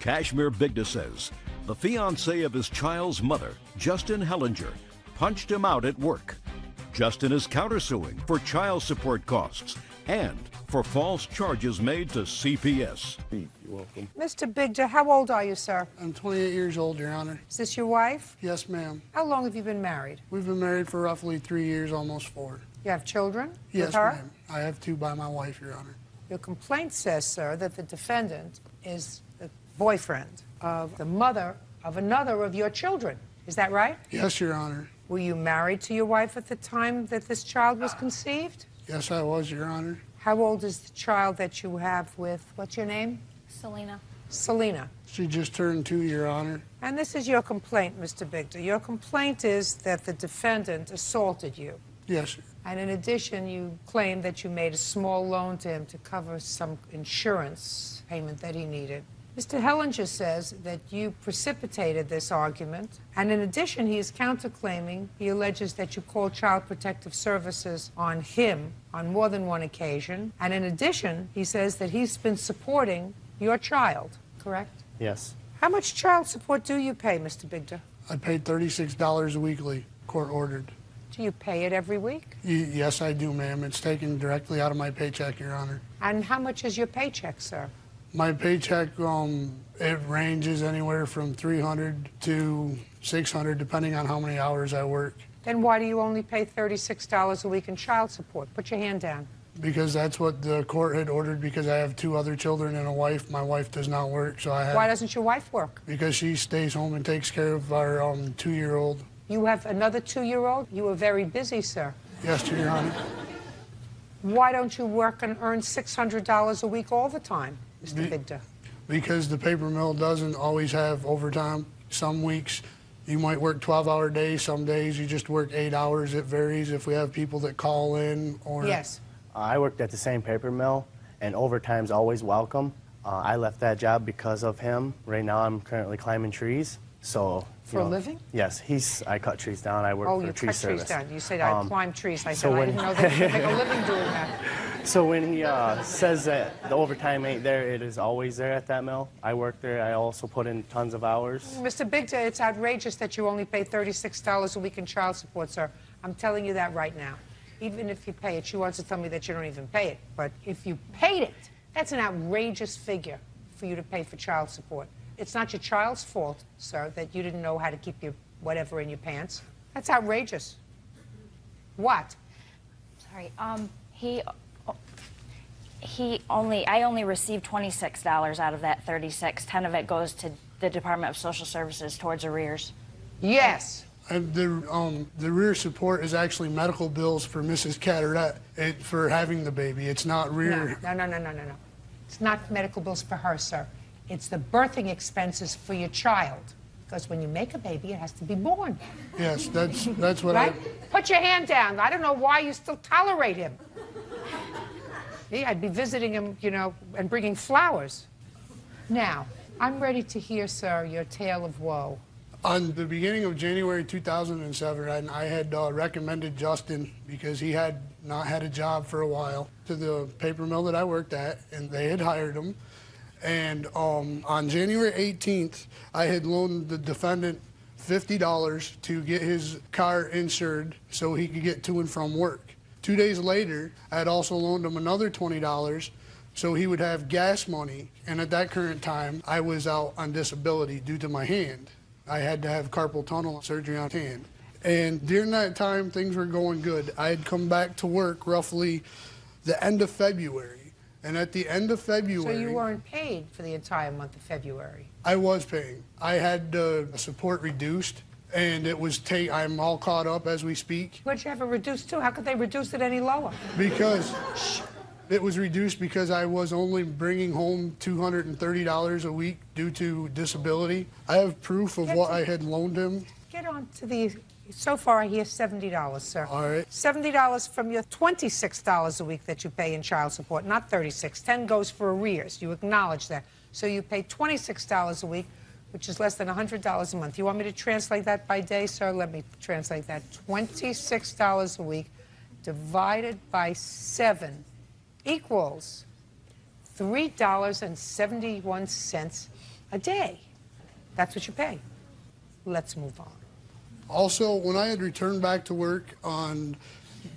Kashmir Bigda says the fiancé of his child's mother, Justin Hellinger, punched him out at work. Justin is countersuing for child support costs and for false charges made to CPS. You're welcome. Mr. Bigda, how old are you, sir? I'm 28 years old, Your Honor. Is this your wife? Yes, ma'am. How long have you been married? We've been married for roughly 3 years, almost 4. You have children Yes, with her? ma'am. I have 2 by my wife, Your Honor. Your complaint says, sir, that the defendant is the boyfriend of the mother of another of your children. Is that right? Yes, Your Honor. Were you married to your wife at the time that this child was conceived? Yes, I was, Your Honor. How old is the child that you have with, what's your name? Selena. Selena. She just turned 2, Your Honor. And this is your complaint, Mr. Bigda. Your complaint is that the defendant assaulted you. Yes, sir. And in addition, you claim that you made a small loan to him to cover some insurance payment that he needed. Mr. Hellinger says that you precipitated this argument, and in addition, he is counterclaiming. He alleges that you called Child Protective Services on him on more than one occasion, and in addition, he says that he's been supporting your child, correct? Yes. How much child support do you pay, Mr. Bigda? I paid $36 weekly, court-ordered. Do you pay it every week? Yes, I do, ma'am. It's taken directly out of my paycheck, Your Honor. And how much is your paycheck, sir? My paycheck, it ranges anywhere from $300 to $600, depending on how many hours I work. Then why do you only pay $36 a week in child support? Put your hand down. Because that's what the court had ordered, because I have 2 other children and a wife. My wife does not work, so I have... Why doesn't your wife work? Because she stays home and takes care of our 2-year-old. You have another 2-year-old? You are very busy, sir. Yes, Your Honor. Why don't you work and earn $600 a week all the time, Mr. Bigda? Because the paper mill doesn't always have overtime. Some weeks you might work 12-hour days. Some days you just work 8 hours. It varies if we have people that call in or... Yes. I worked at the same paper mill, and overtime's always welcome. I left that job because of him. Right now I'm currently climbing trees, so... For a living? Yes, I cut trees down. I work for a tree service. Oh, you cut trees down. You said I climb trees. I so said I didn't know that you could make a living doing that. So when he says that the overtime ain't there, it is always there at that mill. I work there. I also put in tons of hours. Mr. Bigda, it's outrageous that you only pay $36 a week in child support, sir. I'm telling you that right now. Even if you pay it, she wants to tell me that you don't even pay it. But if you paid it, that's an outrageous figure for you to pay for child support. It's not your child's fault, sir, that you didn't know how to keep your whatever in your pants. That's outrageous. What? Sorry. I only received $26 out of that 36. 10 of it goes to the Department of Social Services towards arrears. Yes. The rear support is actually medical bills for Mrs. Catterette for having the baby. It's not rear. No. It's not medical bills for her, sir. It's the birthing expenses for your child. Because when you make a baby, it has to be born. Yes, that's what right? Put your hand down. I don't know why you still tolerate him. Yeah, I'd be visiting him, you know, and bringing flowers. Now, I'm ready to hear, sir, your tale of woe. On the beginning of January 2007, I had recommended Justin, because he had not had a job for a while, to the paper mill that I worked at, and they had hired him. And on January 18th, I had loaned the defendant $50 to get his car insured so he could get to and from work. 2 days later, I had also loaned him another $20 so he would have gas money. And at that current time, I was out on disability due to my hand. I had to have carpal tunnel surgery on hand. And during that time, things were going good. I had come back to work roughly the end of February. And at the end of February... So you weren't paid for the entire month of February? I was paying. I had support reduced, and it was I'm all caught up as we speak. What'd you have it reduced to? How could they reduce it any lower? Because it was reduced because I was only bringing home $230 a week due to disability. I have proof of what I had loaned him. Get on to the... So far, I hear $70, sir. All right. $70 from your $26 a week that you pay in child support, not $36. 10 goes for arrears. You acknowledge that. So you pay $26 a week, which is less than $100 a month. You want me to translate that by day, sir? Let me translate that. $26 a week divided by 7 equals $3.71 A day. That's what you pay. Let's move on. Also, when I had returned back to work on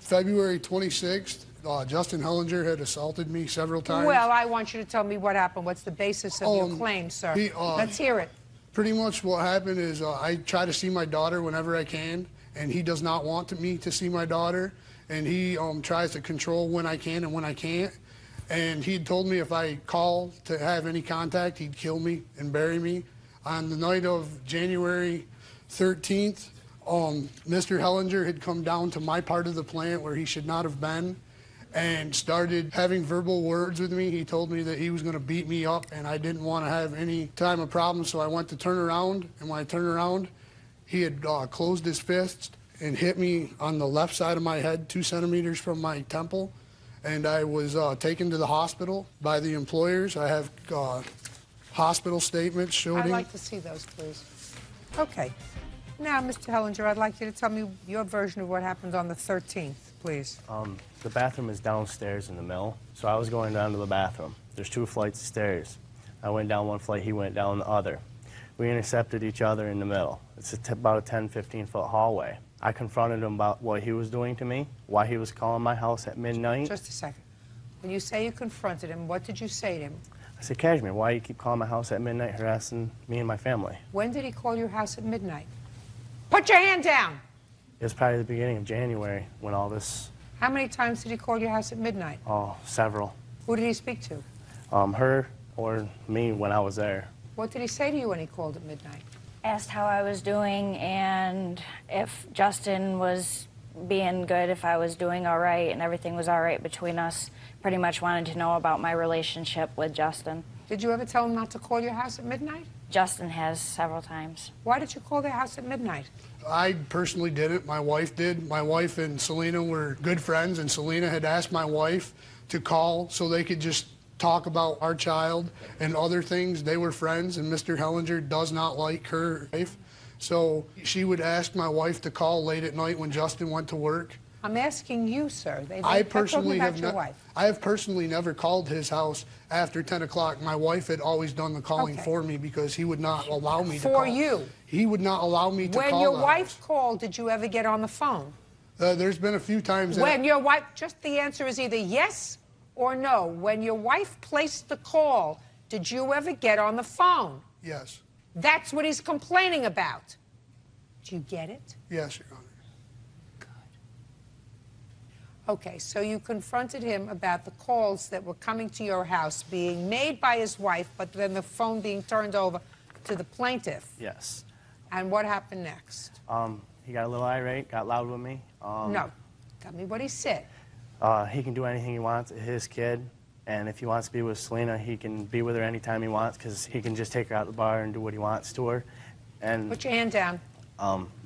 February 26th, Justin Hellinger had assaulted me several times. Well, I want you to tell me what happened. What's the basis of your claim, sir? Let's hear it. Pretty much what happened is I try to see my daughter whenever I can, and he does not want me to see my daughter, and he tries to control when I can and when I can't. And he had told me if I call to have any contact, he'd kill me and bury me. On the night of January 13th, Mr. Hellinger had come down to my part of the plant where he should not have been and started having verbal words with me. He told me that he was going to beat me up, and I didn't want to have any time of problem, so I went to turn around, and when I turned around, he had closed his fist and hit me on the left side of my head, 2 centimeters from my temple, and I was taken to the hospital by the employers. I have hospital statements showing. I'd like to see those, please. Okay. Now, Mr. Hellinger, I'd like you to tell me your version of what happened on the 13th, please. The bathroom is downstairs in the mill, so I was going down to the bathroom. There's 2 flights of stairs. I went down one flight, he went down the other. We intercepted each other in the middle. It's about a 10, 15-foot hallway. I confronted him about what he was doing to me, why he was calling my house at midnight. Just a second. When you say you confronted him, what did you say to him? I said, Cashmere, why do you keep calling my house at midnight, harassing me and my family? When did he call your house at midnight? Put your hand down! It was probably the beginning of January when all this... How many times did he call your house at midnight? Oh, several. Who did he speak to? Her or me when I was there. What did he say to you when he called at midnight? Asked how I was doing and if Justin was being good, if I was doing all right and everything was all right between us. Pretty much wanted to know about my relationship with Justin. Did you ever tell him not to call your house at midnight? Justin has several times. Why did you call their house at midnight? I personally didn't. My wife did. My wife and Selena were good friends, and Selena had asked my wife to call so they could just talk about our child and other things. They were friends, and Mr. Hellinger does not like her wife. So she would ask my wife to call late at night when Justin went to work. I'm asking you, sir. I personally have your wife. I have personally never called his house after 10 o'clock. My wife had always done the calling for me because he would not allow me to call. For you? He would not allow me to call When your wife called, did you ever get on the phone? There's been a few times that... When your wife, just the answer is either yes or no. When your wife placed the call, did you ever get on the phone? Yes. That's what he's complaining about. Do you get it? Yes, Your Honor. Okay, so you confronted him about the calls that were coming to your house being made by his wife, but then the phone being turned over to the plaintiff. Yes. And what happened next? He got a little irate, got loud with me. No. Tell me what he said. He can do anything he wants, his kid, and if he wants to be with Selena, he can be with her anytime he wants because he can just take her out to the bar and do what he wants to her. And Put your hand down.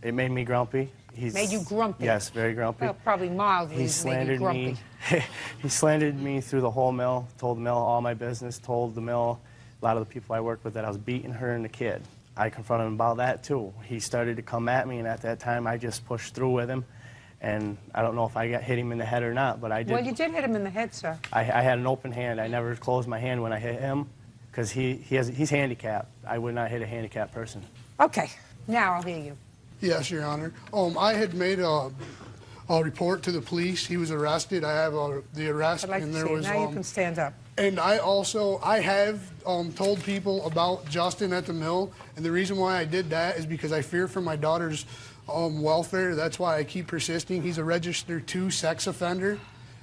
it made me grumpy. Made you grumpy? Yes, very grumpy. Well, probably mildly He made you slandered grumpy. me. He slandered me through the whole mill, told the mill all my business, told the mill, a lot of the people I worked with, that I was beating her and the kid. I confronted him about that too. He started to come at me, and at that time I just pushed through with him. And I don't know if I hit him in the head or not, but I did. Well, you did hit him in the head, sir. I had an open hand. I never closed my hand when I hit him because he's handicapped. I would not hit a handicapped person. Okay, now I'll hear you. Yes, Your Honor. I had made a report to the police. He was arrested. I have the arrest. I'd like and to there see it. was, Now you can stand up. And I have told people about Justin at the mill, and the reason why I did that is because I fear for my daughter's welfare. That's why I keep persisting. He's a registered 2 sex offender,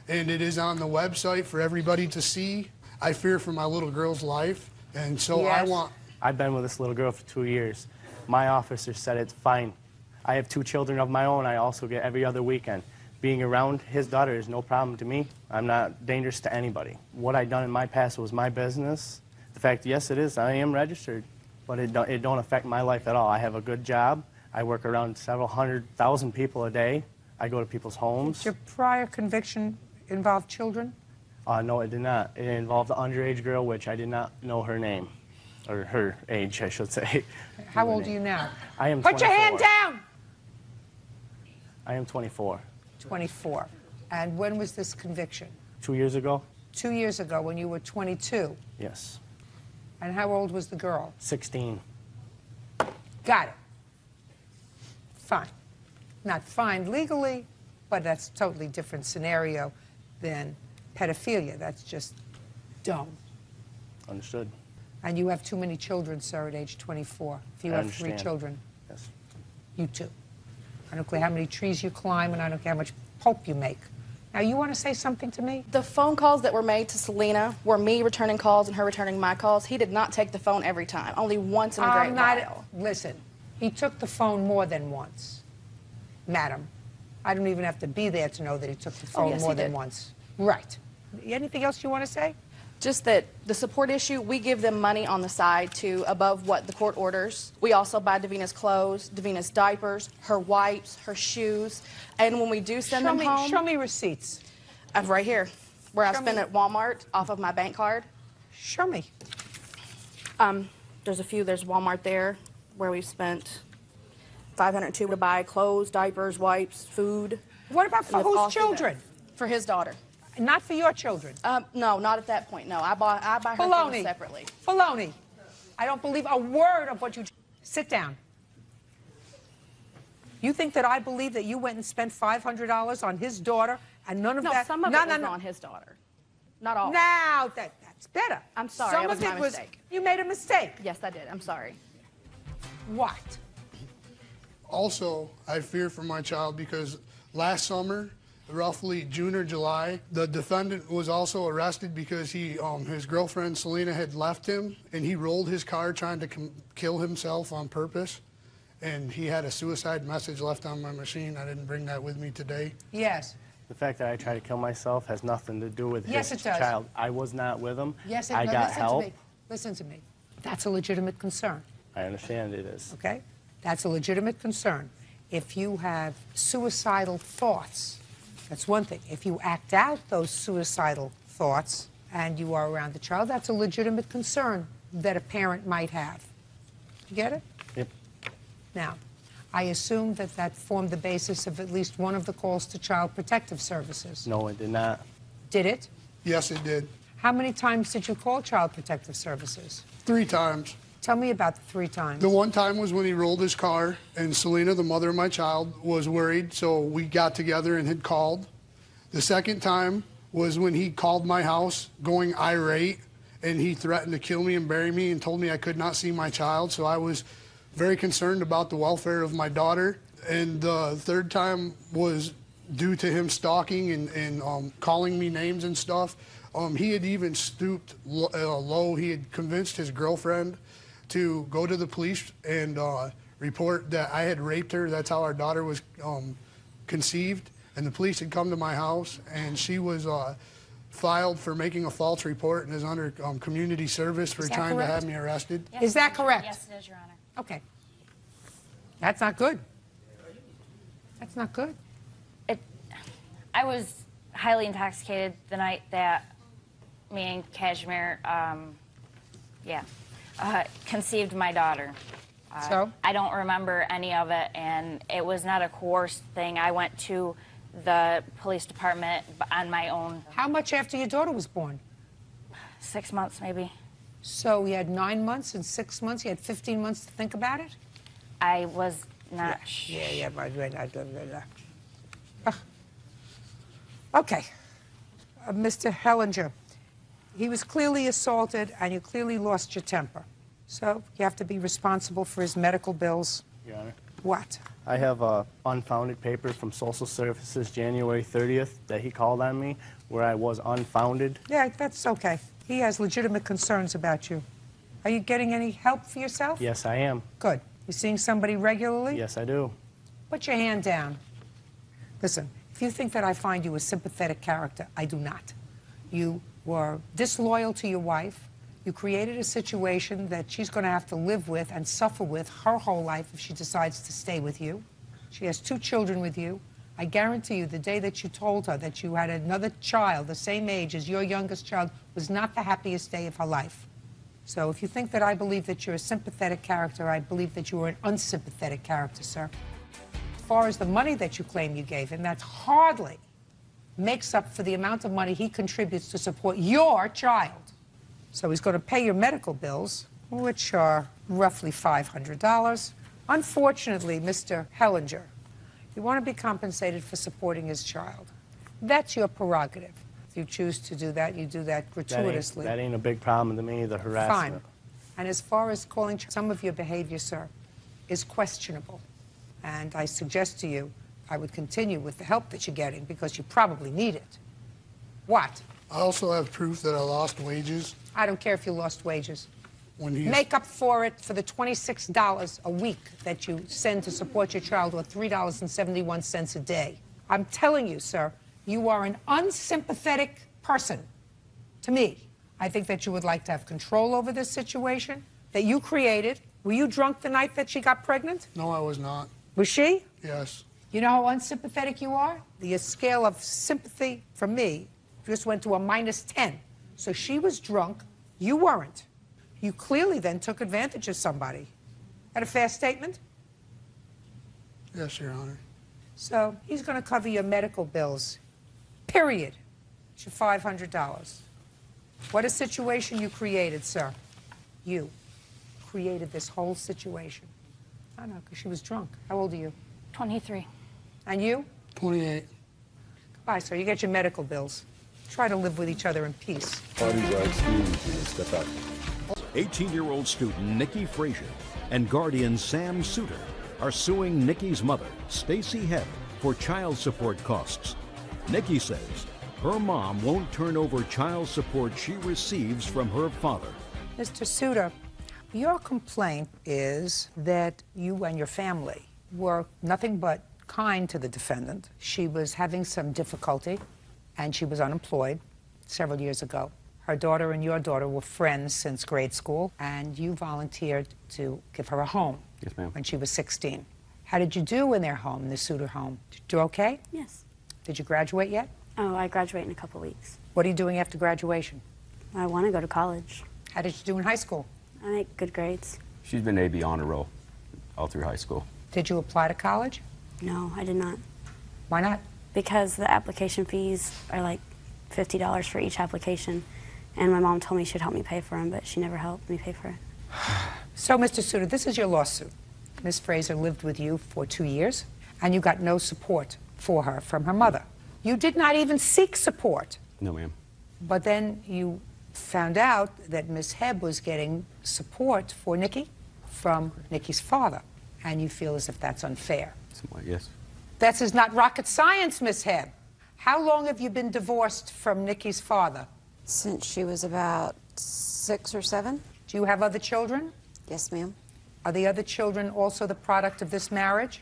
and it is on the website for everybody to see. I fear for my little girl's life, and so Yes. I've been with this little girl for 2 years. My officer said it's fine. I have 2 children of my own. I also get every other weekend. Being around his daughter is no problem to me. I'm not dangerous to anybody. What I done in my past was my business. The fact, yes, it is. I am registered, but it don't affect my life at all. I have a good job. I work around several 100,000 people a day. I go to people's homes. Did your prior conviction involve children? No, it did not. It involved an underage girl, which I did not know her name, or her age, I should say. How old are you now? I am Put 24. your hand down! I am 24. 24. And when was this conviction? 2 years ago? 2 years ago when you were 22. Yes. And how old was the girl? 16. Got it. Fine. Not fine legally, but that's a totally different scenario than pedophilia. That's just dumb. Understood. And you have too many children, sir, at age 24. If you I have 3 understand. children, Yes. you too. I don't care how many trees you climb, and I don't care how much pulp you make. Now, you want to say something to me? The phone calls that were made to Selena were me returning calls and her returning my calls. He did not take the phone every time, only once in a great while. Listen, he took the phone more than once. Madam, I don't even have to be there to know that he took the phone yes, more he than did. once. Right. Anything else you want to say? Just that the support issue, we give them money on the side to above what the court orders. We also buy Davina's clothes, Davina's diapers, her wipes, her shoes. And when we do send them home... Show me receipts. Right here, where I Show spend me. at Walmart off of my bank card. Show me. There's a few. There's Walmart there, where we've spent $502 to buy clothes, diapers, wipes, food. What about for And it's all whose through there. children? For his daughter. Not for your children. No, not at that point. No, I buy her Baloney. things separately. Baloney. I don't believe a word of what you... Sit down. You think that I believe that you went and spent $500 on his daughter and none of No, that... some of it was on his daughter. Not all. Now, that's better. I'm sorry, Some that was of my it mistake. You made a mistake. Yes, I did. I'm sorry. What? Also, I fear for my child because last summer, roughly June or July, the defendant was also arrested because his girlfriend Selena had left him, and he rolled his car trying to kill himself on purpose. And he had a suicide message left on my machine. I didn't bring that with me today. Yes. The fact that I tried to kill myself has nothing to do with Yes, his it does. child. I was not with him. Yes, I got help. To me. Listen to me. That's a legitimate concern. I understand it is. Okay? That's a legitimate concern. If you have suicidal thoughts, that's one thing. If you act out those suicidal thoughts and you are around the child, that's a legitimate concern that a parent might have. You get it? Yep. Now, I assume that that formed the basis of at least one of the calls to Child Protective Services. No, it did not. Did it? Yes, it did. How many times did you call Child Protective Services? 3 times. Tell me about the 3 times. The one time was when he rolled his car, and Selena, the mother of my child, was worried, so we got together and had called. The second time was when he called my house going irate, and he threatened to kill me and bury me and told me I could not see my child, so I was very concerned about the welfare of my daughter. And the third time was due to him stalking and calling me names and stuff. He had even stooped low. He had convinced his girlfriend to go to the police and report that I had raped her. That's how our daughter was conceived. And the police had come to my house, and she was filed for making a false report and is under community service for trying to have me arrested. Yes, Is that correct? Yes, it is, Your Honor. Okay. That's not good. That's not good. I was highly intoxicated the night that me and Kashmir, conceived my daughter. So? I don't remember any of it, and it was not a coerced thing. I went to the police department on my own. How much after your daughter was born? 6 months, maybe. So you had 9 months and 6 months. You had 15 months to think about it? I was not. Yeah. Okay. Mr. Hellinger, he was clearly assaulted, and you clearly lost your temper. So you have to be responsible for his medical bills. Your Honor. What? I have a unfounded paper from Social Services January 30th that he called on me where I was unfounded. Yeah, that's okay. He has legitimate concerns about you. Are you getting any help for yourself? Yes, I am. Good. You seeing somebody regularly? Yes, I do. Put your hand down. Listen, if you think that I find you a sympathetic character, I do not. You were disloyal to your wife. You created a situation that she's going to have to live with and suffer with her whole life if she decides to stay with you. She has 2 children with you. I guarantee you the day that you told her that you had another child the same age as your youngest child was not the happiest day of her life. So if you think that I believe that you're a sympathetic character, I believe that you are an unsympathetic character, sir. As far as the money that you claim you gave him, that hardly makes up for the amount of money he contributes to support your child. So he's going to pay your medical bills, which are roughly $500. Unfortunately, Mr. Hellinger, you want to be compensated for supporting his child. That's your prerogative. If you choose to do that, you do that gratuitously. That ain't a big problem to me, the harassment. Fine. And as far as calling, some of your behavior, sir, is questionable. And I suggest to you, I would continue with the help that you're getting because you probably need it. What? I also have proof that I lost wages. I don't care if you lost wages. When he Make up for it for the $26 a week that you send to support your child, or $3.71 a day. I'm telling you, sir, you are an unsympathetic person to me. I think that you would like to have control over this situation that you created. Were you drunk the night that she got pregnant? No, I was not. Was she? Yes. You know how unsympathetic you are? The scale of sympathy for me just went to a -10. So she was drunk, you weren't. You clearly then took advantage of somebody. That a fair statement? Yes, Your Honor. So he's going to cover your medical bills, period. It's your $500. What a situation you created, sir. You created this whole situation. I know, because she was drunk. How old are you? 23. And you? 28. Goodbye, sir. You get your medical bills. Try to live with each other in peace. 18-year-old student Nikki Frazier and guardian Sam Suter are suing Nikki's mother, Stacy Hebb, for child support costs. Nikki says her mom won't turn over child support she receives from her father. Mr. Suter, your complaint is that you and your family were nothing but kind to the defendant. She was having some difficulty, and she was unemployed several years ago. Her daughter and your daughter were friends since grade school, and you volunteered to give her a home. Yes, ma'am. When she was 16. How did you do in their home, in the Suter home? Did you do okay? Yes. Did you graduate yet? Oh, I graduate in a couple weeks. What are you doing after graduation? I want to go to college. How did you do in high school? I make good grades. She's been AB honor roll all through high school. Did you apply to college? No, I did not. Why not? Because the application fees are like $50 for each application, and my mom told me she'd help me pay for them, but she never helped me pay for it. So, Mr. Suter, this is your lawsuit. Ms. Fraser lived with you for 2 years, and you got no support for her from her mother. You did not even seek support. No, ma'am. But then you found out that Ms. Hebb was getting support for Nikki from Nikki's father, and you feel as if that's unfair. Somewhat, yes. This is not rocket science, Ms. Hebb. How long have you been divorced from Nikki's father? Since she was about 6 or 7. Do you have other children? Yes, ma'am. Are the other children also the product of this marriage?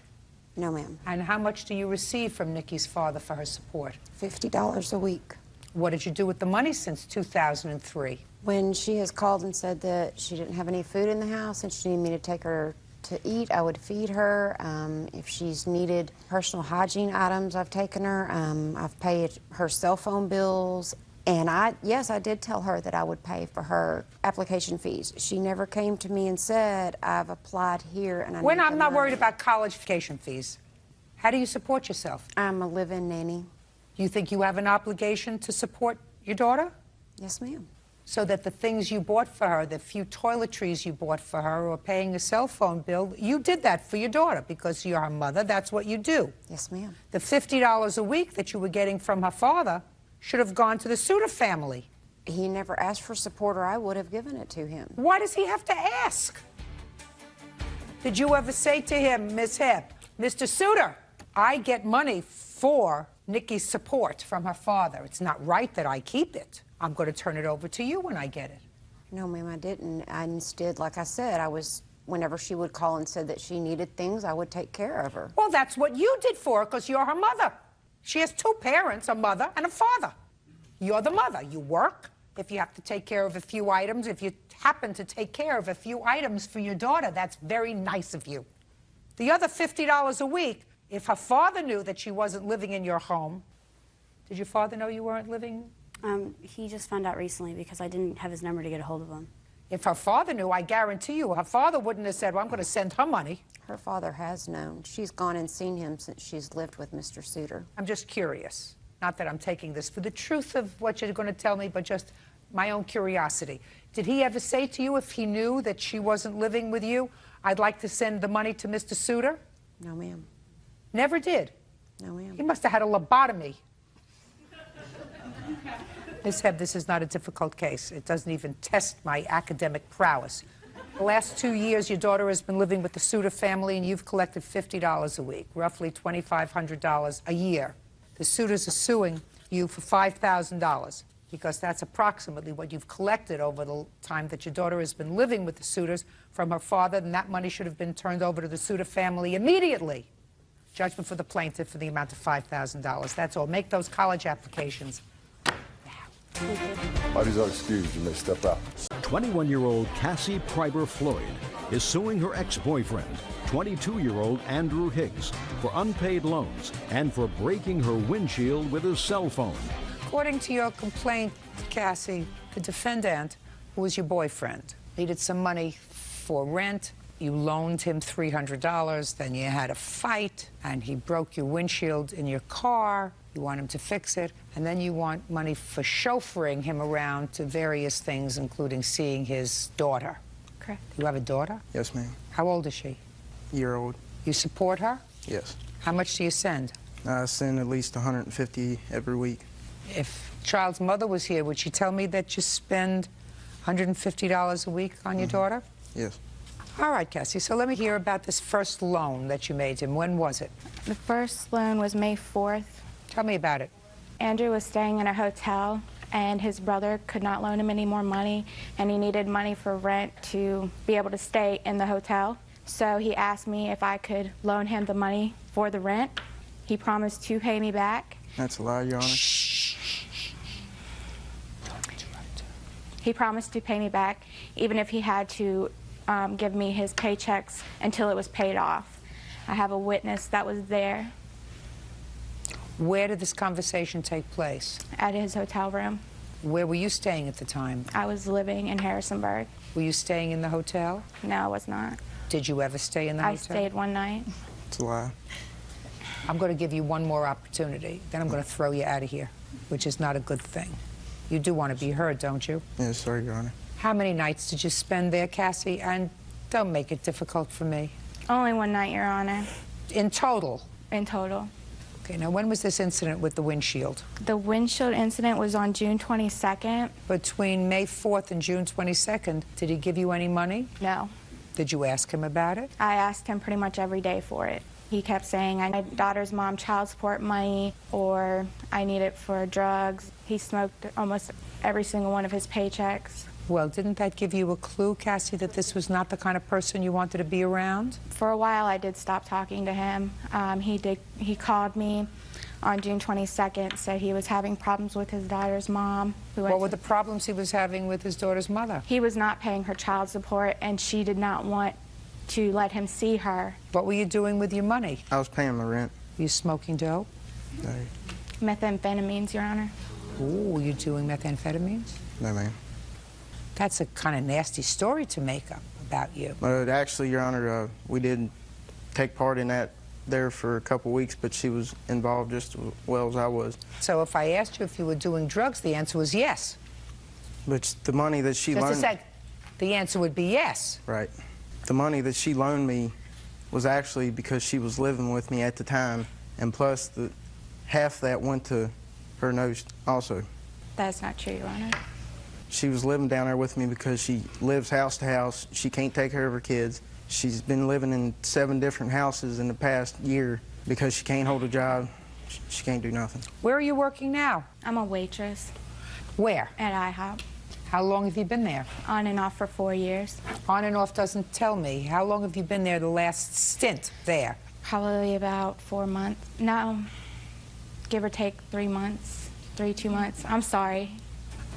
No, ma'am. And how much do you receive from Nikki's father for her support? $50 a week. What did you do with the money since 2003? When she has called and said that she didn't have any food in the house and she needed me to take her to eat, I would feed her. If she's needed personal hygiene items, I've taken her. I've paid her cell phone bills. And yes, I did tell her that I would pay for her application fees. She never came to me and said, I've applied here and I'm not worried about college application fees. How do you support yourself? I'm a live-in nanny. You think you have an obligation to support your daughter? Yes, ma'am. So that the things you bought for her, the few toiletries you bought for her, or paying a cell phone bill, you did that for your daughter because you're her mother. That's what you do. Yes, ma'am. The $50 a week that you were getting from her father should have gone to the Suter family. He never asked for support, or I would have given it to him. Why does he have to ask? Did you ever say to him, Ms. Hebb, Mr. Suter, I get money for Nikki's support from her father. It's not right that I keep it. I'm going to turn it over to you when I get it. No, ma'am, I didn't. I instead, like I said, whenever she would call and said that she needed things, I would take care of her. Well, that's what you did for her because you're her mother. She has 2 parents, a mother and a father. You're the mother. You work. If you have to take care of a few items, if you happen to take care of a few items for your daughter, that's very nice of you. The other $50 a week, if her father knew that she wasn't living in your home, did your father know you weren't living? He just found out recently because I didn't have his number to get a hold of him. If her father knew, I guarantee you, her father wouldn't have said, well, I'm going to send her money. Her father has known. She's gone and seen him since she's lived with Mr. Suter. I'm just curious. Not that I'm taking this for the truth of what you're going to tell me, but just my own curiosity. Did he ever say to you, if he knew that she wasn't living with you, I'd like to send the money to Mr. Suter? No, ma'am. Never did? No, ma'am. He must have had a lobotomy. Ms. Hebb, this is not a difficult case. It doesn't even test my academic prowess. The last 2 years, your daughter has been living with the Suter family, and you've collected $50 a week, roughly $2,500 a year. The Suters are suing you for $5,000 because that's approximately what you've collected over the time that your daughter has been living with the Suters from her father, and that money should have been turned over to the Suter family immediately. Judgment for the plaintiff for the amount of $5,000. That's all. Make those college applications. Parties are excused. You may step out. 21-year-old Cassie Pryber Floyd is suing her ex-boyfriend, 22-year-old Andrew Higgs, for unpaid loans and for breaking her windshield with his cell phone. According to your complaint, Cassie, the defendant, who was your boyfriend, needed some money for rent. You loaned him $300, then you had a fight, and he broke your windshield in your car. You want him to fix it, and then you want money for chauffeuring him around to various things, including seeing his daughter. Correct. You have a daughter? Yes, ma'am. How old is she? Year-old. You support her? Yes. How much do you send? I send at least $150 every week. If child's mother was here, would she tell me that you spend $150 a week on your daughter? Yes. All right, Cassie, so let me hear about this first loan that you made him. When was it? The first loan was May 4th. Tell me about it. Andrew was staying in a hotel, and his brother could not loan him any more money, and he needed money for rent to be able to stay in the hotel. So he asked me if I could loan him the money for the rent. He promised to pay me back. That's a lie, Your Honor. He promised to pay me back, even if he had to give me his paychecks until it was paid off. I have a witness that was there. Where did this conversation take place? At his hotel room. Where were you staying at the time? I was living in Harrisonburg. Were you staying in the hotel? No, I was not. Did you ever stay in the hotel? I stayed one night. It's a lie. I'm going to give you one more opportunity, then I'm going to throw you out of here, which is not a good thing. You do want to be heard, don't you? Yes, sir, Your Honor. How many nights did you spend there, Cassie? And don't make it difficult for me. Only one night, Your Honor. In total? In total. Okay, now when was this incident with the windshield? The windshield incident was on June 22nd. Between May 4th and June 22nd, did he give you any money? No. Did you ask him about it? I asked him pretty much every day for it. He kept saying, I need my daughter's mom child support money, or I need it for drugs. He smoked almost every single one of his paychecks. Well, didn't that give you a clue, Cassie, that this was not the kind of person you wanted to be around? For a while, I did stop talking to him. He called me on June 22nd, said he was having problems with his daughter's mom. What were the problems he was having with his daughter's mother? He was not paying her child support, and she did not want to let him see her. What were you doing with your money? I was paying my rent. Were you smoking dope? No. Methamphetamines, Your Honor. Ooh, you doing methamphetamines? No, ma'am. That's a kind of nasty story to make up about you. But actually, Your Honor, we did take part in that there for a couple weeks, but she was involved just as well as I was. So if I asked you if you were doing drugs, the answer was yes. But the money that she loaned... Just a sec. The answer would be yes. Right. The money that she loaned me was actually because she was living with me at the time, and plus half that went to her nose also. That's not true, Your Honor. She was living down there with me because she lives house to house. She can't take care of her kids. She's been living in 7 different houses in the past year because she can't hold a job. She can't do nothing. Where are you working now? I'm a waitress. Where? At IHOP. How long have you been there? On and off for 4 years. On and off doesn't tell me. How long have you been there the last stint there? Probably about 4 months. No, give or take 3 months, 2 months. I'm sorry.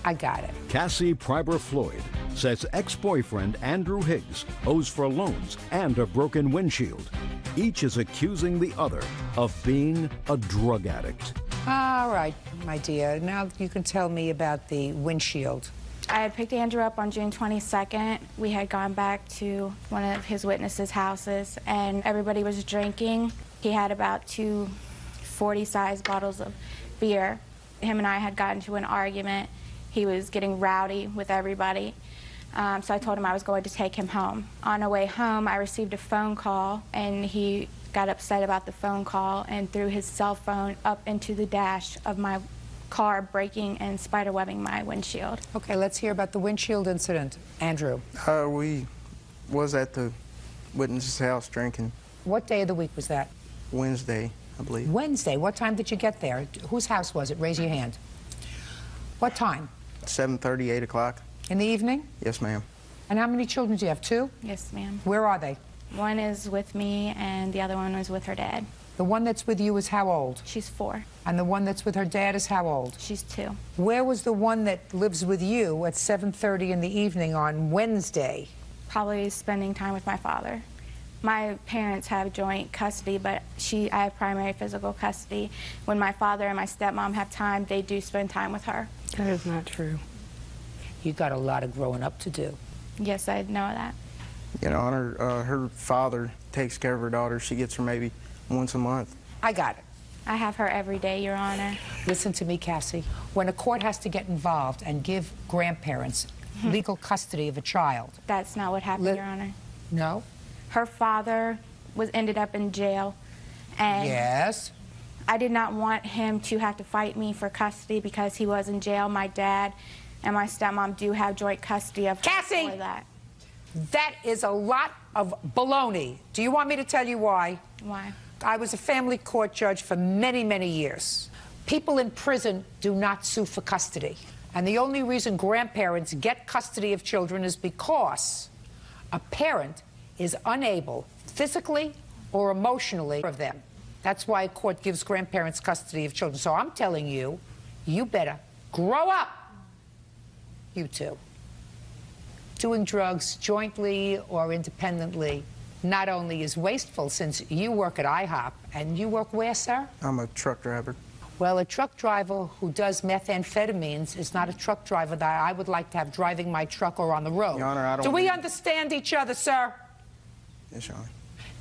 I got it. Cassie Pryber Floyd says ex-boyfriend Andrew Higgs owes for loans and a broken windshield. Each is accusing the other of being a drug addict. All right, my dear. Now you can tell me about the windshield. I had picked Andrew up on June 22nd. We had gone back to one of his witnesses' houses, and everybody was drinking. He had about 2 40-size bottles of beer. Him and I had gotten into an argument. He was getting rowdy with everybody. So I told him I was going to take him home. On our way home, I received a phone call, and he got upset about the phone call and threw his cell phone up into the dash of my car, breaking and spiderwebbing my windshield. Okay, let's hear about the windshield incident. Andrew. We was at the witness's house drinking. What day of the week was that? Wednesday, I believe. Wednesday. What time did you get there? Whose house was it? Raise your hand. What time? 7:30, 8 o'clock. In the evening? Yes, ma'am. And how many children do you have? 2? Yes, ma'am. Where are they? One is with me, and the other one was with her dad. The one that's with you is how old? She's 4. And the one that's with her dad is how old? She's 2. Where was the one that lives with you at 7:30 in the evening on Wednesday? Probably spending time with my father. My parents have joint custody, but I have primary physical custody. When my father and my stepmom have time, they do spend time with her. That is not true. You got a lot of growing up to do. Yes, I know that. You know, her father takes care of her daughter. She gets her maybe once a month. I got it. I have her every day, Your Honor. Listen to me, Cassie. When a court has to get involved and give grandparents legal custody of a child. That's not what happened, Your Honor. No? Her father ended up in jail, and yes. I did not want him to have to fight me for custody because he was in jail. My dad and my stepmom do have joint custody of Cassie! for that. That is a lot of baloney. Do you want me to tell you why? Why? I was a family court judge for many, many years. People in prison do not sue for custody. And the only reason grandparents get custody of children is because a parent is unable, physically or emotionally, of them. That's why a court gives grandparents custody of children. So I'm telling you, you better grow up. You two. Doing drugs jointly or independently not only is wasteful, since you work at IHOP, and you work where, sir? I'm a truck driver. Well, a truck driver who does methamphetamines is not a truck driver that I would like to have driving my truck or on the road. Your Honor, I don't... Do we understand each other, sir? Yes, Your Honor.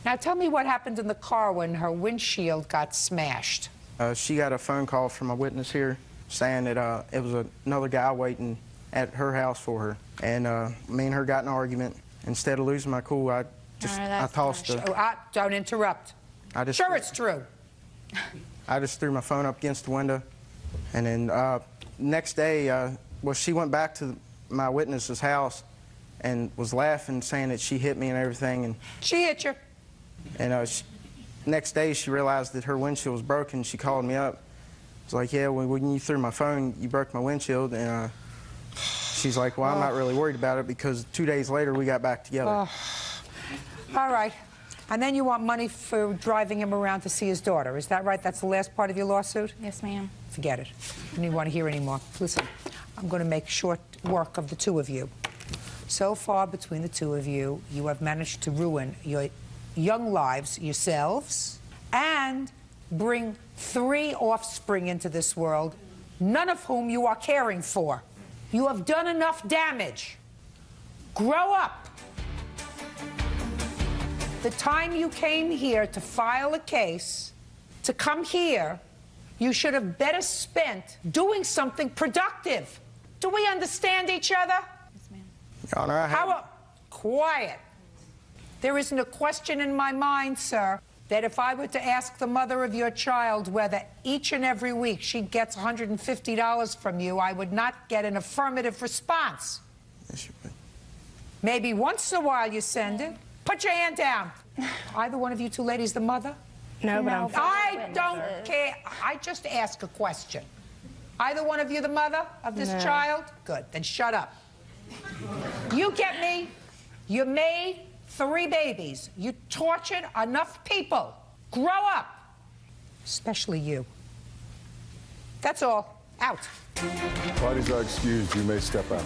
Now tell me what happened in the car when her windshield got smashed. She got a phone call from a witness here saying that it was another guy waiting at her house for her. And me and her got in an argument. Instead of losing my cool, I tossed her. Don't interrupt. Sure, it's true. I just threw my phone up against the window. And then next day, well, she went back to my witness's house and was laughing, saying that she hit me and everything. And she hit you. And next day, she realized that her windshield was broken. She called me up. I was like, yeah, when you threw my phone, you broke my windshield. And she's like, well, I'm not really worried about it because 2 days later, we got back together. All right. And then you want money for driving him around to see his daughter. Is that right? That's the last part of your lawsuit? Yes, ma'am. Forget it. I don't want to hear anymore. Listen, I'm going to make short work of the two of you. So far, between the two of you, you have managed to ruin your young lives yourselves and bring 3 offspring into this world, none of whom you are caring for. You have done enough damage. Grow up. The time you came here to file a case, to come here, you should have better spent doing something productive. Do we understand each other? Yes, ma'am. Your Honor, Quiet. There isn't a question in my mind, sir, that if I were to ask the mother of your child whether each and every week she gets $150 from you, I would not get an affirmative response. Yes, you would. Maybe once in a while you send it. Put your hand down. Either one of you two ladies the mother? No, but I'm... I don't care. I just ask a question. Either one of you the mother of this child? Good. Then shut up. You get me? You made 3 babies. You tortured enough people. Grow up. Especially you. That's all. Out. Parties are excused. You may step out.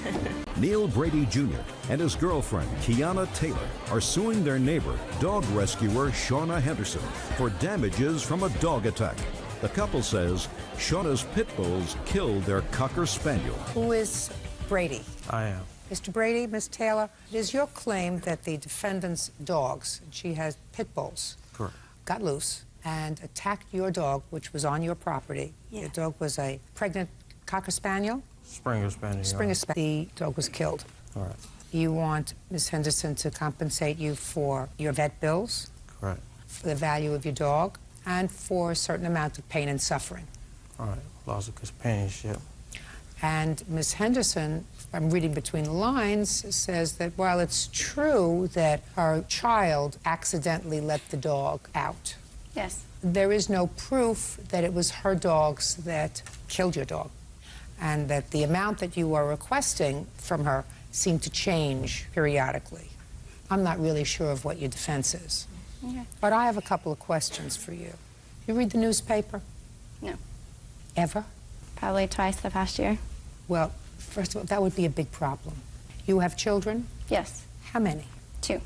Neil Brady Jr. and his girlfriend, Kiana Taylor, are suing their neighbor, dog rescuer Shauna Henderson, for damages from a dog attack. The couple says Shauna's pit bulls killed their Cocker Spaniel. Who is Brady? I am. Mr. Brady, Ms. Taylor, it is your claim that the defendant's dogs, she has pit bulls, Correct. got loose and attacked your dog, which was on your property. Yeah. Your dog was a pregnant Cocker Spaniel? Springer Spaniel. Springer Spaniel. The dog was killed. All right. You want Ms. Henderson to compensate you for your vet bills, Correct. for the value of your dog, and for a certain amount of pain and suffering. All right. Loss of companionship. And Ms. Henderson, I'm reading between the lines, says that while it's true that her child accidentally let the dog out, Yes. there is no proof that it was her dogs that killed your dog, and that the amount that you are requesting from her seemed to change periodically. I'm not really sure of what your defense is. Okay. But I have a couple of questions for you. You read the newspaper? No. Ever? Probably twice the past year. Well, first of all, that would be a big problem. You have children? Yes. How many? 2.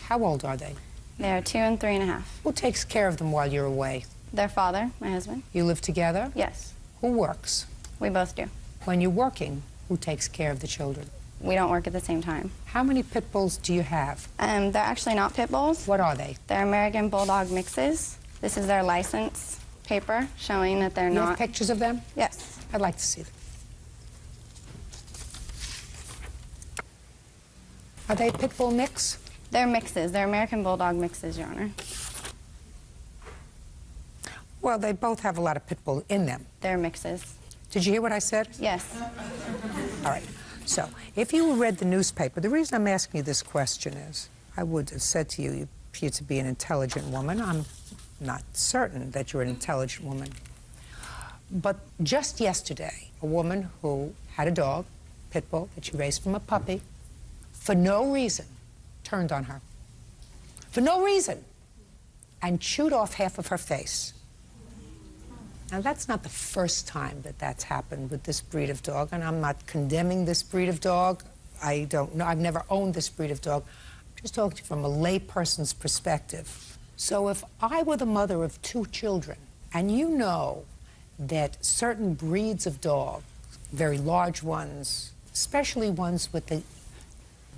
How old are they? They're 2 and 3.5. Who takes care of them while you're away? Their father, my husband. You live together? Yes. Who works? We both do. When you're working, who takes care of the children? We don't work at the same time. How many pit bulls do you have? They're actually not pit bulls. What are they? They're American Bulldog mixes. This is their license paper showing that they're You not. have pictures of them? Yes. I'd like to see them. Are they pit bull mix? They're mixes. They're American Bulldog mixes, Your Honor. Well, they both have a lot of pit bull in them. They're mixes. Did you hear what I said? Yes. All right. So, if you read the newspaper, the reason I'm asking you this question is, I would have said to you, you appear to be an intelligent woman. I'm not certain that you're an intelligent woman. But just yesterday, a woman who had a dog, pit bull, that she raised from a puppy, for no reason, turned on her. For no reason. And chewed off half of her face. Now, that's not the first time that that's happened with this breed of dog, and I'm not condemning this breed of dog. I don't know. I've never owned this breed of dog. I'm just talking to you from a layperson's perspective. So if I were the mother of 2 children, and you know that certain breeds of dog, very large ones, especially ones with the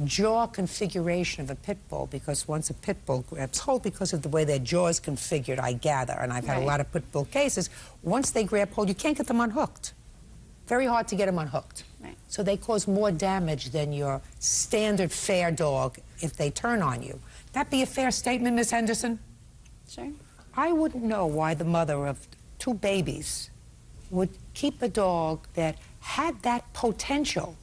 jaw configuration of a pit bull, because once a pit bull grabs hold, because of the way their jaw is configured, I gather, and I've had a lot of pit bull cases, once they grab hold, you can't get them unhooked. Very hard to get them unhooked. Right. So they cause more damage than your standard fair dog if they turn on you. That be a fair statement, Miss Henderson? Sure. I wouldn't know why the mother of 2 babies would keep a dog that had that potential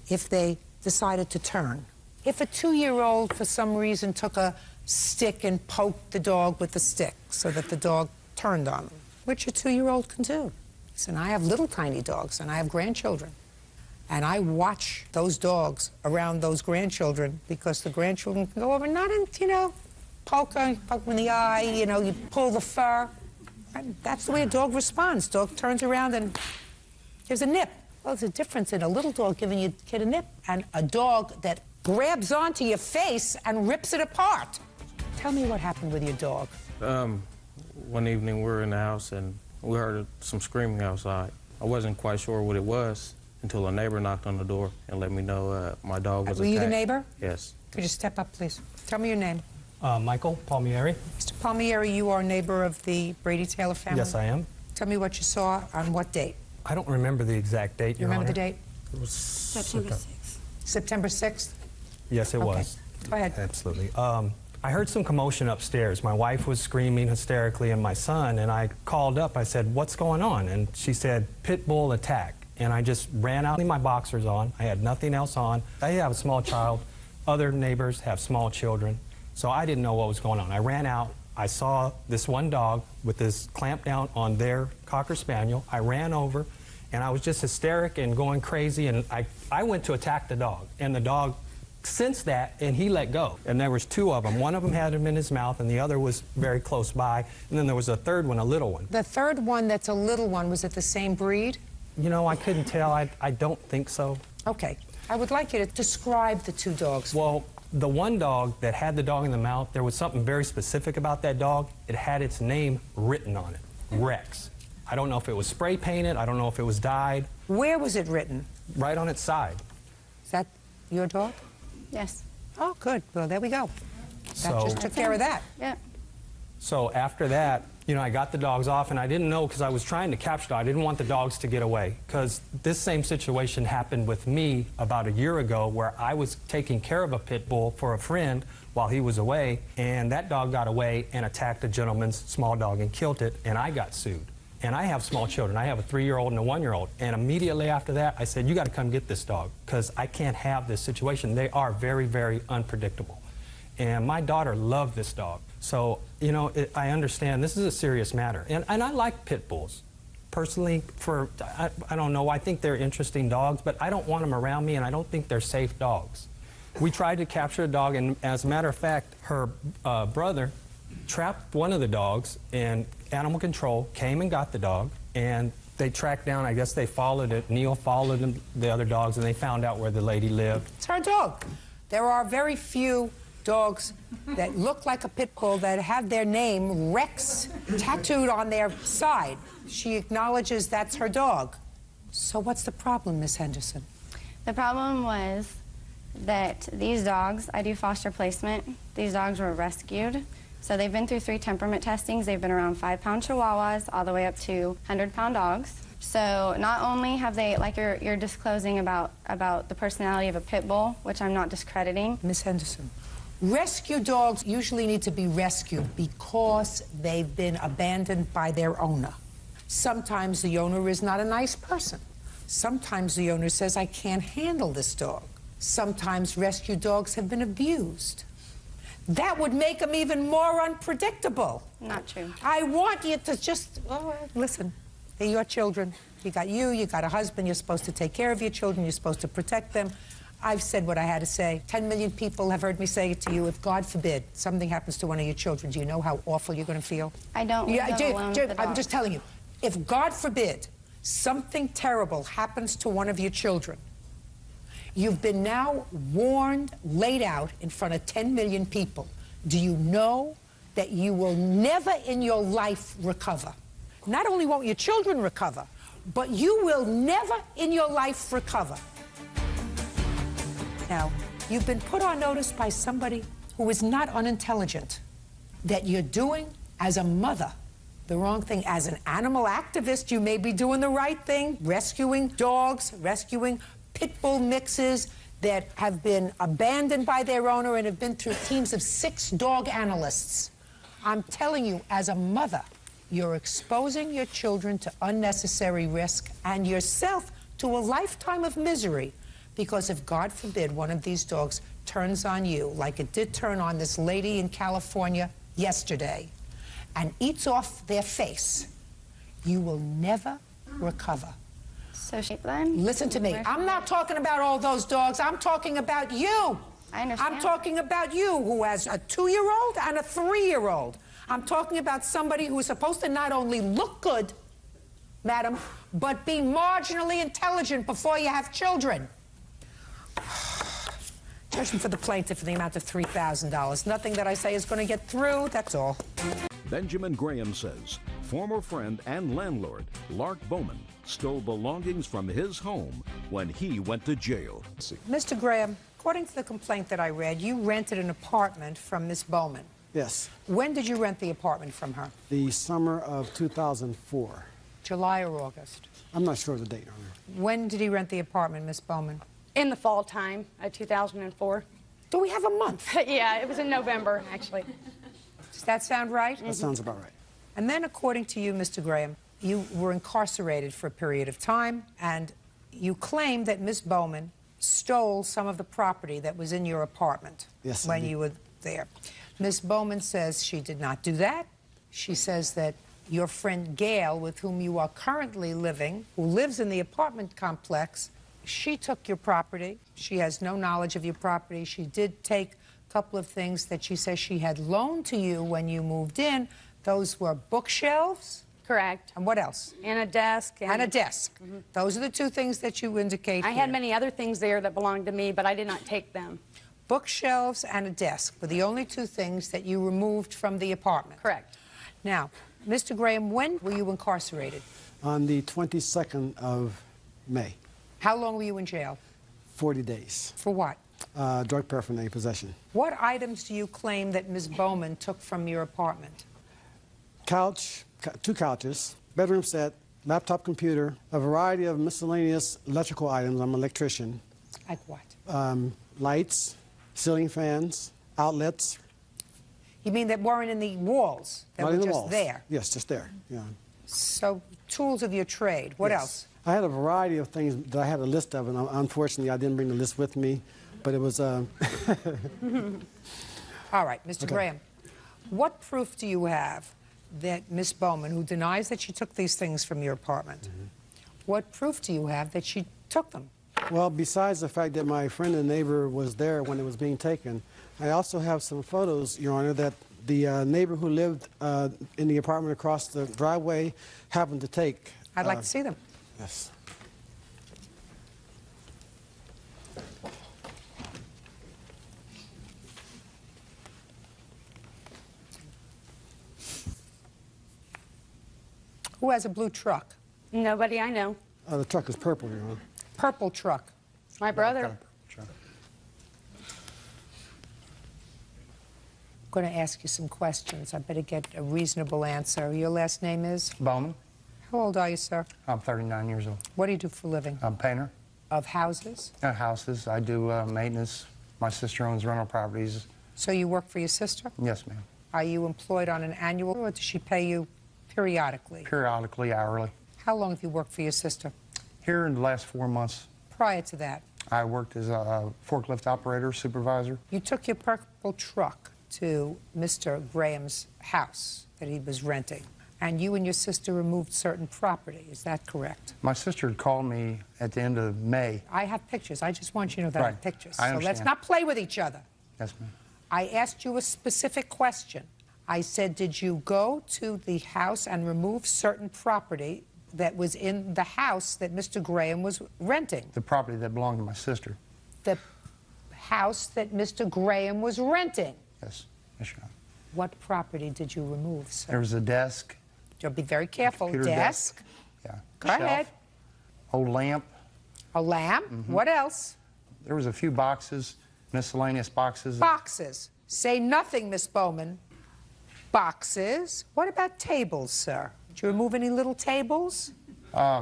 if they decided to turn. If a 2-year-old, for some reason, took a stick and poked the dog with the stick so that the dog turned on them, which a 2-year-old can do. Listen, I have little tiny dogs, and I have grandchildren. And I watch those dogs around those grandchildren because the grandchildren can go over, not in, poke them in the eye, you pull the fur. And that's the way a dog responds. Dog turns around and gives a nip. Well, there's a difference in a little dog giving your kid a nip and a dog that grabs onto your face and rips it apart. Tell me what happened with your dog. One evening we were in the house and we heard some screaming outside. I wasn't quite sure what it was until a neighbor knocked on the door and let me know my dog was attacked. Were you the neighbor? Yes. Could you step up, please? Tell me your name. Michael Palmieri. Mr. Palmieri, you are a neighbor of the Brady Taylor family? Yes, I am. Tell me what you saw on what date? I don't remember the exact date, You Your remember Honor. the date? It was September 6th. September 6th? Yes, it was. Go ahead. Absolutely. I heard some commotion upstairs. My wife was screaming hysterically and my son, and I called up. I said, "What's going on?" And she said, "Pit bull attack." And I just ran out with my boxers on. I had nothing else on. I have a small child. Other neighbors have small children. So I didn't know what was going on. I ran out. I saw this one dog with this clamp down on their Cocker Spaniel. I ran over, and I was just hysteric and going crazy, and I went to attack the dog. And the dog sensed that, and he let go. And there was 2 of them. One of them had him in his mouth, and the other was very close by. And then there was a third one, a little one. The third one that's a little one, was it the same breed? You know, I couldn't tell. I don't think so. Okay. I would like you to describe the 2 dogs. Well, the one dog that had the dog in the mouth, there was something very specific about that dog. It had its name written on it, Rex. I don't know if it was spray painted. I don't know if it was dyed. Where was it written? Right on its side. Is that your dog? Yes. Oh, good. Well, there we go. That So- just took care of that. Yeah. So after that, you know, I got the dogs off, and I didn't know, because I was trying to capture them. I didn't want the dogs to get away, because this same situation happened with me about a year ago, where I was taking care of a pit bull for a friend while he was away, and that dog got away and attacked a gentleman's small dog and killed it, and I got sued. And I have small children. I have a 3-year-old and a 1-year-old. And immediately after that, I said, you got to come get this dog, because I can't have this situation. They are very, very unpredictable. And my daughter loved this dog. So, you know, I understand this is a serious matter. And I like pit bulls. Personally, I don't know, I think they're interesting dogs, but I don't want them around me, and I don't think they're safe dogs. We tried to capture a dog, and as a matter of fact, her brother trapped one of the dogs, and animal control came and got the dog, and they tracked down, I guess they followed it, Neil followed the other dogs, and they found out where the lady lived. It's her dog. There are very few dogs that look like a pit bull that have their name, Rex, tattooed on their side. She acknowledges that's her dog. So what's the problem, Miss Henderson? The problem was that these dogs, I do foster placement, these dogs were rescued. So they've been through 3 temperament testings. They've been around 5-pound chihuahuas all the way up to 100-pound dogs. So not only have they, like you're disclosing about the personality of a pit bull, which I'm not discrediting. Miss Henderson, rescue dogs usually need to be rescued because they've been abandoned by their owner. Sometimes the owner is not a nice person. Sometimes the owner says, I can't handle this dog. Sometimes rescue dogs have been abused. That would make them even more unpredictable. Not true. I want you to just, listen, they're your children. You got a husband, you're supposed to take care of your children, you're supposed to protect them. I've said what I had to say. 10 million people have heard me say it to you. If, God forbid, something happens to one of your children, do you know how awful you're going to feel? I don't. I'm just telling you, if, God forbid, something terrible happens to one of your children, you've been now warned, laid out in front of 10 million people. Do you know that you will never in your life recover? Not only won't your children recover, but you will never in your life recover. Now, you've been put on notice by somebody who is not unintelligent that you're doing, as a mother, the wrong thing. As an animal activist, you may be doing the right thing, rescuing dogs, rescuing pit bull mixes that have been abandoned by their owner and have been through teams of 6 dog analysts. I'm telling you, as a mother, you're exposing your children to unnecessary risk and yourself to a lifetime of misery, because if, God forbid, one of these dogs turns on you, like it did turn on this lady in California yesterday, and eats off their face, you will never recover. So then, listen to me. I'm not talking about all those dogs. I'm talking about you. I understand. I'm talking about you, who has a 2-year-old and a 3-year-old. I'm talking about somebody who is supposed to not only look good, madam, but be marginally intelligent before you have children. Judgment for the plaintiff for the amount of $3,000. Nothing that I say is going to get through, that's all. Benjamin Graham says former friend and landlord Lark Bowman stole belongings from his home when he went to jail. Mr. Graham, according to the complaint that I read, you rented an apartment from Miss Bowman. Yes. When did you rent the apartment from her? The summer of 2004. July or August? I'm not sure of the date on her. When did he rent the apartment, Miss Bowman? In the fall time of 2004. Do we have a month? Yeah, it was in November, actually. Does that sound right? That sounds about right. And then, according to you, Mr. Graham, you were incarcerated for a period of time, and you claim that Miss Bowman stole some of the property that was in your apartment when you were there. Miss Bowman says she did not do that. She says that your friend Gail, with whom you are currently living, who lives in the apartment complex, she took your property. She has no knowledge of your property. She did take a couple of things that she says she had loaned to you when you moved in. Those were bookshelves. Correct. And what else? And a desk. And a desk. Mm-hmm. Those are the 2 things that you indicate I had many other things there that belonged to me, but I did not take them. Bookshelves and a desk were the only 2 things that you removed from the apartment. Correct. Now, Mr. Graham, when were you incarcerated? On the 22nd of May. How long were you in jail? 40 days. For what? Drug paraphernalia possession. What items do you claim that Ms. Bowman took from your apartment? couch, two couches, bedroom set, laptop computer, a variety of miscellaneous electrical items. I'm an electrician. Like what? Lights, ceiling fans, outlets. You mean that weren't in the walls, that Not were in the just walls. there? Yes, just there. Yeah. So, tools of your trade. What Yes. else? I had a variety of things that I had a list of, and unfortunately I didn't bring the list with me, but it was... All right, Mr. Okay. Graham, what proof do you have that Miss Bowman, who denies that she took these things from your apartment, what proof do you have that she took them? Well, besides the fact that my friend and neighbor was there when it was being taken, I also have some photos, Your Honor, that the neighbor who lived in the apartment across the driveway happened to take. I'd like to see them. Yes. Who has a blue truck? Nobody I know. The truck is purple, Your Honor. Purple truck. My brother. I'm going to ask you some questions. I better get a reasonable answer. Your last name is? Bowman. How old are you, sir? I'm 39 years old. What do you do for a living? I'm a painter. Of houses? Houses. I do maintenance. My sister owns rental properties. So you work for your sister? Yes, ma'am. Are you employed on an annual, or does she pay you periodically? Periodically, hourly. How long have you worked for your sister? Here in the last 4 months, Prior to that, I worked as a forklift operator, supervisor. you took your purple truck to Mr. Graham's house that he was renting, and you and your sister removed certain property. Is that correct? My sister had called me at the end of May. I have pictures. I just want you to know that I have Right. pictures. I So let's understand. not play with each other. Yes, ma'am. I asked you a specific question. I said, did you go to the house and remove certain property that was in the house that Mr. Graham was renting? The property that belonged to my sister. The house that Mr. Graham was renting? Yes. Yes, Your Honor. What property did you remove, sir? There was a desk. Be very careful. Computer Desk. Yeah. Go Shelf, ahead. Old lamp. A lamp. What else? There was a few boxes, miscellaneous boxes. Boxes. Say nothing, Miss Bowman. Boxes. What about tables, sir? Did you remove any little tables? At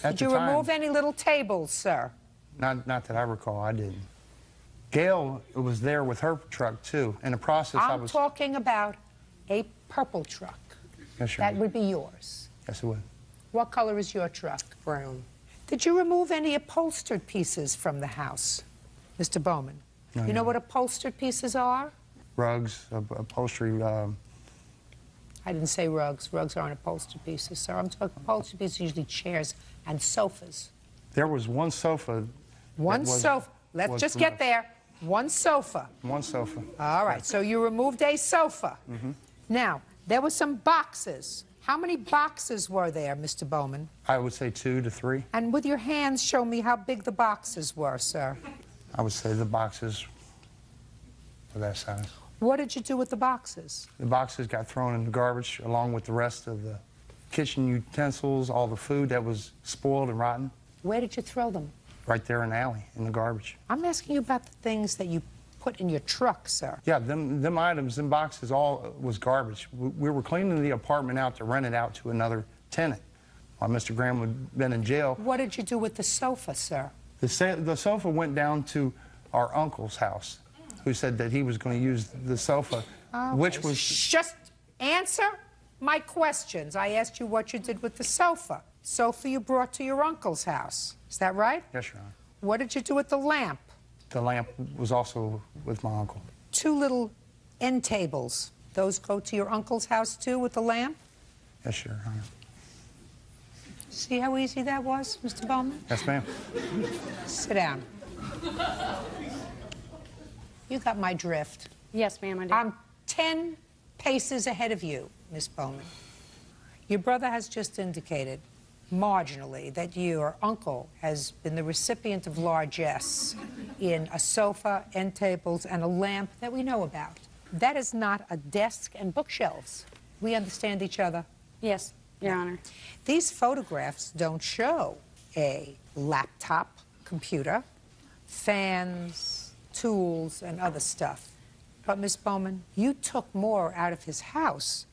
Did the you time, remove any little tables, sir? Not that I recall, I didn't. Gail was there with her truck, too. In the process, I I'm was... talking about a purple truck. Yes, Your That Honor. would be yours. Yes, it would. What color is your truck? Brown. Did you remove any upholstered pieces from the house, Mr. Bowman? No, You know what upholstered pieces are? Rugs, upholstery, I didn't say rugs. Rugs aren't upholstered pieces, sir. I'm talking upholstered pieces, usually chairs and sofas. there was one sofa. One that was- sofa. Let's was just from get us. there. One sofa. One sofa. All right, so you removed a sofa. Mm-hmm. Now, there were some boxes. How many boxes were there, Mr. Bowman? I would say 2 to 3. And with your hands, show me how big the boxes were, sir. I would say the boxes were that size. What did you do with the boxes? The boxes got thrown in the garbage along with the rest of the kitchen utensils, all the food that was spoiled and rotten, Where did you throw them? right there in the alley, in the garbage. I'm asking you about the things that you put in your truck, sir. Yeah, them items, them boxes, all was garbage. We were cleaning the apartment out to rent it out to another tenant while Mr. Graham had been in jail. What did you do with the sofa, sir? The sofa went down to our uncle's house, who said that he was going to use the sofa, which was... Just answer my questions. I asked you what you did with the sofa. Sofa you brought to your uncle's house. Is that right? Yes, Your Honor. What did you do with the lamp? The lamp was also with my uncle. 2 little end tables. Those go to your uncle's house, too, with the lamp? Yes, Your Honor. See how easy that was, Mr. Bowman? Yes, ma'am. Sit down. You got my drift. Yes, ma'am, I do. I'm 10 paces ahead of you, Miss Bowman. Your brother has just indicated, marginally, that your uncle has been the recipient of largesse in a sofa, end tables, and a lamp that we know about. That is not a desk and bookshelves. We understand each other? Yes, Your Honor. These photographs don't show a laptop computer, fans, tools, and other stuff. But, Miss Bowman, you took more out of his house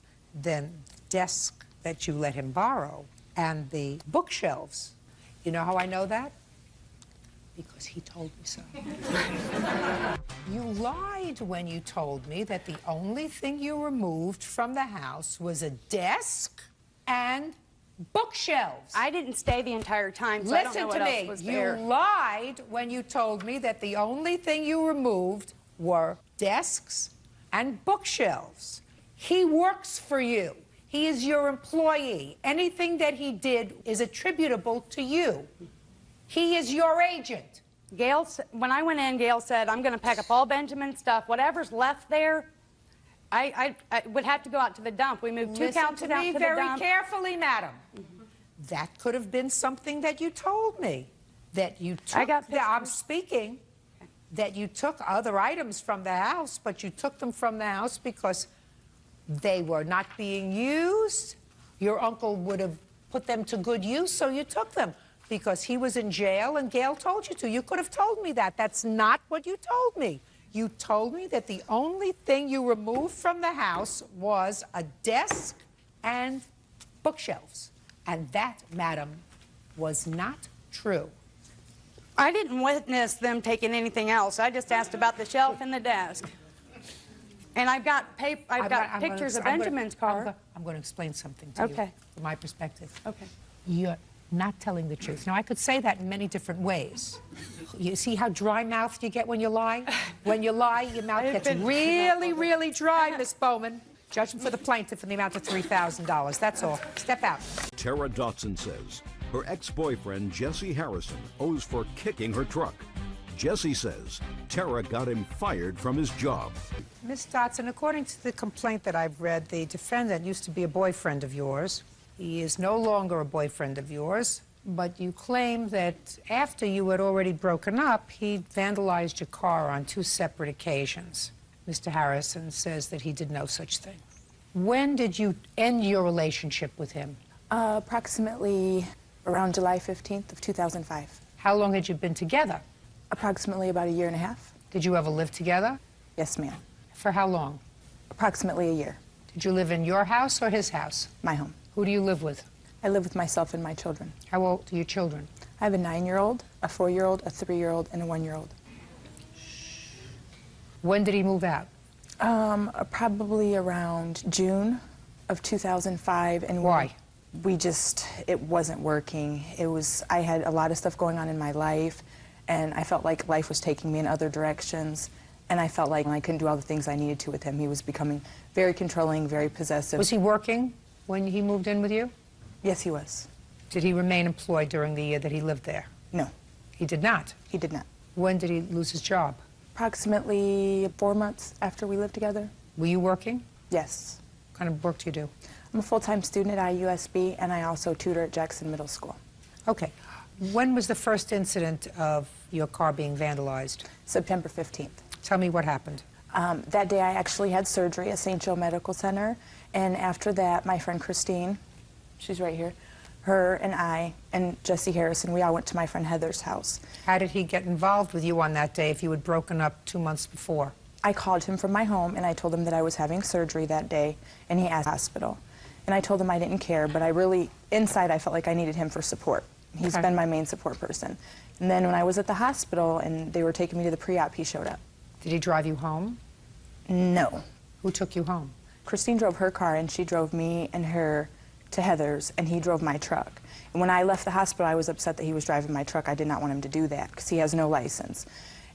than the desk that you let him borrow and the bookshelves. You know how I know that? Because he told me so. You lied when you told me that the only thing you removed from the house was a desk and bookshelves. I didn't stay the entire time, so I don't know what else was there. You lied when you told me that the only thing you removed were desks and bookshelves. He works for you. He is your employee. Anything that he did is attributable to you. He is your agent. Gail, when I went in, Gail said, I'm going to pack up all Benjamin's stuff. Whatever's left there, I would have to go out to the dump. We moved two couches out to the dump. Listen to me very carefully, madam. That could have been something that you told me. That you took, I'm speaking, that you took other items from the house, but you took them from the house because they were not being used. Your uncle would have put them to good use, so you took them. Because he was in jail and Gail told you to. You could have told me that. That's not what you told me. You told me that the only thing you removed from the house was a desk and bookshelves. And that, madam, was not true. I didn't witness them taking anything else. I just asked about the shelf and the desk. And I've got pictures of Benjamin's car. I'm going to explain something to you from my perspective. Okay. You're not telling the truth. Now, I could say that in many different ways. You see how dry-mouthed you get when you lie? When you lie, your mouth gets really, really dry, Miss Bowman. Judgment for the plaintiff in the amount of $3,000. That's all. Step out. Tara Dotson says her ex-boyfriend, Jesse Harrison, owes for kicking her truck. Jesse says Tara got him fired from his job. Miss Dotson, according to the complaint that I've read, the defendant used to be a boyfriend of yours. He is no longer a boyfriend of yours, but you claim that after you had already broken up, he vandalized your car on 2 separate occasions. Mr. Harrison says that he did no such thing. When did you end your relationship with him? Approximately around July 15th of 2005. How long had you been together? Approximately about 1.5 years. Did you ever live together? Yes, ma'am. For how long? Approximately 1 year. Did you live in your house or his house? My home. Who do you live with? I live with myself and my children. How old are your children? I have a 9-year-old, a 4-year-old, a 3-year-old, and a 1-year-old. When did he move out? Probably around June of 2005. And why? It wasn't working. I had a lot of stuff going on in my life, and I felt like life was taking me in other directions, and I felt like I couldn't do all the things I needed to with him. He was becoming very controlling, very possessive. Was he working when he moved in with you? Yes, he was. Did he remain employed during the year that he lived there? No. He did not? He did not. When did he lose his job? Approximately 4 months after we lived together. Were you working? Yes. What kind of work do you do? I'm a full-time student at IUSB, and I also tutor at Jackson Middle School. Okay. When was the first incident of your car being vandalized? September 15th. Tell me what happened. That day I actually had surgery at St. Joe Medical Center, and after that my friend Christine, she's right here, her and I and Jesse Harrison, we all went to my friend Heather's house. How did he get involved with you on that day if you had broken up 2 months before? I called him from my home and I told him that I was having surgery that day, and he asked hospital. And I told him I didn't care, but inside I felt like I needed him for support. He's been my main support person. And then when I was at the hospital and they were taking me to the pre-op, he showed up. Did he drive you home? No. Who took you home? Christine drove her car, and she drove me and her to Heather's, and he drove my truck. And when I left the hospital, I was upset that he was driving my truck. I did not want him to do that because he has no license.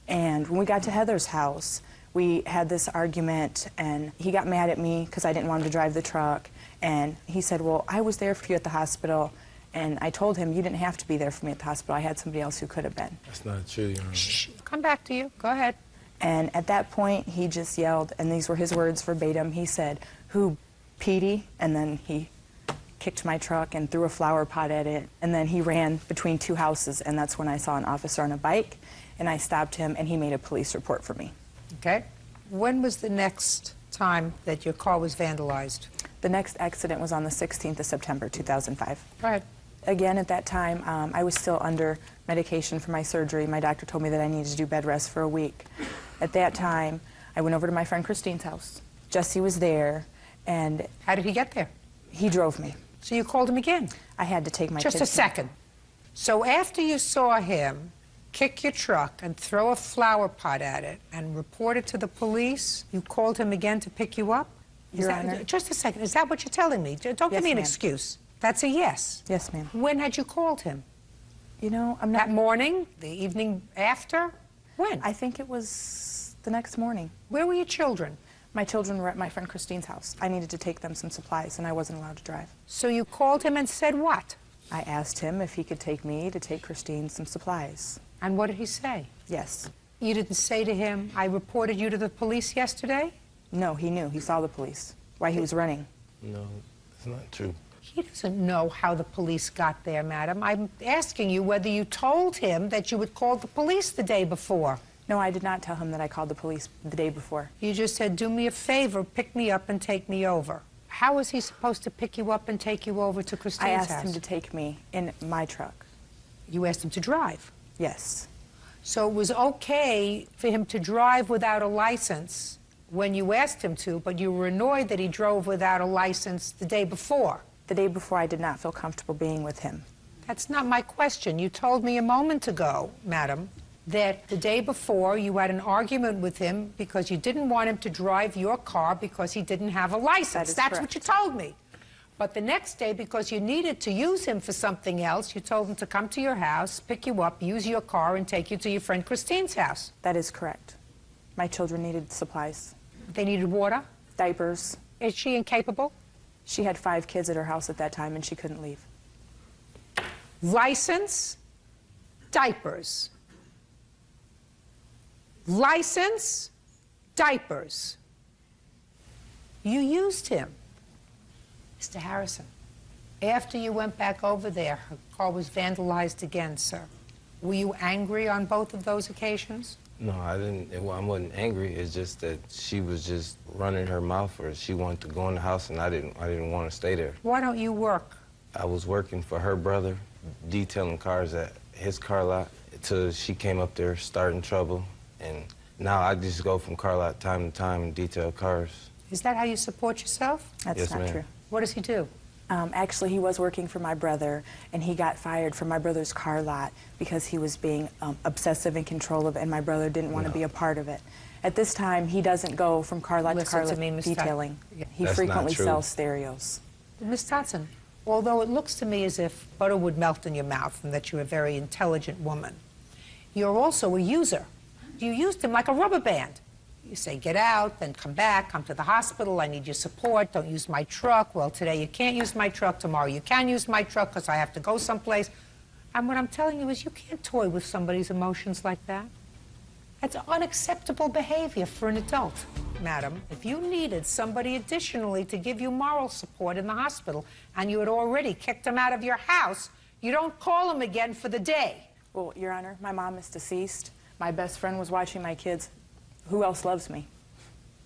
And when we got to Heather's house, we had this argument, and he got mad at me because I didn't want him to drive the truck. And he said, well, I was there for you at the hospital. And I told him, you didn't have to be there for me at the hospital. I had somebody else who could have been. That's not true, Your Honor. Shh, come back to you. Go ahead. And at that point, he just yelled, and these were his words verbatim. He said, who, Petey? And then he kicked my truck and threw a flower pot at it. And then he ran between 2 houses, and that's when I saw an officer on a bike, and I stopped him, and he made a police report for me. Okay. When was the next time that your car was vandalized? The next accident was on the 16th of September, 2005. Go ahead. Again, at that time, I was still under medication for my surgery. My doctor told me that I needed to do bed rest for a week. At that time, I went over to my friend Christine's house. Jesse was there, And how did he get there? He drove me. So you called him again? I had to take my kids. Just a second. So after you saw him kick your truck and throw a flower pot at it and report it to the police, you called him again to pick you up? Your Honor. Just a second. Is that what you're telling me? Don't give Yes, me an ma'am. excuse. That's a yes. Yes, ma'am. When had you called him? You know, I'm not... That morning? The evening after? When? I think it was the next morning. Where were your children? My children were at my friend Christine's house. I needed to take them some supplies, and I wasn't allowed to drive. So you called him and said what? I asked him if he could take me to take Christine some supplies. And what did he say? Yes. You didn't say to him, I reported you to the police yesterday? No, he knew. He saw the police while he was running. No, it's not true. He doesn't know how the police got there, madam. I'm asking you whether you told him that you had called the police the day before. No, I did not tell him that I called the police the day before. You just said, do me a favor, pick me up and take me over. How was he supposed to pick you up and take you over to Christine's house? I asked him to take me in my truck. You asked him to drive? Yes. So it was okay for him to drive without a license when you asked him to, but you were annoyed that he drove without a license the day before. The day before, I did not feel comfortable being with him. That's not my question. You told me a moment ago, madam, that the day before you had an argument with him because you didn't want him to drive your car because he didn't have a license. That's what you told me. But the next day, because you needed to use him for something else, you told him to come to your house, pick you up, use your car, and take you to your friend Christine's house. That is correct. My children needed supplies. They needed water? Diapers. Is she incapable? She had 5 kids at her house at that time, and she couldn't leave. License, diapers. License, diapers. You used him. Mr. Harrison, after you went back over there, her car was vandalized again, sir. Were you angry on both of those occasions? No, I didn't. I wasn't angry. It's just that she was just running her mouth, or she wanted to go in the house, and I didn't want to stay there. Why don't you work? I was working for her brother, detailing cars at his car lot, until she came up there starting trouble, and now I just go from car lot time to time and detail cars. Is that how you support yourself? That's Yes, not ma'am. true. What does he do? Actually, he was working for my brother, and he got fired from my brother's car lot because he was being obsessive and controlloving, and my brother didn't want to be a part of it. At this time, he doesn't go from car lot to car lot detailing. He That's frequently not true. sells stereos. Ms. Dotson, although it looks to me as if butter would melt in your mouth and that you're a very intelligent woman, you're also a user. You used him like a rubber band. You say, get out, then come back, come to the hospital, I need your support, don't use my truck. Well, today you can't use my truck, tomorrow you can use my truck because I have to go someplace. And what I'm telling you is you can't toy with somebody's emotions like that. That's unacceptable behavior for an adult, madam. If you needed somebody additionally to give you moral support in the hospital and you had already kicked him out of your house, you don't call him again for the day. Well, Your Honor, my mom is deceased. My best friend was watching my kids. Who else loves me?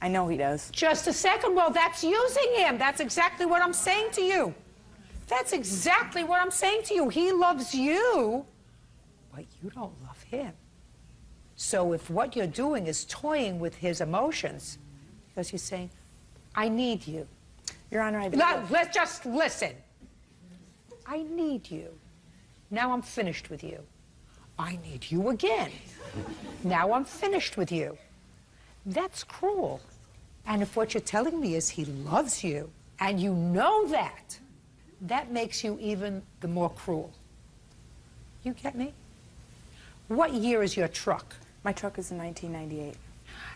I know he does. Just a second. Well, that's using him. That's exactly what I'm saying to you. That's exactly what I'm saying to you. He loves you, but you don't love him. So if what you're doing is toying with his emotions, because you're saying, I need you. Your Honor, I let's just listen. I need you. Now I'm finished with you. I need you again. Now I'm finished with you. That's cruel. And if what you're telling me is he loves you, and you know that, that makes you even the more cruel. You get me? What year is your truck? My truck is in 1998.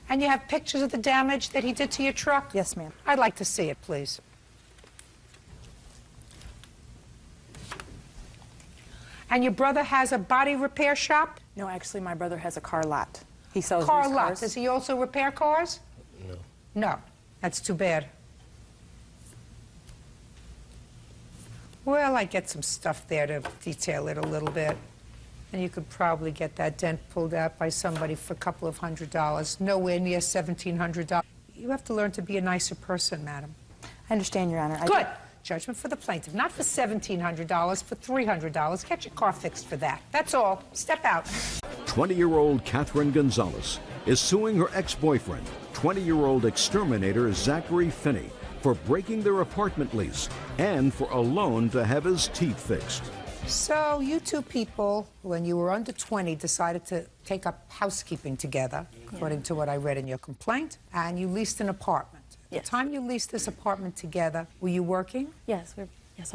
And you have pictures of the damage that he did to your truck? Yes, ma'am. I'd like to see it, please. And your brother has a body repair shop? No, actually, my brother has a car lot. He sells car used lot. cars. Does he also repair cars? No. No. That's too bad. Well, I get some stuff there to detail it a little bit. And you could probably get that dent pulled out by somebody for a couple of $100. Nowhere near $1,700. You have to learn to be a nicer person, madam. I understand, Your Honor. Good. Judgment for the plaintiff. Not for $1,700, for $300. Get your car fixed for that. That's all. Step out. 20-year-old Catherine Gonzalez is suing her ex-boyfriend, 20-year-old exterminator Zachary Finney, for breaking their apartment lease and for a loan to have his teeth fixed. So you two people, when you were under 20, decided to take up housekeeping together, according to what I read in your complaint, and you leased an apartment. At the time you leased this apartment together, were you working? Yes, I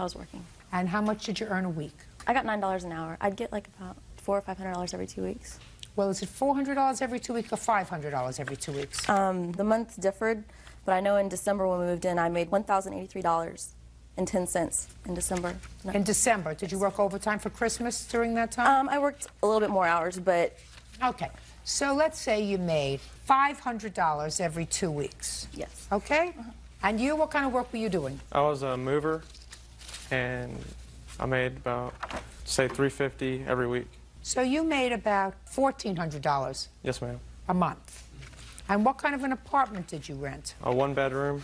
was working. And how much did you earn a week? I got $9 an hour. I'd get like about $400 or $500 every 2 weeks. Well, is it $400 every 2 weeks or $500 every 2 weeks? The months differed, but I know in December when we moved in, I made $1,083.10 in December. No. In December. Did you work overtime for Christmas during that time? I worked a little bit more hours, but... Okay. So let's say you made $500 every 2 weeks. Yes. Okay? And you, what kind of work were you doing? I was a mover, and I made about, say, $350 every week. So you made about $1,400 Yes, ma'am. a month. And what kind of an apartment did you rent? A one-bedroom,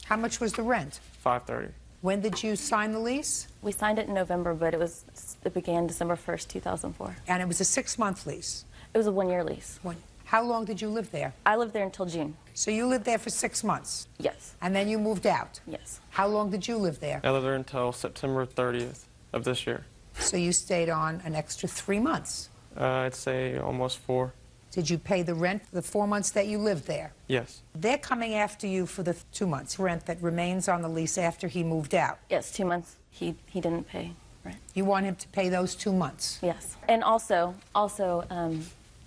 How much was the rent? $530. When did you sign the lease? We signed it in November, but it began December 1st, 2004. And it was a 6-month lease? It was a 1-year lease. How long did you live there? I lived there until June. So you lived there for 6 months? Yes. And then you moved out? Yes. How long did you live there? I lived there until September 30th of this year. So you stayed on an extra 3 months? I'd say almost 4. Did you pay the rent for the 4 months that you lived there? Yes. They're coming after you for the 2 months rent that remains on the lease after he moved out? Yes, 2 months. He didn't pay rent. You want him to pay those 2 months? Yes. And also,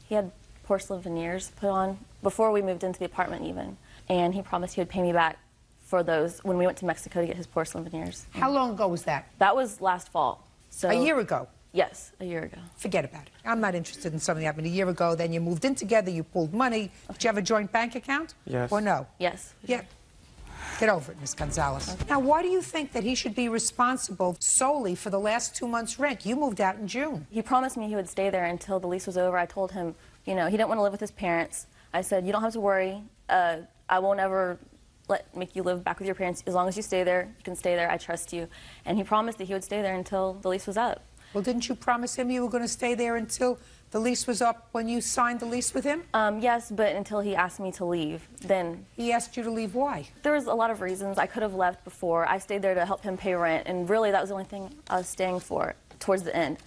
he had porcelain veneers put on before we moved into the apartment even. And he promised he would pay me back for those when we went to Mexico to get his porcelain veneers. How long ago was that? That was last fall. So A year ago? Yes, a year ago. Forget about it. I'm not interested in something that happened a year ago. Then you moved in together, you pulled money. Did you have a joint bank account? Yes. Or no? Yes. Yeah. Get over it, Ms. Gonzalez. Now, why do you think that he should be responsible solely for the last 2 months' rent? You moved out in June. He promised me he would stay there until the lease was over. I told him, you know, he didn't want to live with his parents. I said, you don't have to worry. I won't ever make you live back with your parents. As long as you stay there, you can stay there. I trust you. And he promised that he would stay there until the lease was up. Well, didn't you promise him you were going to stay there until the lease was up when you signed the lease with him? Yes, but until he asked me to leave, then... He asked you to leave, why? There was a lot of reasons. I could have left before. I stayed there to help him pay rent, and really that was the only thing I was staying for towards the end.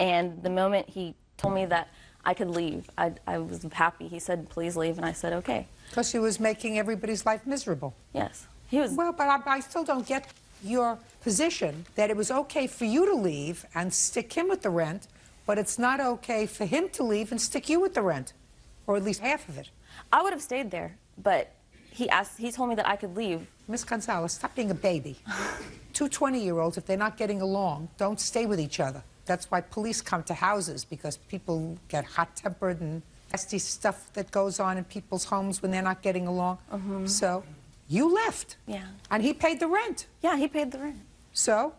And the moment he told me that I could leave, I was happy. He said, please leave, and I said, okay. Because he was making everybody's life miserable. Yes. He was... Well, but I still don't get your position that it was okay for you to leave and stick him with the rent, but it's not okay for him to leave and stick you with the rent, or at least half of it. I would have stayed there, but he told me that I could leave. Miss Gonzalez, stop being a baby. Two 20-year-olds, if they're not getting along, don't stay with each other. That's why police come to houses, because people get hot-tempered and nasty stuff that goes on in people's homes when they're not getting along. So you left. Yeah. And he paid the rent. Yeah, he paid the rent. So?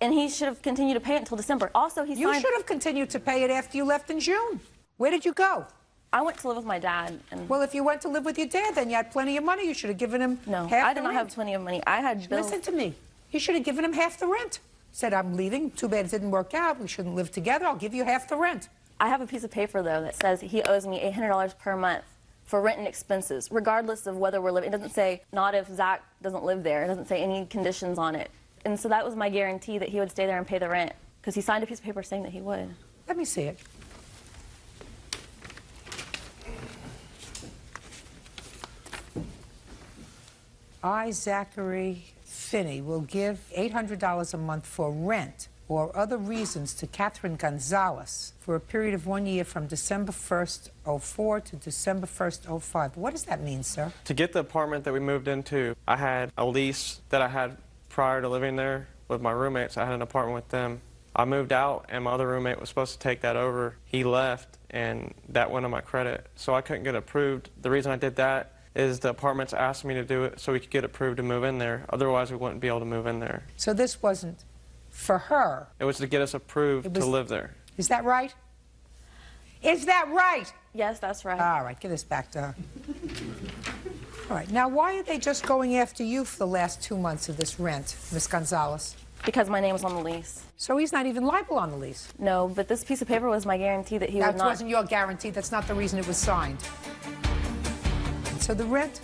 And he should have continued to pay it until December. Also, he signed... You should have continued to pay it after you left in June. Where did you go? I went to live with my dad. And... Well, if you went to live with your dad, then you had plenty of money. You should have given him No, half I the did not rent. have plenty of money. I had bills. Listen to me. You should have given him half the rent. Said, I'm leaving. Too bad it didn't work out. We shouldn't live together. I'll give you half the rent. I have a piece of paper, though, that says he owes me $800 per month for rent and expenses, regardless of whether we're living. It doesn't say, not if Zach doesn't live there. It doesn't say any conditions on it. And so that was my guarantee that he would stay there and pay the rent, because he signed a piece of paper saying that he would. Let me see it. I, Zachary Finney, will give $800 a month for rent or other reasons to Catherine Gonzalez for a period of 1 year from December 1st, 04 to December 1st, 05. What does that mean, sir? To get the apartment that we moved into, I had a lease that I had prior to living there with my roommates. I had an apartment with them. I moved out, and my other roommate was supposed to take that over. He left, and that went on my credit, so I couldn't get approved. The reason I did that is the apartments asked me to do it so we could get approved to move in there. Otherwise, we wouldn't be able to move in there. So this wasn't for her. It was to get us approved to live there. Is that right? Is that right? Yes, that's right. All right, give this back to her. All right, now why are they just going after you for the last 2 months of this rent, Miss Gonzalez? Because my name was on the lease. So he's not even liable on the lease? No, but this piece of paper was my guarantee that he would not... That wasn't your guarantee. That's not the reason it was signed. So the rent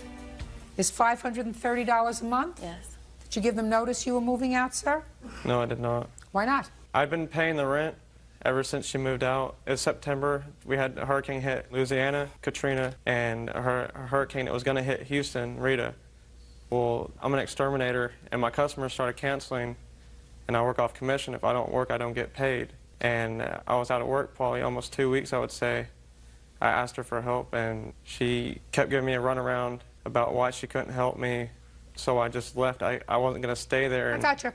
Is $530 a month? Yes. Did you give them notice you were moving out, sir? No, I did not. Why not? I've been paying the rent ever since she moved out. In September, we had a hurricane hit Louisiana, Katrina, and a hurricane that was going to hit Houston, Rita. Well, I'm an exterminator, and my customers started canceling, and I work off commission. If I don't work, I don't get paid. And I was out of work probably almost 2 weeks, I would say. I asked her for help, and she kept giving me a runaround about why she couldn't help me, so I just left. I wasn't going to stay there. I got you.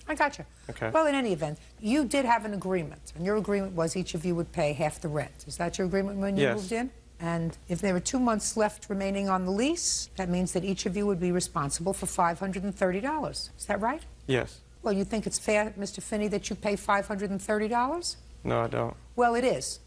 I got you. Okay. Well, in any event, you did have an agreement, and your agreement was each of you would pay half the rent. Is that your agreement when you Yes. moved in? And if there were 2 months left remaining on the lease, that means that each of you would be responsible for $530. Is that right? Yes. Well, you think it's fair, Mr. Finney, that you pay $530? No, I don't. Well, it is.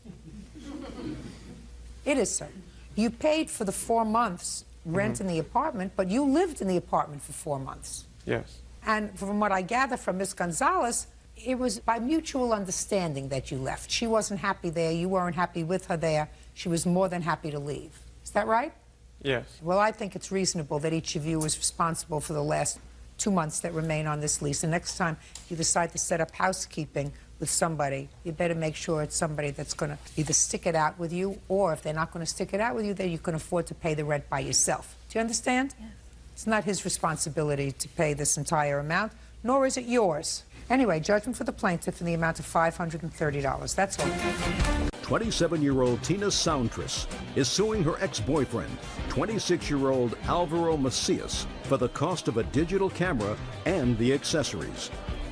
It is, sir. You paid for the 4 months rent in the apartment, but you lived in the apartment for 4 months. Yes. And from what I gather from Ms. Gonzalez, it was by mutual understanding that you left. She wasn't happy there. You weren't happy with her there. She was more than happy to leave. Is that right? Yes. Well, I think it's reasonable that each of you is responsible for the last 2 months that remain on this lease. And next time you decide to set up housekeeping with somebody, you better make sure it's somebody that's going to either stick it out with you, or if they're not going to stick it out with you, then you can afford to pay the rent by yourself. Do you understand? Yes. It's not his responsibility to pay this entire amount, nor is it yours. Anyway, judgment for the plaintiff in the amount of $530. That's all. 27-year-old Tina Soundtress is suing her ex-boyfriend, 26-year-old Alvaro Macias, for the cost of a digital camera and the accessories.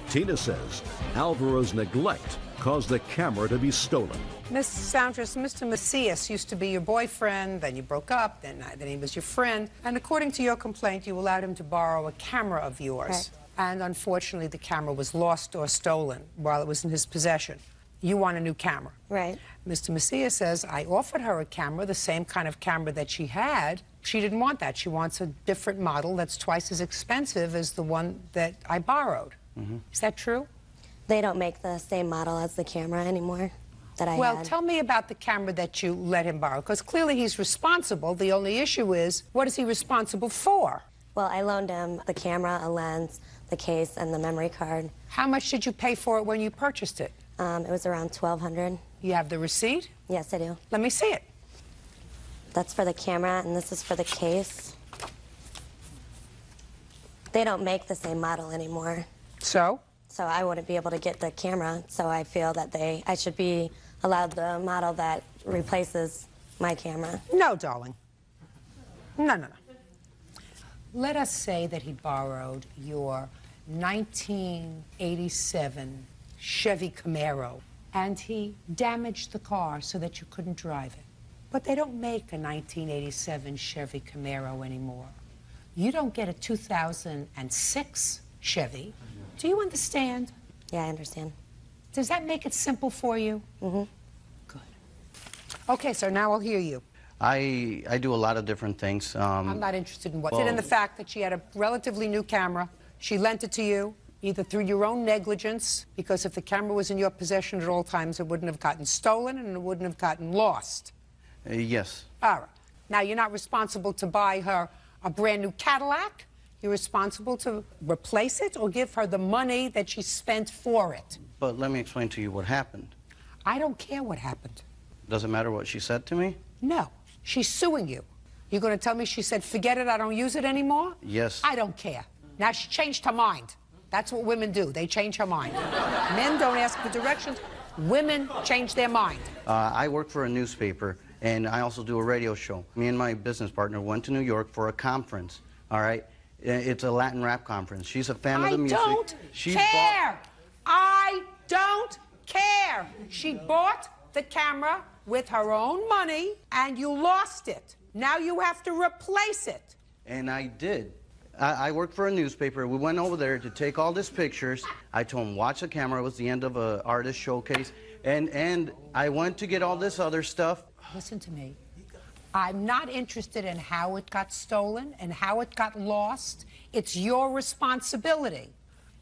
Tina says Alvaro's neglect caused the camera to be stolen. Miss Soundtress, Mr. Macias used to be your boyfriend, then you broke up, then he was your friend, and according to your complaint, you allowed him to borrow a camera of yours. Correct. And unfortunately, the camera was lost or stolen while it was in his possession. You want a new camera. Right. Mr. Macias says, I offered her a camera, the same kind of camera that she had. She didn't want that. She wants a different model that's twice as expensive as the one that I borrowed. Is that true? They don't make the same model as the camera anymore that I had. Well, tell me about the camera that you let him borrow, because clearly he's responsible. The only issue is, what is he responsible for? Well, I loaned him the camera, a lens, the case, and the memory card. How much did you pay for it when you purchased it? It was around $1,200. You have the receipt? Yes, I do. Let me see it. That's for the camera, and this is for the case. They don't make the same model anymore. So? So I wouldn't be able to get the camera, so I feel that I should be allowed the model that replaces my camera. No, darling. No. Let us say that he borrowed your 1987 Chevy Camaro, and he damaged the car so that you couldn't drive it. But they don't make a 1987 Chevy Camaro anymore. You don't get a 2006 Chevy. Do you understand? Yeah, I understand. Does that make it simple for you? Mm-hmm. Good. Okay, so now I'll hear you. I do a lot of different things. I'm not interested in what. In the fact that she had a relatively new camera, she lent it to you, either through your own negligence, because if the camera was in your possession at all times, it wouldn't have gotten stolen and it wouldn't have gotten lost. Yes. All right. Now, you're not responsible to buy her a brand new Cadillac. You're responsible to replace it or give her the money that she spent for it. But let me explain to you what happened. I don't care what happened. Does it matter what she said to me? No. She's suing you. You're going to tell me she said, forget it, I don't use it anymore? Yes. I don't care. Now, she changed her mind. That's what women do. They change her mind. Men don't ask for directions. Women change their mind. I work for a newspaper, and I also do a radio show. Me and my business partner went to New York for a conference, all right? It's a Latin rap conference. She's a fan of the music. I don't care. I don't care. She bought the camera with her own money, and you lost it. Now you have to replace it. And I did. I worked for a newspaper. We went over there to take all these pictures. I told him, watch the camera. It was the end of an artist showcase. And I went to get all this other stuff. Listen to me. I'm not interested in how it got stolen and how it got lost. It's your responsibility.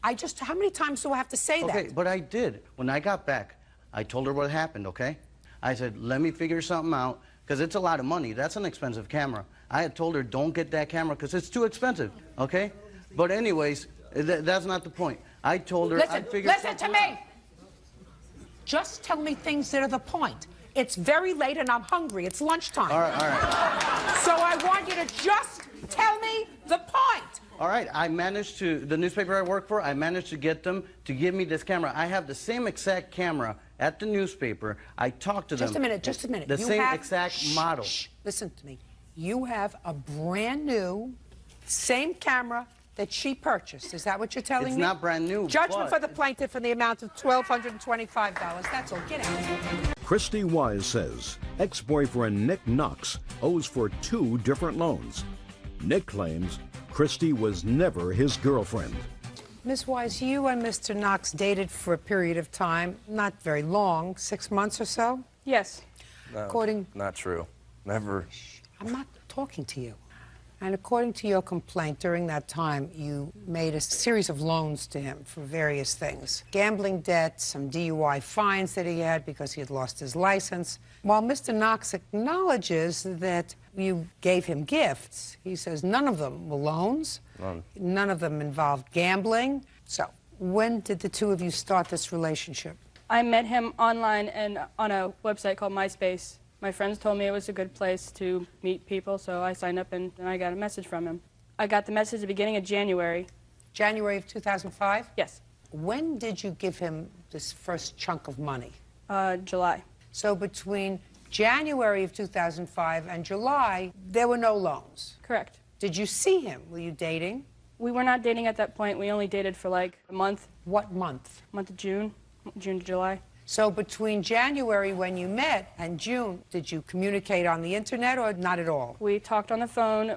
How many times do I have to say that? Okay, but I did. When I got back, I told her what happened, okay? I said, let me figure something out. because it's a lot of money. That's an expensive camera. I had told her, don't get that camera because it's too expensive, okay? But anyways, that's not the point. I told her I'd figure Listen to me. Just tell me things that are the point. It's very late and I'm hungry. It's lunchtime. All right. So I want you to just tell me the point. All right, I managed to, the newspaper I work for, I managed to get them to give me this camera. I have the same exact camera at the newspaper. I talked to them. Just a minute. The same exact model. Shh, listen to me. You have a brand new, same camera that she purchased. Is that what you're telling me? It's not brand new. Judgment for the plaintiff in the amount of $1,225. That's all. Get out. Christy Wise says ex-boyfriend Nick Knox owes for 2 different loans. Nick claims Christy was never his girlfriend. Ms. Wise, you and Mr. Knox dated for a period of time, not very long, 6 months or so? Yes. No, not true. Never. I'm not talking to you. And according to your complaint, during that time, you made a series of loans to him for various things. Gambling debt, some DUI fines that he had because he had lost his license. While Mr. Knox acknowledges that you gave him gifts, he says none of them were loans. None of them involved gambling. So, when did the two of you start this relationship? I met him online and on a website called MySpace. My friends told me it was a good place to meet people, so I signed up and I got a message from him. I got the message at the beginning of January. January of 2005? Yes. When did you give him this first chunk of money? July. So between January of 2005 and July, there were no loans? Correct. Did you see him? Were you dating? We were not dating at that point. We only dated for like a month. What month? Month of June. June to July. So between January when you met and June, did you communicate on the internet or not at all? We talked on the phone.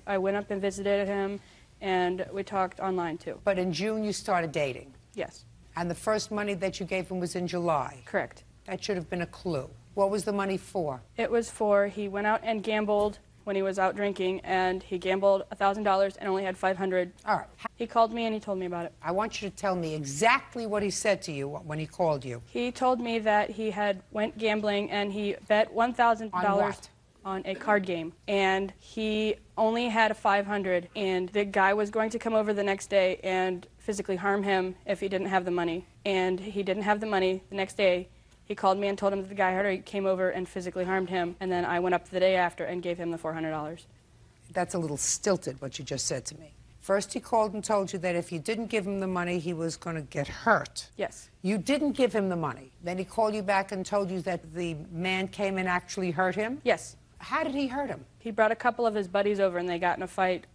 I went up and visited him, and we talked online too. But in June you started dating? Yes. And the first money that you gave him was in July? Correct. That should have been a clue. What was the money for? It was for, he went out and gambled when he was out drinking, and he gambled $1,000 and only had $500. All right. He called me and he told me about it. I want you to tell me exactly what he said to you when he called you. He told me that he had went gambling and he bet $1,000 on a card game, and he only had $500, and the guy was going to come over the next day and physically harm him if he didn't have the money. And he didn't have the money the next day. He called me and told him that the guy had came over and physically harmed him, and then I went up the day after and gave him the $400. That's a little stilted, what you just said to me. First he called and told you that if you didn't give him the money, he was going to get hurt. Yes. You didn't give him the money. Then he called you back and told you that the man came and actually hurt him? Yes. How did he hurt him? He brought a couple of his buddies over and they got in a fight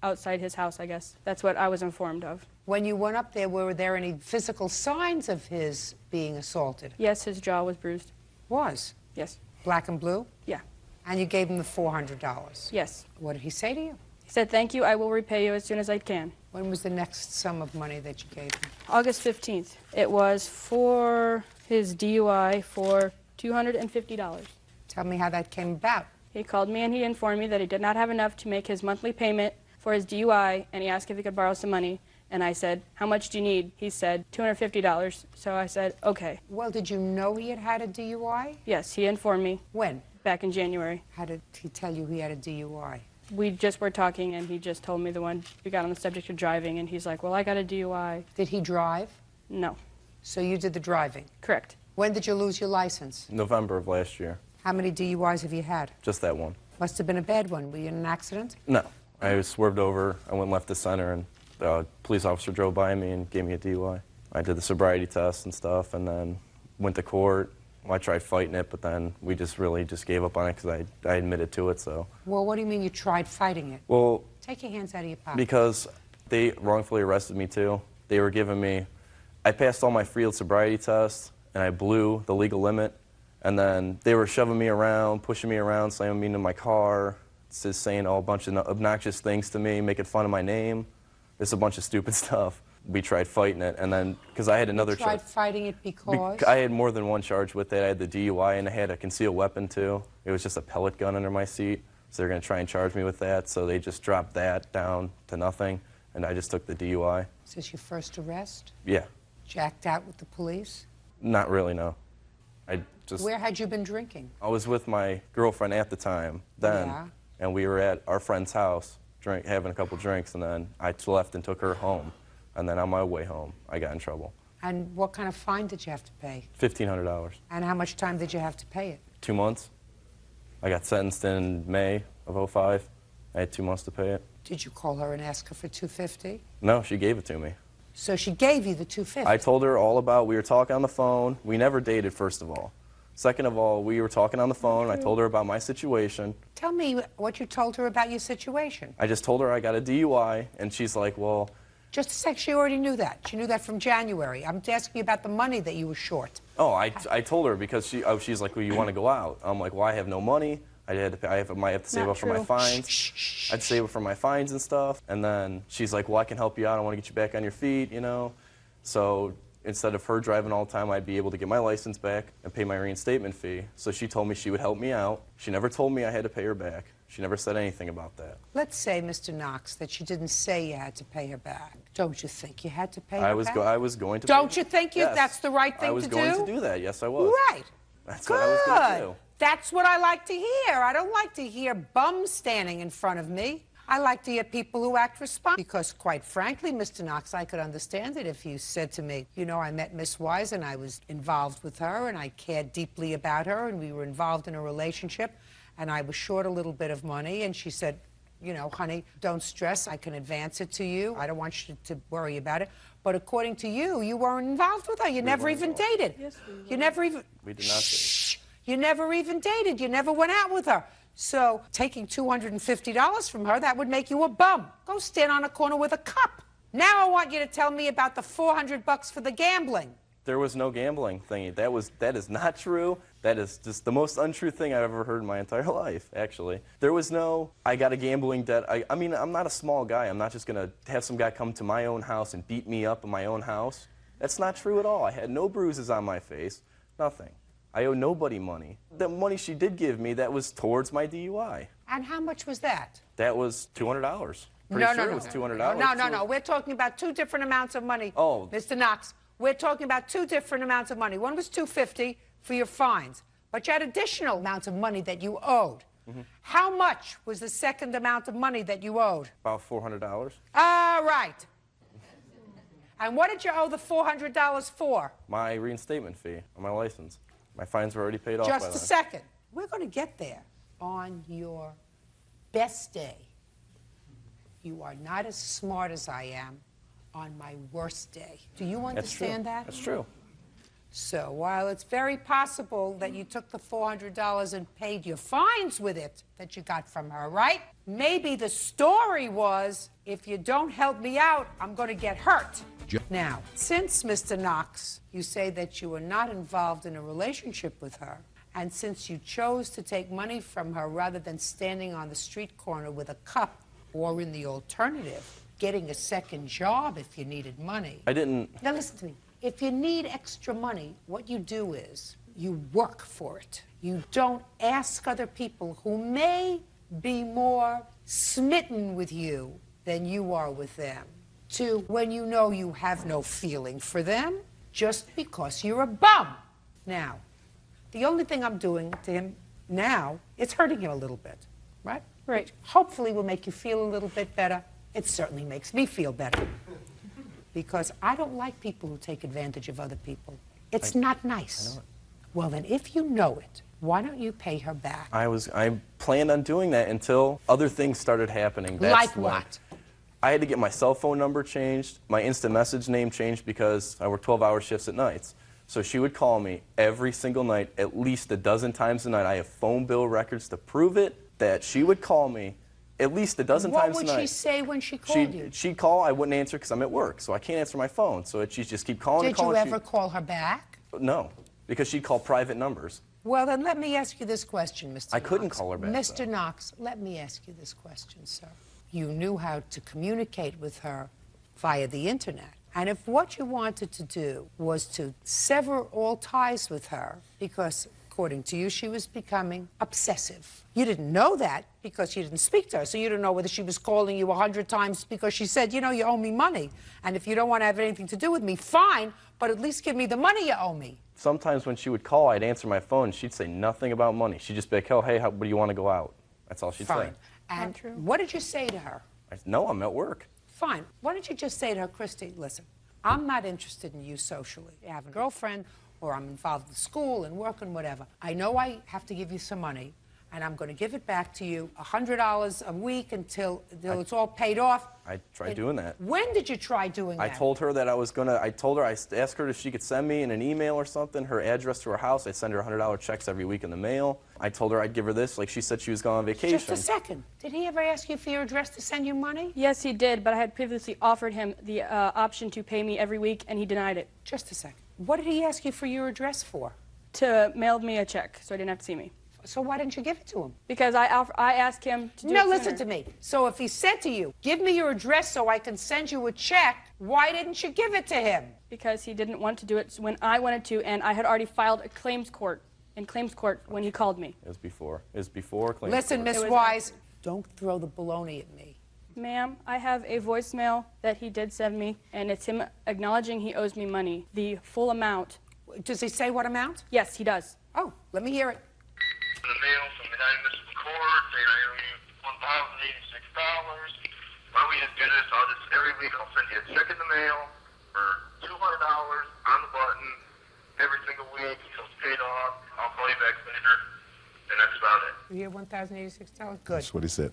outside his house, I guess. That's what I was informed of. When you went up there, were there any physical signs of his being assaulted? Yes, his jaw was bruised. Was? Yes. Black and blue? Yeah. And you gave him the $400? Yes. What did he say to you? He said, thank you, I will repay you as soon as I can. When was the next sum of money that you gave him? August 15th. It was for his DUI for $250. Tell me how that came about. He called me and he informed me that he did not have enough to make his monthly payment for his DUI, and he asked if he could borrow some money. And I said, how much do you need? He said, $250. So I said, okay. Well, did you know he had had a DUI? Yes, he informed me. When? Back in January. How did he tell you he had a DUI? We just were talking, and he just told me we got on the subject of driving, and he's like, well, I got a DUI. Did he drive? No. So you did the driving? Correct. When did you lose your license? November of last year. How many DUIs have you had? Just that one. Must have been a bad one. Were you in an accident? No. I swerved over, I went left to center, and the police officer drove by me and gave me a DUI. I did the sobriety test and stuff, and then went to court. I tried fighting it, but then we just really gave up on it because I admitted to it, so. Well, what do you mean you tried fighting it? Well, take your hands out of your pocket. Because they wrongfully arrested me too. They were giving me, I passed all my field sobriety tests, and I blew the legal limit, and then they were shoving me around, pushing me around, slamming me into my car, just saying a bunch of obnoxious things to me, making fun of my name. It's a bunch of stupid stuff. We tried fighting it, and then, because I had another charge. You tried fighting it because? I had more than one charge with it. I had the DUI, and I had a concealed weapon, too. It was just a pellet gun under my seat, so they were going to try and charge me with that, so they just dropped that down to nothing, and I just took the DUI. Is this your first arrest? Yeah. Jacked out with the police? Not really, no. Just, Where had you been drinking? I was with my girlfriend at the time then, Yeah. and we were at our friend's house having a couple drinks, and then I left and took her home. And then on my way home, I got in trouble. And what kind of fine did you have to pay? $1,500. And how much time did you have to pay it? 2 months. I got sentenced in May of '05. I had 2 months to pay it. Did you call her and ask her for $250? No, she gave it to me. So she gave you the $250? I told her all about, we were talking on the phone. We never dated, first of all. Second of all, we were talking on the phone. I told her about my situation. Tell me what you told her about your situation. I just told her I got a DUI, and she's like, well... Just a sec, she already knew that. She knew that from January. I'm asking you about the money that you were short. Oh, I told her because she's like, well, you want to go out? I'm like, well, I have no money. I might have to save up for my fines. I'd save up for my fines and stuff. And then she's like, well, I can help you out. I want to get you back on your feet, you know. So instead of her driving all the time, I'd be able to get my license back and pay my reinstatement fee. So she told me she would help me out. She never told me I had to pay her back. She never said anything about that. Let's say, Mr. Knox, that she didn't say you had to pay her back. Don't you think you had to pay her back? I was going to. Don't you think yes. that's the right thing to do? I was going to do that. Yes, I was. Right. That's Good. what I was going to do. That's what I like to hear. I don't like to hear bums standing in front of me. I like to hear people who act responsible. Because quite frankly, Mr. Knox, I could understand it if you said to me, you know, I met Miss Wise and I was involved with her and I cared deeply about her and we were involved in a relationship and I was short a little bit of money and she said, you know, honey, don't stress. I can advance it to you. I don't want you to worry about it. But according to you, you weren't involved with her. You never even dated. Yes, we were. You never even... We did not date. You never even dated. You never went out with her. So taking $250 from her, that would make you a bum. Go stand on a corner with a cup. Now I want you to tell me about the $400 for the gambling. There was no gambling thingy. That is not true. That is just the most untrue thing I've ever heard in my entire life, actually. There was no, I got a gambling debt. I mean, I'm not a small guy. I'm not just going to have some guy come to my own house and beat me up in my own house. That's not true at all. I had no bruises on my face, nothing. I owe nobody money. The money she did give me, that was towards my DUI. And how much was that? That was $200. Pretty sure it was $200. No. We're talking about two different amounts of money. Oh. Mr. Knox, we're talking about two different amounts of money. One was $250 for your fines, but you had additional amounts of money that you owed. Mm-hmm. How much was the second amount of money that you owed? About $400. All right. And what did you owe the $400 for? My reinstatement fee on my license. My fines were already paid off by Just then. a second. We're going to get there. On your best day, you are not as smart as I am on my worst day. Do you understand that? That's true. So while it's very possible that you took the $400 and paid your fines with it that you got from her, right? Maybe the story was, if you don't help me out, I'm going to get hurt. Now, since, Mr. Knox, you say that you were not involved in a relationship with her, and since you chose to take money from her rather than standing on the street corner with a cup, or in the alternative, getting a second job if you needed money. I didn't... Now listen to me. If you need extra money, what you do is you work for it. You don't ask other people who may be more smitten with you than you are with them to, when you know you have no feeling for them, just because you're a bum. Now, the only thing I'm doing to him now is hurting him a little bit, right? Right. Hopefully will make you feel a little bit better. It certainly makes me feel better. Because I don't like people who take advantage of other people. It's not nice. I know it. Well, then, if you know it, why don't you pay her back? I planned on doing that until other things started happening. Like what? I had to get my cell phone number changed, my instant message name changed because I work 12-hour shifts at nights. So she would call me every single night, at least a dozen times a night. I have phone bill records to prove it, that she would call me at least a dozen times a night. What would she say when she called you? She'd call, I wouldn't answer because I'm at work, so I can't answer my phone. So she'd just keep calling and calling. Did you ever call her back? No, because she'd call private numbers. Well, then let me ask you this question, Mr. Knox. I couldn't call her back, Mr. though. Knox, let me ask you this question, sir. You knew how to communicate with her via the internet. And if what you wanted to do was to sever all ties with her, because according to you, she was becoming obsessive. You didn't know that because you didn't speak to her, so you don't know whether she was calling you 100 times because she said, you know, you owe me money, and if you don't want to have anything to do with me, fine, but at least give me the money you owe me. Sometimes when she would call, I'd answer my phone, and she'd say nothing about money. She'd just be like, oh, hey, what do you want to go out? That's all she'd say. And what did you say to her? I said, no, I'm at work. Fine. Why don't you just say to her, Christy, listen, I'm not interested in you socially. You have a girlfriend, or I'm involved in school and work and whatever. I know I have to give you some money, and I'm going to give it back to you, $100 a week until it's all paid off. I tried doing that. When did you try doing that? I told her that I was going to, I asked her if she could send me in an email or something, her address to her house. I'd send her $100 checks every week in the mail. I told her I'd give her this, like she said she was going on vacation. Just a second. Did he ever ask you for your address to send you money? Yes, he did, but I had previously offered him the option to pay me every week, and he denied it. Just a second. What did he ask you for your address for? To mail me a check, so I didn't have to see me. So why didn't you give it to him? Because I asked him to do it No, sooner. listen to me. So if he said to you, give me your address so I can send you a check, why didn't you give it to him? Because he didn't want to do it when I wanted to, and I had already filed a claims court when he called me. It was before. It was before claims Listen, court. Miss Wise, don't throw the baloney at me. Ma'am, I have a voicemail that he did send me, and it's him acknowledging he owes me money, the full amount. Does he say what amount? Yes, he does. Oh, let me hear it. In the mail from the Municipal Court saying I owe you $1,086. Why don't we just do this? Every week I'll send you a check in the mail for $200 on the button every single week until it's paid off. I'll call you back later, and that's about it. You hear $1,086? Good. That's what he said.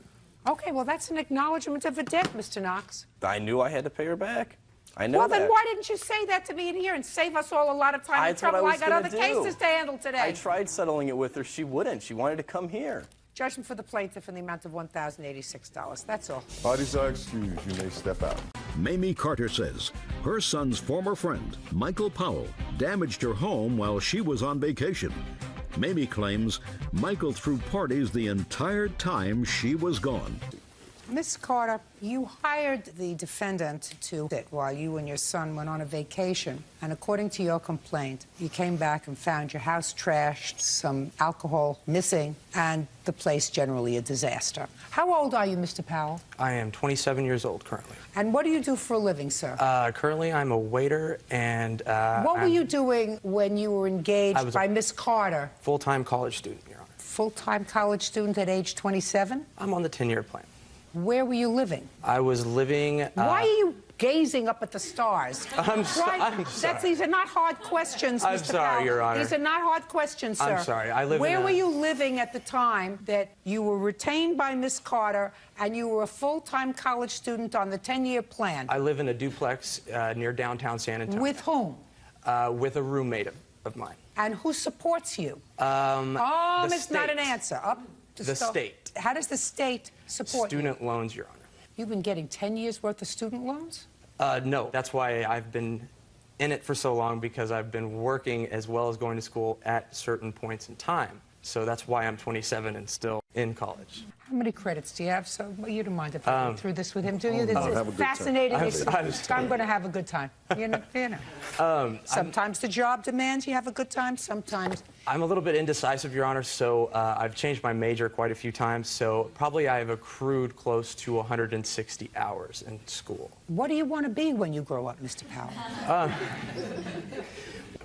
Okay, well, that's an acknowledgement of a debt, Mr. Knox. I knew I had to pay her back. I know well, that. then why didn't you say that to me in here and save us all a lot of time and trouble? I got other cases to handle today. I tried settling it with her. She wouldn't. She wanted to come here. Judgment for the plaintiff in the amount of $1,086. That's all. Parties are excused. You may step out. Mamie Carter says her son's former friend, Michael Powell, damaged her home while she was on vacation. Mamie claims Michael threw parties the entire time she was gone. Miss Carter, you hired the defendant to sit while you and your son went on a vacation. And according to your complaint, you came back and found your house trashed, some alcohol missing, and the place generally a disaster. How old are you, Mr. Powell? I am 27 years old currently. And what do you do for a living, sir? Currently, I'm a waiter, and what were you doing when you were engaged by Miss Carter? Full-time college student, Your Honor. Full-time college student at age 27? I'm on the 10-year plan. Where were you living? I was living... Why are you gazing up at the stars? I'm sorry. These are not hard questions, Mr. I'm sorry, Powell. Your Honor. These are not hard questions, sir. I'm sorry. I live Where in were you living at the time that you were retained by Miss Carter and you were a full-time college student on the 10-year plan? I live in a duplex near downtown San Antonio. With whom? With a roommate of mine. And who supports you? It's not an answer. The state. How does the state support you? Student loans, Your Honor. You've been getting 10 years' worth of student loans? No. That's why I've been in it for so long, because I've been working as well as going to school at certain points in time. So that's why I'm 27 and still in college. How many credits do you have? So you don't mind if I go through this with him, do you? This have a is good fascinating. time. I'm going to have a good time. You know. Sometimes the job demands you have a good time. Sometimes. I'm a little bit indecisive, Your Honor, so I've changed my major quite a few times. So probably I have accrued close to 160 hours in school. What do you want to be when you grow up, Mr. Powell?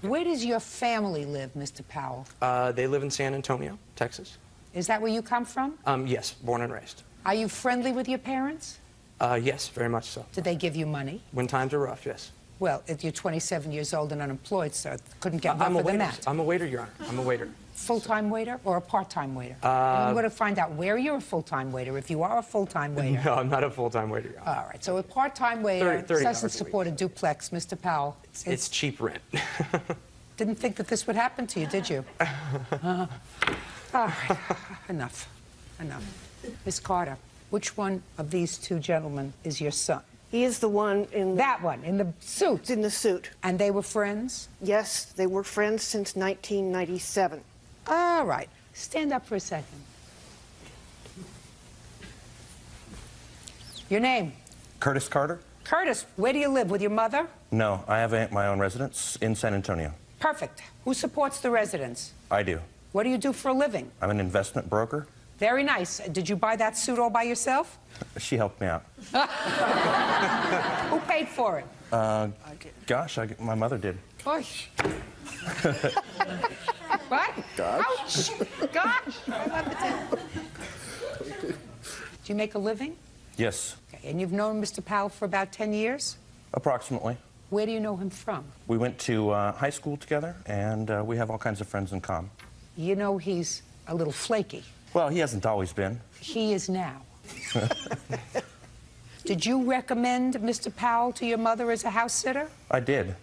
Where does your family live, Mr. Powell? They live in San Antonio, Texas. Is that where you come from? Yes, born and raised. Are you friendly with your parents? Yes, very much so. Did they give you money? When times are rough, yes. Well, if you're 27 years old and unemployed, sir, couldn't get rougher than that. I'm a waiter, Your Honor. I'm a waiter. Full-time waiter or a part-time waiter? I'm going to find out where you're a full-time waiter, if you are a full-time waiter. No, I'm not a full-time waiter, Your Honor. All right, so a part-time waiter 30 doesn't support a duplex, Mr. Powell. It's cheap rent. Didn't think that this would happen to you, did you? All right, enough. Miss Carter, which one of these two gentlemen is your son? He is the one in the... That one, in the suit? In the suit. And they were friends? Yes, they were friends since 1997. All right. Stand up for a second. Your name? Curtis Carter? Curtis, where do you live? With your mother? No, I have my own residence in San Antonio. Perfect. Who supports the residence? I do. What do you do for a living? I'm an investment broker. Very nice. Did you buy that suit all by yourself? She helped me out. Who paid for it? Gosh, my mother did. Gosh. What? Gosh. Ouch. Gosh. I love it. Do you make a living? Yes, Okay. And you've known Mr. Powell for about 10 years? approximately. Where do you know him from? We went to high school together, and we have all kinds of friends in common. You know he's a little flaky. Well, he hasn't always been. He is now. Did you recommend Mr. Powell to your mother as a house sitter? I did.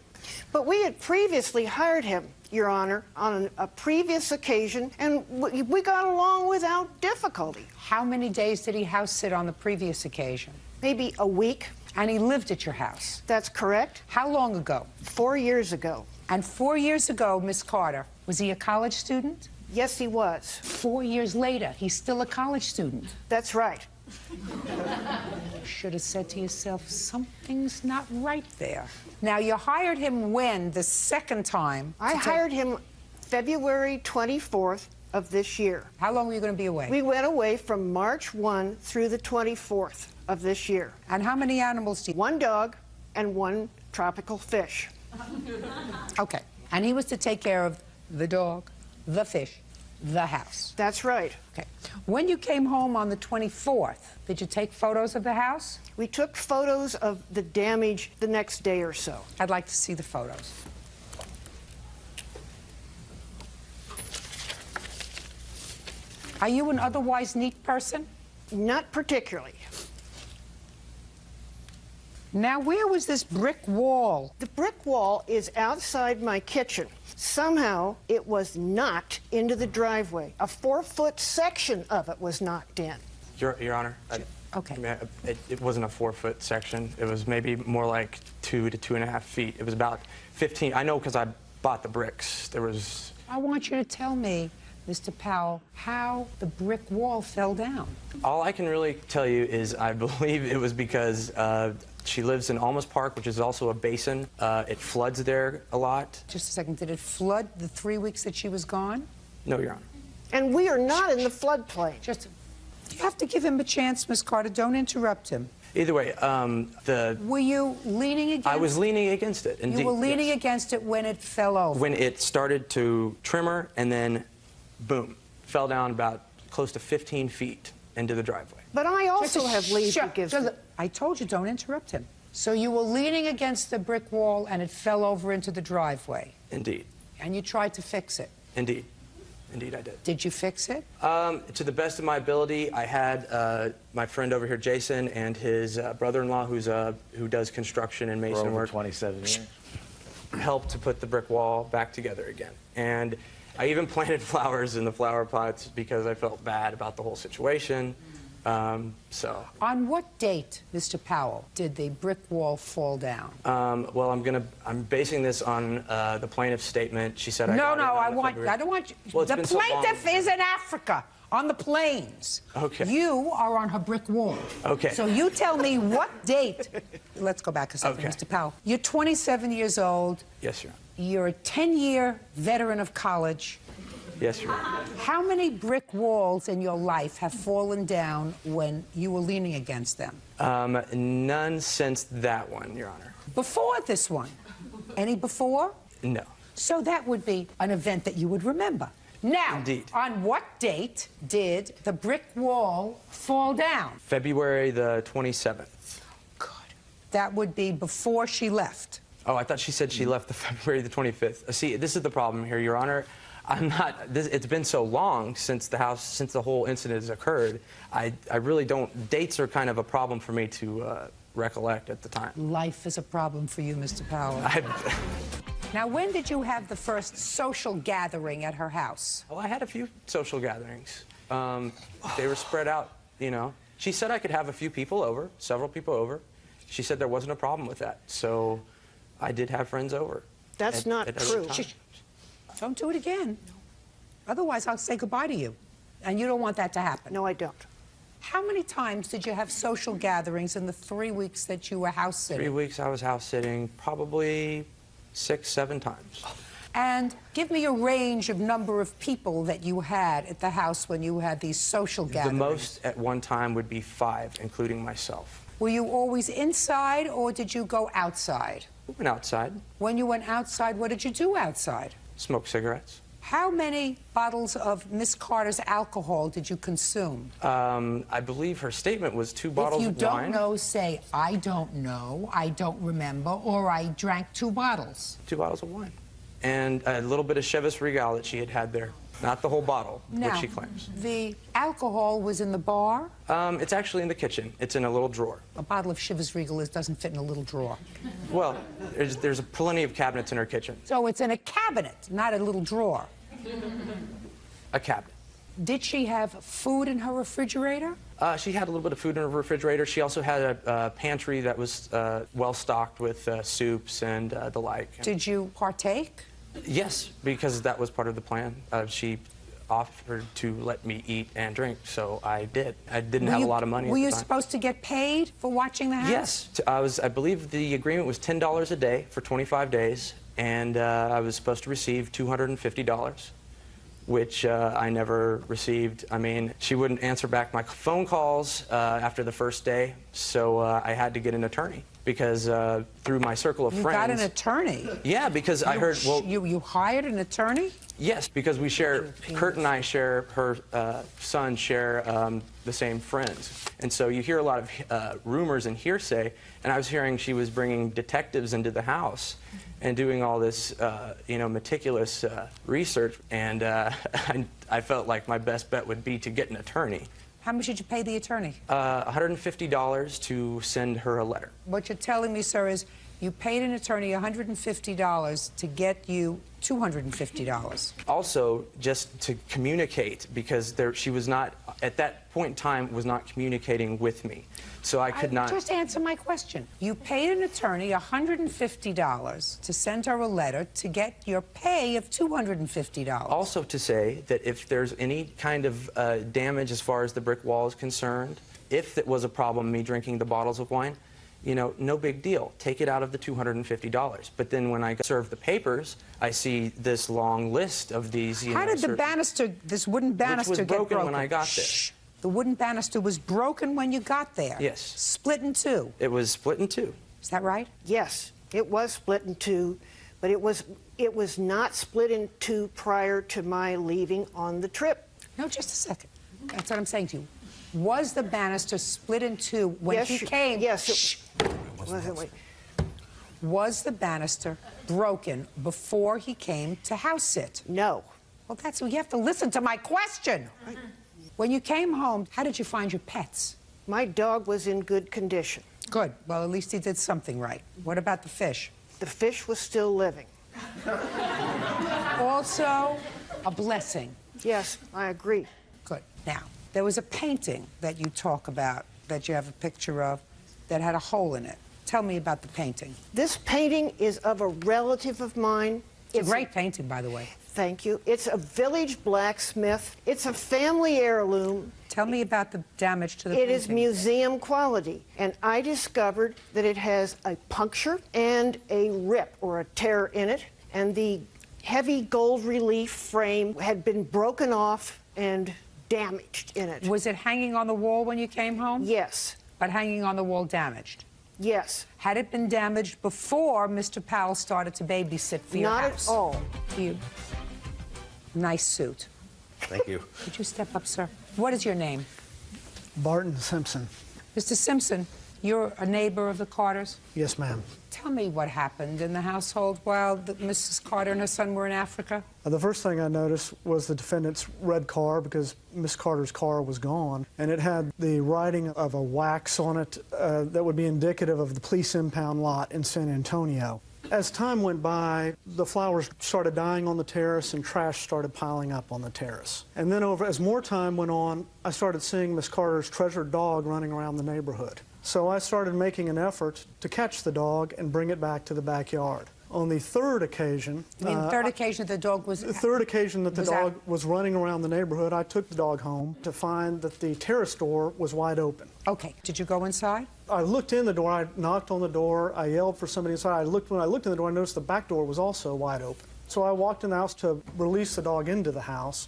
But we had previously hired him, Your Honor, on a previous occasion, and we got along without difficulty. How many days did he house sit on the previous occasion? Maybe a week. And he lived at your house? That's correct. How long ago? 4 years ago. And 4 years ago, Miss Carter, was he a college student? Yes, he was. 4 years later, he's still a college student. That's right. You should have said to yourself, something's not right there. Now, you hired him when, the second time? I hired him February 24th of this year. How long were you going to be away? We went away from March 1 through the 24th of this year. And how many animals do you... 1 dog and 1 tropical fish. Okay. And he was to take care of the dog, the fish, the house. That's right. Okay. When you came home on the 24th, did you take photos of the house? We took photos of the damage the next day or so. I'd like to see the photos. Are you an otherwise neat person? Not particularly. Now, where was this brick wall? The brick wall is outside my kitchen. Somehow, it was knocked into the driveway. A 4-foot section of it was knocked in. Your Honor, okay. I mean, it wasn't a 4-foot section. It was maybe more like 2 to 2.5 feet. It was about 15. I know because I bought the bricks. There was... I want you to tell me, Mr. Powell, how the brick wall fell down. All I can really tell you is I believe it was because she lives in Almas Park, which is also a basin. It floods there a lot. Just a second. Did it flood the 3 weeks that she was gone? No, Your Honor. And we are not in the floodplain. You have to give him a chance, Miss Carter. Don't interrupt him. Either way, Were you leaning against it? I was leaning against it, indeed. You were leaning yes. against it when it fell over? When it started to tremor, and then, boom, fell down about close to 15 feet into the driveway. But I also have leave to give. I told you, don't interrupt him. So you were leaning against the brick wall and it fell over into the driveway? Indeed. And you tried to fix it? Indeed. Indeed, I did. Did you fix it? To the best of my ability, I had my friend over here, Jason, and his brother-in-law, who does construction and mason work. 27 years. Helped to put the brick wall back together again. And I even planted flowers in the flower pots because I felt bad about the whole situation. So. On what date, Mr. Powell, did the brick wall fall down? Well, I'm basing this on the plaintiff's statement. She said I No, got it on I don't want you. Well, the plaintiff is in Africa, on the plains. Okay. You are on her brick wall. Okay. So you tell me what date. Let's go back a second, Okay. Mr. Powell. You're 27 years old. Yes, Your Honor. You're a 10-year veteran of college. Yes, Your Honor. How many brick walls in your life have fallen down when you were leaning against them? None since that one, Your Honor. Before this one? Any before? No. So that would be an event that you would remember. Now, Indeed. on what date did the brick wall fall down? February the 27th. That would be before she left. Oh, I thought she said she left the February the 25th. See, this is the problem here, Your Honor. It's been so long since the whole incident has occurred. I really don't, dates are kind of a problem for me to recollect at the time. Life is a problem for you, Mr. Powell. Now, when did you have the first social gathering at her house? Well, I had a few social gatherings. They were spread out, you know. She said I could have a few people over, several people over. She said there wasn't a problem with that. So I did have friends over. That's not true. Don't do it again. Otherwise, I'll say goodbye to you. And you don't want that to happen. No, I don't. How many times did you have social gatherings in the 3 weeks that you were house sitting? 3 weeks I was house sitting, probably 6, 7 times. And give me a range of number of people that you had at the house when you had these social gatherings. The most at one time would be 5, including myself. Were you always inside, or did you go outside? We went outside. When you went outside, what did you do outside? Smoke cigarettes. How many bottles of Miss Carter's alcohol did you consume? I believe her statement was 2 bottles of wine. If you don't know, say, I don't know, I don't remember, or I drank 2 bottles. 2 bottles of wine. And a little bit of Chivas Regal that she had there. Not the whole bottle, Now, which she claims. The alcohol was in the bar? It's actually in the kitchen. It's in a little drawer. A bottle of Chivas Regal doesn't fit in a little drawer. Well, there's plenty of cabinets in her kitchen. So it's in a cabinet, not a little drawer. A cabinet. Did she have food in her refrigerator? She had a little bit of food in her refrigerator. She also had a pantry that was well stocked with soups and the like. Did you partake? Yes, because that was part of the plan. She offered to let me eat and drink, so I did. I didn't have a lot of money Were at the you time. supposed to get paid for watching the house? Yes. I believe the agreement was $10 a day for 25 days, and I was supposed to receive $250, which I never received. I mean, she wouldn't answer back my phone calls after the first day, so I had to get an attorney. Because through my circle of friends... You got an attorney? Yeah, because I heard, well... You hired an attorney? Yes, because we share, Kurt and I share, her son share the same friends. And so you hear a lot of rumors and hearsay, and I was hearing she was bringing detectives into the house and doing all this, meticulous research, and I felt like my best bet would be to get an attorney. How much did you pay the attorney? $150 to send her a letter. What you're telling me, sir, is you paid an attorney $150 to get you $250. Also, just to communicate, because she was not, at that point in time, was not communicating with me. So I could not... Just answer my question. You paid an attorney $150 to send her a letter to get your pay of $250. Also to say that if there's any kind of damage as far as the brick wall is concerned, if it was a problem, me drinking the bottles of wine, no big deal. Take it out of the $250. But then when I serve the papers, I see this long list of these, How did the banister, this wooden banister, get broken? Which was broken when I got there. Shh. The wooden banister was broken when you got there? Yes. Split in 2? It was split in 2. Is that right? Yes, it was split in 2, but it was not split in 2 prior to my leaving on the trip. No, just a second. That's what I'm saying to you. Was the banister split in 2 when he came? Yes. Was the banister broken before he came to house sit? No. Well, you have to listen to my question. When you came home, how did you find your pets? My dog was in good condition. Good. Well, at least he did something right. What about the fish? The fish was still living. Also, a blessing. Yes, I agree. Good. Now, there was a painting that you talk about, that you have a picture of, that had a hole in it. Tell me about the painting. This painting is of a relative of mine. It's a great painting, by the way. Thank you. It's a village blacksmith. It's a family heirloom. Tell me about the damage to the painting. painting. It is museum quality, and I discovered that it has a puncture and a rip or a tear in it, and the heavy gold relief frame had been broken off and damaged in it. Was it hanging on the wall when you came home? Yes. But hanging on the wall damaged? Yes. Had it been damaged before Mr. Powell started to babysit for your house? Not at all. You. Nice suit. Thank you. Could you step up, sir? What is your name? Barton Simpson. Mr. Simpson, you're a neighbor of the Carters? Yes, ma'am. Tell me what happened in the household while Mrs. Carter and her son were in Africa. The first thing I noticed was the defendant's red car, because Miss Carter's car was gone, and it had the writing of a wax on it that would be indicative of the police impound lot in San Antonio. As time went by, the flowers started dying on the terrace and trash started piling up on the terrace. And then as more time went on, I started seeing Miss Carter's treasured dog running around the neighborhood. So I started making an effort to catch the dog and bring it back to the backyard. On the third occasion... You mean the third occasion the dog was... The third occasion that the dog was running around the neighborhood, I took the dog home to find that the terrace door was wide open. Okay. Did you go inside? I looked in the door, I knocked on the door, I yelled for somebody inside. When I looked in the door, I noticed the back door was also wide open. So I walked in the house to release the dog into the house.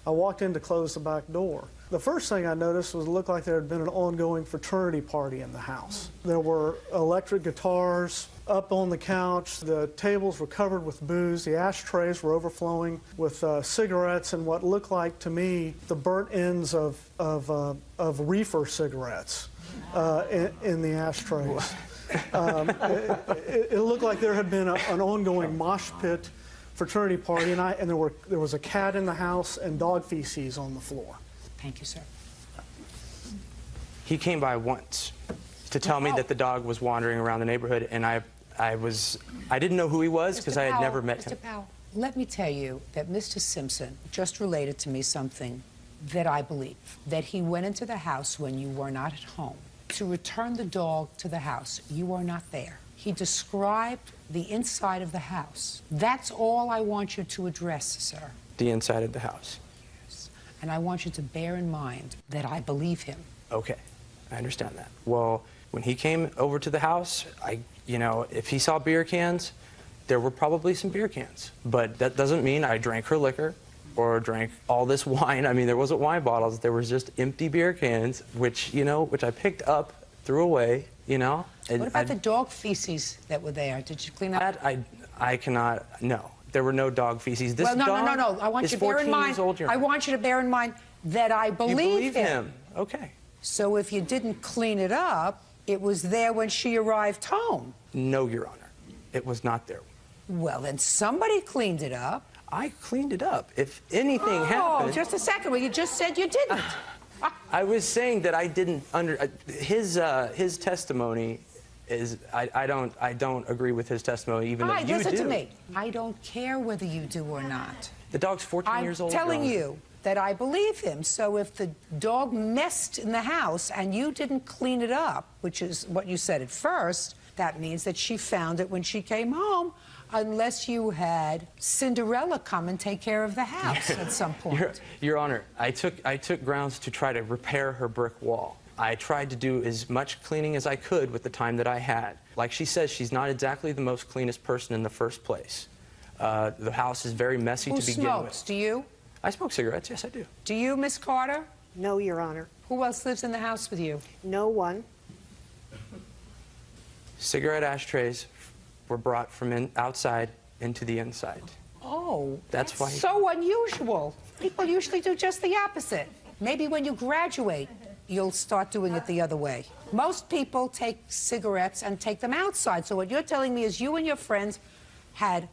I walked in to close the back door. The first thing I noticed was it looked like there had been an ongoing fraternity party in the house. There were electric guitars up on the couch. The tables were covered with booze. The ashtrays were overflowing with cigarettes and what looked like to me the burnt ends of reefer cigarettes in the ashtrays. It looked like there had been an ongoing mosh pit fraternity party, and there was a cat in the house and dog feces on the floor. Thank you, sir. He came by once to tell me that the dog was wandering around the neighborhood, and I didn't know who he was because I had never met him. Mr. Powell, let me tell you that Mr. Simpson just related to me something that I believe, that he went into the house when you were not at home to return the dog to the house. You were not there. He described the inside of the house. That's all I want you to address, sir. The inside of the house. And I want you to bear in mind that I believe him. Okay, I understand that. Well, when he came over to the house, if he saw beer cans, there were probably some beer cans. But that doesn't mean I drank her liquor or drank all this wine. I mean, there wasn't wine bottles. There was just empty beer cans, which I picked up, threw away, What about the dog feces that were there? Did you clean up? I cannot, no. There were no dog feces. This well, no. dog I want is you to bear 14 in mind. years old, I want you to bear in mind that I believe him. Okay. So if you didn't clean it up, it was there when she arrived home. No, Your Honor. It was not there. Well, then somebody cleaned it up. I cleaned it up. If anything happened... Oh, just a second. Well, you just said you didn't. I was saying that I didn't his testimony is I don't agree with his testimony, even though you do. Listen to me. I don't care whether you do or not. The dog's 14 years old. I'm telling you that I believe him. So if the dog messed in the house and you didn't clean it up, which is what you said at first, that means that she found it when she came home, unless you had Cinderella come and take care of the house at some point. Your Honor, I took grounds to try to repair her brick wall. I tried to do as much cleaning as I could with the time that I had. Like she says, she's not exactly the most cleanest person in the first place. The house is very messy to begin with. Who smokes? Do you? I smoke cigarettes, yes I do. Do you, Miss Carter? No, Your Honor. Who else lives in the house with you? No one. Cigarette ashtrays were brought from outside into the inside. Oh, that's why. So unusual. People usually do just the opposite. Maybe when you graduate, you'll start doing it the other way. Most people take cigarettes and take them outside. So what you're telling me is you and your friends had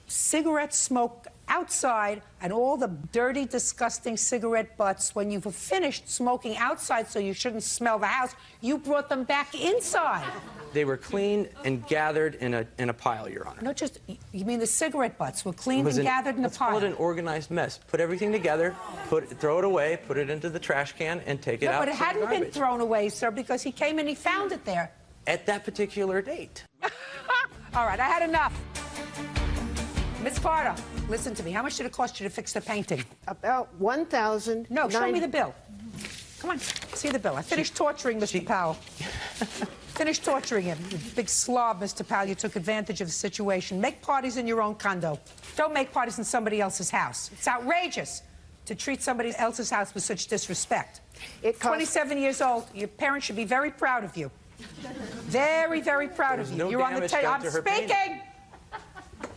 cigarette smoke outside and all the dirty, disgusting cigarette butts, when you were finished smoking outside so you shouldn't smell the house, you brought them back inside. They were cleaned and gathered in a pile, Your Honor. No, just, you mean the cigarette butts were cleaned and gathered in a pile? Let's call it an organized mess. Put everything together, throw it away, put it into the trash can, and take it out. No, but it hadn't been thrown away, sir, because he came and he found it there. At that particular date. All right, I had enough. Miss Carter, listen to me. How much did it cost you to fix the painting? About $1,000. No, show me the bill. Come on, see the bill. I finished torturing Mr. Powell. Finished torturing him. You big slob, Mr. Powell. You took advantage of the situation. Make parties in your own condo. Don't make parties in somebody else's house. It's outrageous to treat somebody else's house with such disrespect. 27 years old. Your parents should be very proud of you. Very, very proud of you. No You're on the I'm speaking. Painting.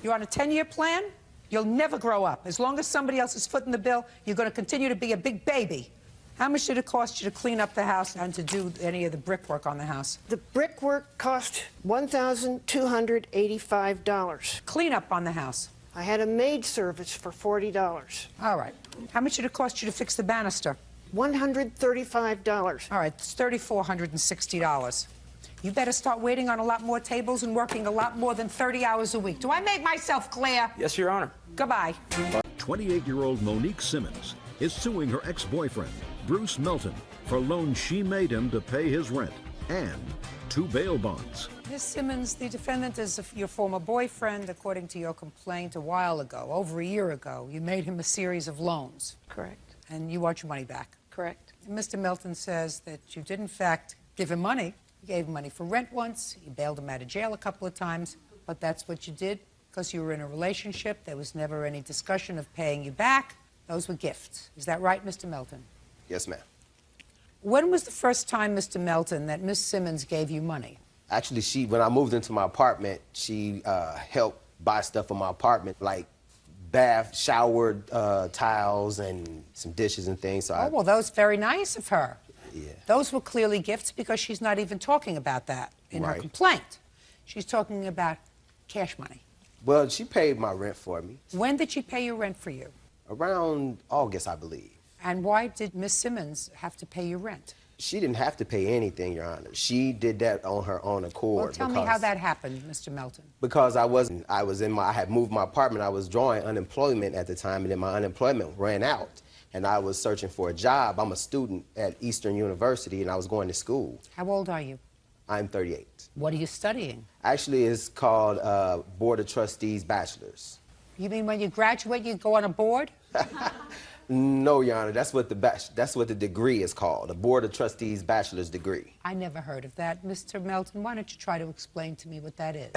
You're on a 10-year plan. You'll never grow up. As long as somebody else is footing the bill, you're going to continue to be a big baby. How much did it cost you to clean up the house and to do any of the brickwork on the house? The brickwork cost $1,285. Clean up on the house? I had a maid service for $40. All right. How much did it cost you to fix the banister? $135. All right, it's $3,460. You better start waiting on a lot more tables and working a lot more than 30 hours a week. Do I make myself clear? Yes, Your Honor. Goodbye. 28-year-old Monique Simmons is suing her ex-boyfriend, Bruce Melton, for loans she made him to pay his rent and 2 bail bonds. Ms. Simmons, the defendant is your former boyfriend, according to your complaint a while ago, over a year ago. You made him a series of loans. Correct. And you want your money back. Correct. And Mr. Melton says that you did, in fact, give him money. You gave him money for rent once. You bailed him out of jail a couple of times. But that's what you did because you were in a relationship. There was never any discussion of paying you back. Those were gifts. Is that right, Mr. Melton? Yes, ma'am. When was the first time, Mr. Melton, that Miss Simmons gave you money? Actually, when I moved into my apartment, she helped buy stuff for my apartment, like bath, shower tiles, and some dishes and things. So well, that was very nice of her. Yeah. Those were clearly gifts because she's not even talking about that in her Right. complaint. She's talking about cash money. Well, she paid my rent for me. When did she pay your rent for you? Around August, I believe. And why did Miss Simmons have to pay your rent? She didn't have to pay anything, Your Honor. She did that on her own accord. Well, tell me how that happened, Mr. Melton. Because I had moved my apartment. I was drawing unemployment at the time, and then my unemployment ran out. And I was searching for a job. I'm a student at Eastern University, and I was going to school. How old are you? I'm 38. What are you studying? Actually, it's called Board of Trustees Bachelor's. You mean when you graduate, you go on a board? No, Your Honor, that's what the degree is called, a Board of Trustees Bachelor's degree. I never heard of that. Mr. Melton, why don't you try to explain to me what that is?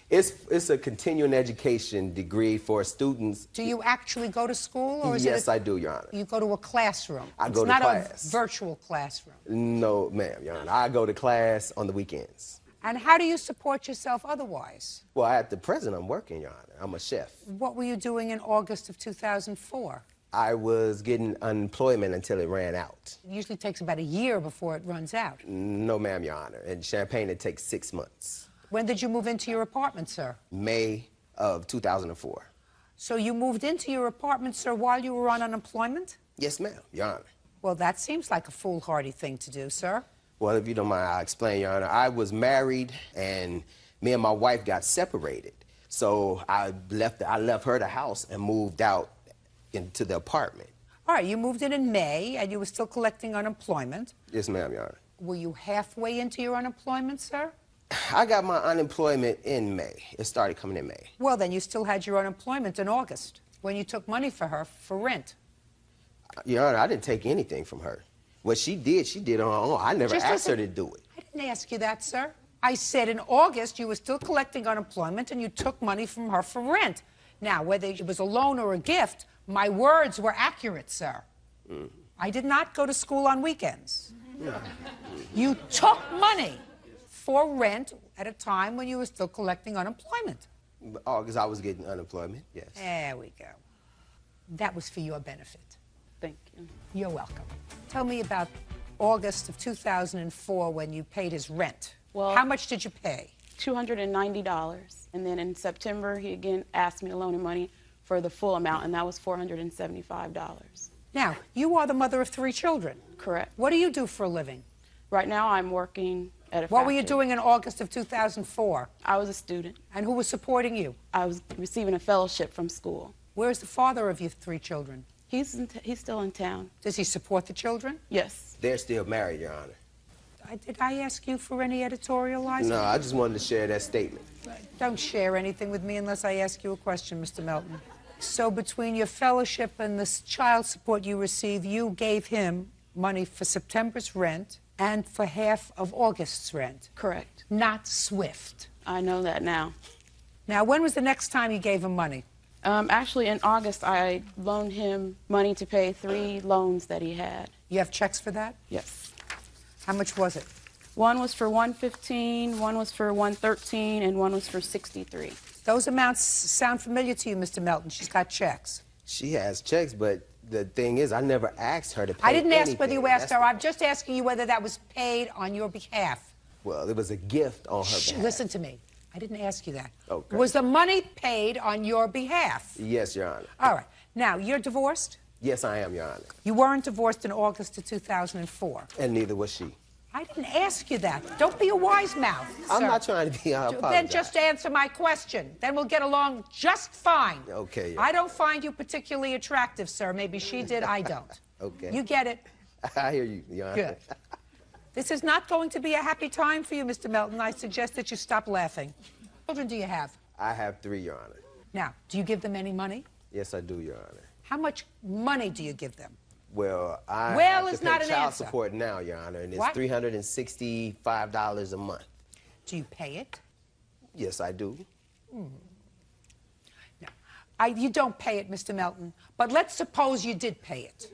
It's a continuing education degree for students. Do you actually go to school? Or is Yes, I do, Your Honor. You go to a classroom? I go to It's not class. a virtual classroom. No, ma'am, Your Honor. I go to class on the weekends. And how do you support yourself otherwise? Well, at the present, I'm working, Your Honor. I'm a chef. What were you doing in August of 2004? I was getting unemployment until it ran out. It usually takes about a year before it runs out. No, ma'am, Your Honor. In Champaign, it takes 6 months. When did you move into your apartment, sir? May of 2004. So you moved into your apartment, sir, while you were on unemployment? Yes, ma'am, Your Honor. Well, that seems like a foolhardy thing to do, sir. Well, if you don't mind, I'll explain, Your Honor. I was married, and me and my wife got separated. So I left her the house and moved out into the apartment. All right, you moved in May, and you were still collecting unemployment. Yes, ma'am, Your Honor. Were you halfway into your unemployment, sir? I got my unemployment in May. It started coming in May. Well, then you still had your unemployment in August, when you took money for her for rent. Your Honor, I didn't take anything from her. What she did on her own. I never asked her to do it. I didn't ask you that, sir. I said in August you were still collecting unemployment and you took money from her for rent. Now, whether it was a loan or a gift, my words were accurate, sir. I did not go to school on weekends. You took money for rent at a time when you were still collecting unemployment. August, I was getting unemployment, yes. There we go. That was for your benefit. Thank you. You're welcome. Tell me about August of 2004 when you paid his rent. Well, how much did you pay? $290. And then in September, he again asked me to loan him money for the full amount, and that was $475. Now, you are the mother of 3 children. Correct. What do you do for a living? Right now, I'm working at a What were you factory. doing in August of 2004? I was a student. And who was supporting you? I was receiving a fellowship from school. Where's the father of your 3 children? He's still in town. Does he support the children? Yes. They're still married, Your Honor. Did I ask you for any editorializing? No, I just wanted to share that statement. Don't share anything with me unless I ask you a question, Mr. Melton. So between your fellowship and the child support you receive, you gave him money for September's rent and for half of August's rent. Correct. Not Swift. I know that now. Now, when was the next time you gave him money? Actually, in August, I loaned him money to pay 3 loans that he had. You have checks for that? Yes. How much was it? One was for $115, one was for $113, and one was for $63. Those amounts sound familiar to you, Mr. Melton. She's got checks. She has checks, but the thing is, I never asked her to pay I didn't ask whether anything. you asked her. I'm just asking you whether that was paid on your behalf. Well, it was a gift on her behalf. Listen to me. I didn't ask you that. Okay. Was the money paid on your behalf? Yes, Your Honor. All right. Now, you're divorced? Yes, I am, Your Honor. You weren't divorced in August of 2004. And neither was she. I didn't ask you that. Don't be a wise mouth, I'm sir. not trying to be. I Then apologize. just answer my question. Then we'll get along just fine. Okay. I don't find you particularly attractive, sir. Maybe she did, I don't. Okay. You get it. I hear you, Your Honor. Good. This is not going to be a happy time for you, Mr. Melton. I suggest that you stop laughing. How many children do you have? I have 3, Your Honor. Now, do you give them any money? Yes, I do, Your Honor. How much money do you give them? Well, I Well have is to pay not an child answer. support now, Your Honor, and it's What? $365 a month. Do you pay it? Yes, I do. You don't pay it, Mr. Melton, but let's suppose you did pay it.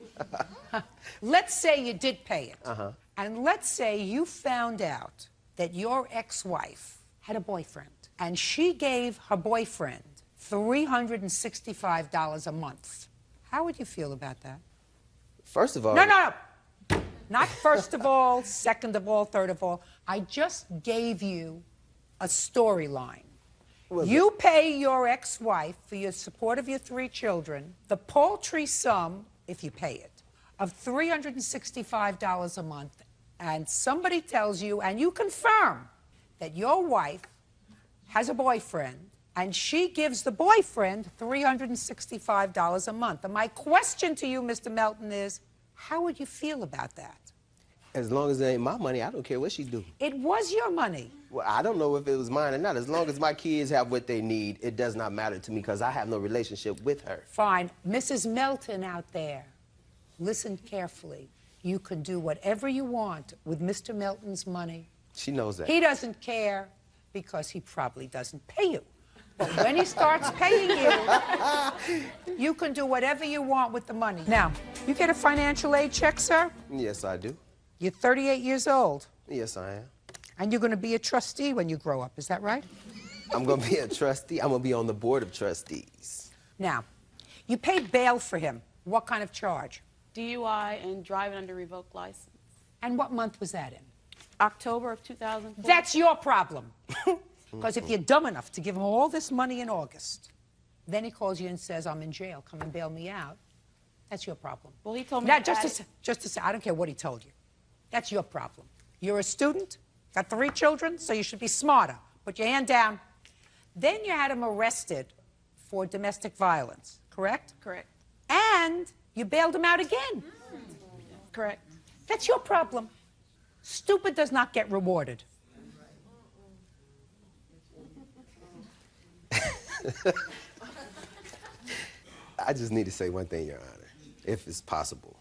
Let's say you did pay it. And let's say you found out that your ex-wife had a boyfriend, and she gave her boyfriend $365 a month. How would you feel about that? First of all... No. Not first of all, second of all, third of all. I just gave you a storyline. You pay your ex-wife for your support of your 3 children the paltry sum, if you pay it, of $365 a month, and somebody tells you, and you confirm, that your wife has a boyfriend, and she gives the boyfriend $365 a month. And my question to you, Mr. Melton, is, how would you feel about that? As long as it ain't my money, I don't care what she do. It was your money. Well, I don't know if it was mine or not. As long as my kids have what they need, it does not matter to me because I have no relationship with her. Fine. Mrs. Melton out there, listen carefully. You can do whatever you want with Mr. Melton's money. She knows that. He doesn't care because he probably doesn't pay you. But when he starts paying you, you can do whatever you want with the money. Now, you get a financial aid check, sir? Yes, I do. You're 38 years old. Yes, I am. And you're going to be a trustee when you grow up, is that right? I'm going to be a trustee. I'm going to be on the board of trustees. Now, you paid bail for him. What kind of charge? DUI and driving under revoked license. And what month was that in? October of 2004. That's your problem. Because if you're dumb enough to give him all this money in August, then he calls you and says, I'm in jail, come and bail me out, that's your problem. Well, he told me now, just to say, I don't care what he told you. That's your problem. You're a student, got 3 children, so you should be smarter. Put your hand down. Then you had him arrested for domestic violence, correct? Correct. And you bailed him out again. Correct. That's your problem. Stupid does not get rewarded. I just need to say one thing, Your Honor, if it's possible.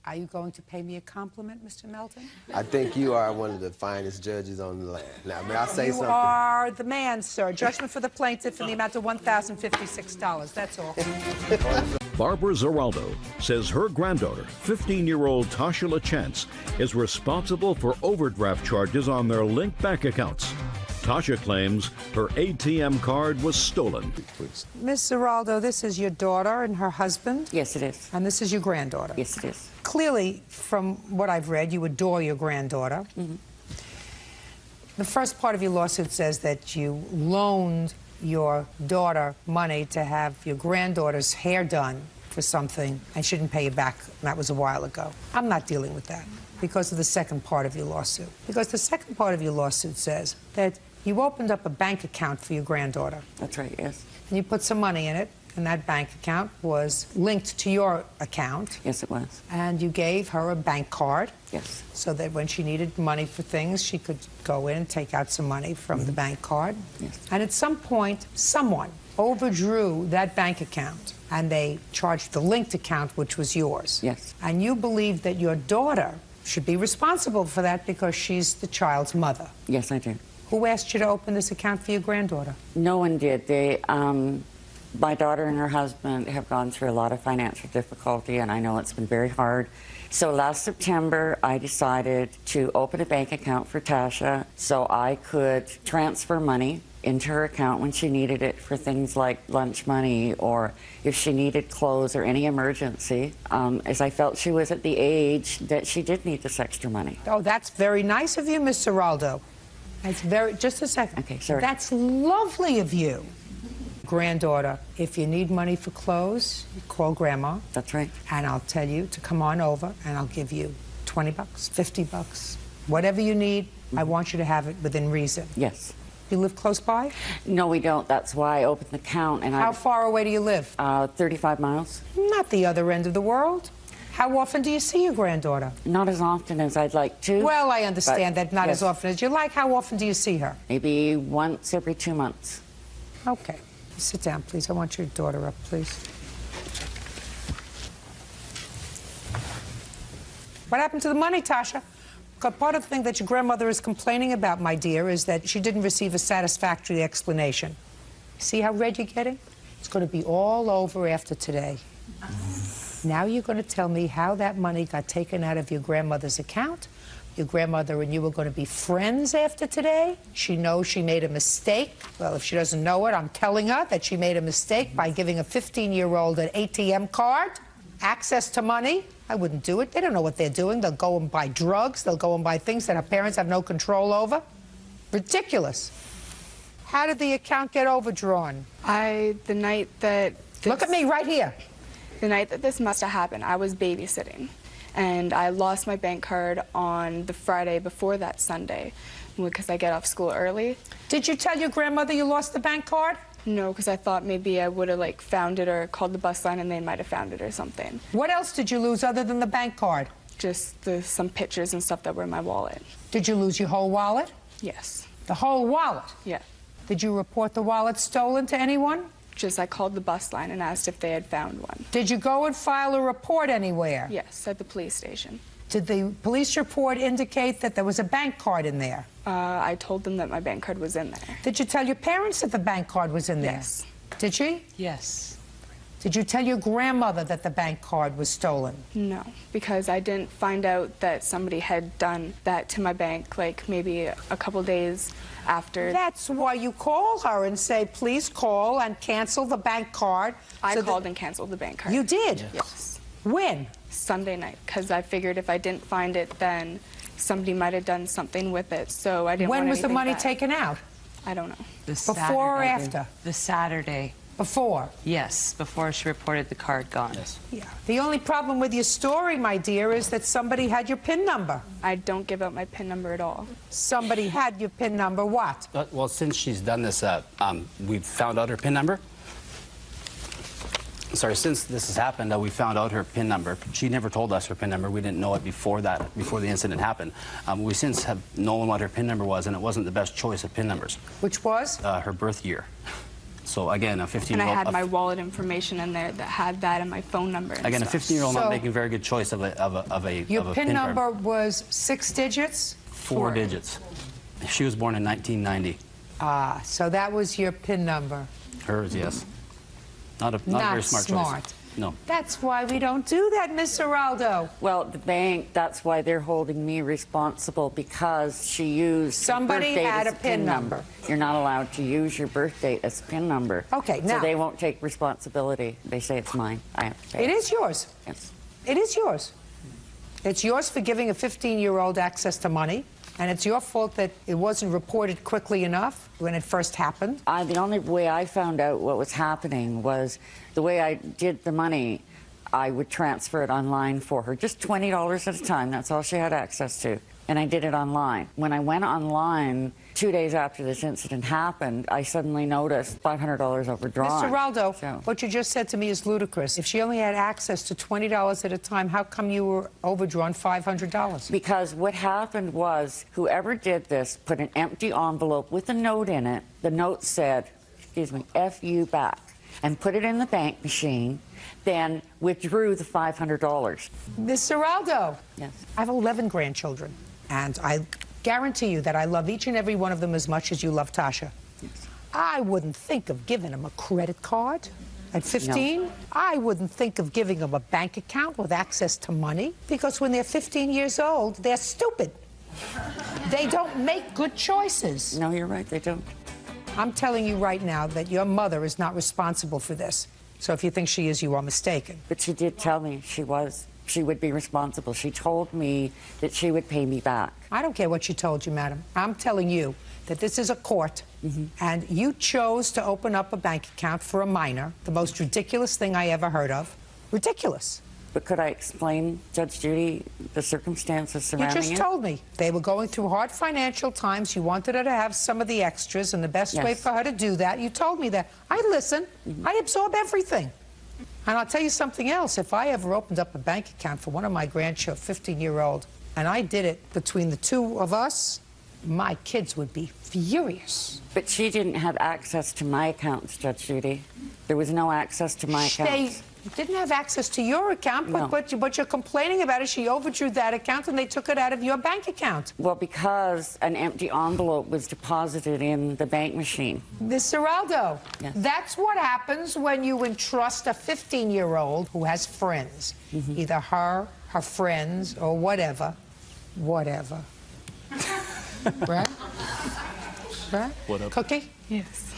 Are you going to pay me a compliment, Mr. Melton? I think you are one of the finest judges on the land. Now, may I say something? You are the man, sir. Judgment for the plaintiff in the amount of $1,056. That's all. Barbara Zeraldo says her granddaughter, 15-year-old Tasha LaChance, is responsible for overdraft charges on their linked bank accounts. Tasha claims her ATM card was stolen. Miss Zeraldo, this is your daughter and her husband? Yes, it is. And this is your granddaughter? Yes, it is. Clearly, from what I've read, you adore your granddaughter. Mm-hmm. The first part of your lawsuit says that you loaned your daughter money to have your granddaughter's hair done for something and she didn't pay you back. That was a while ago. I'm not dealing with that because of the second part of your lawsuit. Because the second part of your lawsuit says that you opened up a bank account for your granddaughter. That's right, yes. And you put some money in it, and that bank account was linked to your account. Yes, it was. And you gave her a bank card. Yes. So that when she needed money for things, she could go in and take out some money from the bank card. Yes. And at some point, someone overdrew that bank account, and they charged the linked account, which was yours. Yes. And you believe that your daughter should be responsible for that because she's the child's mother. Yes, I did. Who asked you to open this account for your granddaughter? No one did. My daughter and her husband have gone through a lot of financial difficulty, and I know it's been very hard. So last September, I decided to open a bank account for Tasha so I could transfer money into her account when she needed it for things like lunch money or if she needed clothes or any emergency, as I felt she was at the age that she did need this extra money. Oh, that's very nice of you, Miss Zeraldo. That's just a second. Okay, sorry. That's lovely of you. Granddaughter, if you need money for clothes, you call Grandma. That's right. And I'll tell you to come on over, and I'll give you $20, $50, whatever you need. I want you to have it within reason. Yes. You live close by? No, we don't. That's why I opened the account. And How far away do you live? 35 miles. Not the other end of the world. How often do you see your granddaughter? Not as often as I'd like to. Well, I understand that not yes. as often as you like. How often do you see her? Maybe once every 2 months. Okay. Sit down, please. I want your daughter up, please. What happened to the money, Tasha? Part of the thing that your grandmother is complaining about, my dear, is that she didn't receive a satisfactory explanation. See how red you're getting? It's going to be all over after today. Now you're going to tell me how that money got taken out of your grandmother's account. Your grandmother and you are going to be friends after today. She knows she made a mistake. Well, if she doesn't know it, I'm telling her that she made a mistake by giving a 15-year-old an ATM card, access to money. I wouldn't do it. They don't know what they're doing. They'll go and buy drugs. They'll go and buy things that our parents have no control over. Ridiculous. How did the account get overdrawn? The night that... Look at me right here. The night that this must have happened, I was babysitting. And I lost my bank card on the Friday before that Sunday because I get off school early. Did you tell your grandmother you lost the bank card? No, because I thought maybe I would have found it or called the bus line and they might have found it or something. What else did you lose other than the bank card? Just some pictures and stuff that were in my wallet. Did you lose your whole wallet? Yes. The whole wallet? Yeah. Did you report the wallet stolen to anyone? Just I called the bus line and asked if they had found one. Did you go and file a report anywhere? Yes, at the police station. Did the police report indicate that there was a bank card in there? I told them that my bank card was in there. Did you tell your parents that the bank card was in there? Yes. Did she? Yes. Did you tell your grandmother that the bank card was stolen? No, because I didn't find out that somebody had done that to my bank, like maybe a couple days after. That's why you call her and say, please call and cancel the bank card. I called and canceled the bank card. You did? Yes. When? Sunday night, because I figured if I didn't find it, then somebody might have done something with it, so I didn't want When was the anything money back. taken out? I don't know. Before or after? The Saturday. Before? Yes, before she reported the card gone. Yes. Yeah. The only problem with your story, my dear, is that somebody had your PIN number. I don't give out my PIN number at all. Somebody had your PIN number. What? Well, since she's done this, we found out her PIN number. Sorry, since this has happened, we found out her PIN number. She never told us her PIN number. We didn't know it before the incident happened. We since have known what her PIN number was, and it wasn't the best choice of PIN numbers. Which was? Uh, Her birth year. So again, a 15-year-old... And I had my wallet information in there that had that and my phone number and Again, stuff. a 15-year-old not making a very good choice of a Your PIN card. number was 6 digits? 4 digits. She was born in 1990. Ah, so that was your PIN number. Hers, yes. Not a Not very smart choice. No. That's why we don't do that, Miss Geraldo. Well, the bank, that's why they're holding me responsible, because she used Somebody birth date had as a PIN number. You're not allowed to use your birth date as a PIN number. Okay, now... So they won't take responsibility. They say it's mine. I have to pay It is yours. Yes. It is yours. It's yours for giving a 15-year-old access to money, and it's your fault that it wasn't reported quickly enough when it first happened. The only way I found out what was happening was the way I did the money. I would transfer it online for her, just $20 at a time. That's all she had access to. And I did it online. When I went online 2 days after this incident happened, I suddenly noticed $500 overdrawn. Mr. Geraldo, what you just said to me is ludicrous. If she only had access to $20 at a time, how come you were overdrawn $500? Because what happened was, whoever did this put an empty envelope with a note in it. The note said, excuse me, F you back, and put it in the bank machine, then withdrew the $500. Miss Geraldo. Yes. I have 11 grandchildren, and I guarantee you that I love each and every one of them as much as you love Tasha. Yes. I wouldn't think of giving them a credit card at 15. No. I wouldn't think of giving them a bank account with access to money, because when they're 15 years old, they're stupid. They don't make good choices. No, you're right, they don't. I'm telling you right now that your mother is not responsible for this. So if you think she is, you are mistaken. But she did tell me she would be responsible. She told me that she would pay me back. I don't care what she told you, madam. I'm telling you that this is a court, and you chose to open up a bank account for a minor, the most ridiculous thing I ever heard of. Ridiculous. But could I explain, Judge Judy, the circumstances surrounding it? You just told me. They were going through hard financial times. You wanted her to have some of the extras, and the best way for her to do that, you told me that. I listen. I absorb everything. And I'll tell you something else. If I ever opened up a bank account for one of my grandchildren, 15-year-old, and I did it between the two of us, my kids would be furious. But she didn't have access to my accounts, Judge Judy. There was no access to my accounts. Didn't have access to your account, No. but what you're complaining about is she overdrew that account and they took it out of your bank account. Well, because an empty envelope was deposited in the bank machine. Mr. Aldo, Yes. that's what happens when you entrust a 15-year-old who has friends, either her friends, or whatever. Right? Right? What up? Cookie? Yes.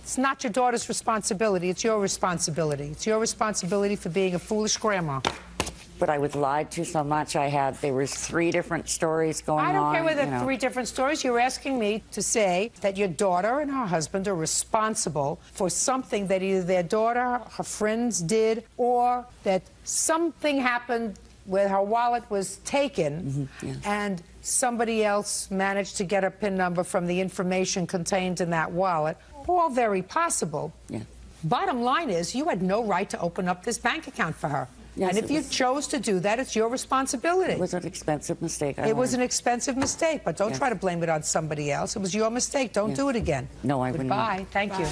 It's not your daughter's responsibility. It's your responsibility. It's your responsibility for being a foolish grandma. But I was lied to so much. There was 3 different stories going on. I don't care whether you know. 3 different stories. You're asking me to say that your daughter and her husband are responsible for something that either their daughter, her friends did, or that something happened where her wallet was taken and somebody else managed to get a PIN number from the information contained in that wallet. All very possible. Yeah. Bottom line is, you had no right to open up this bank account for her. Yes, and if you chose to do that, it's your responsibility. It was an expensive mistake. It was an expensive mistake, but don't try to blame it on somebody else. It was your mistake. Don't do it again. No, I wouldn't. Goodbye. Thank you.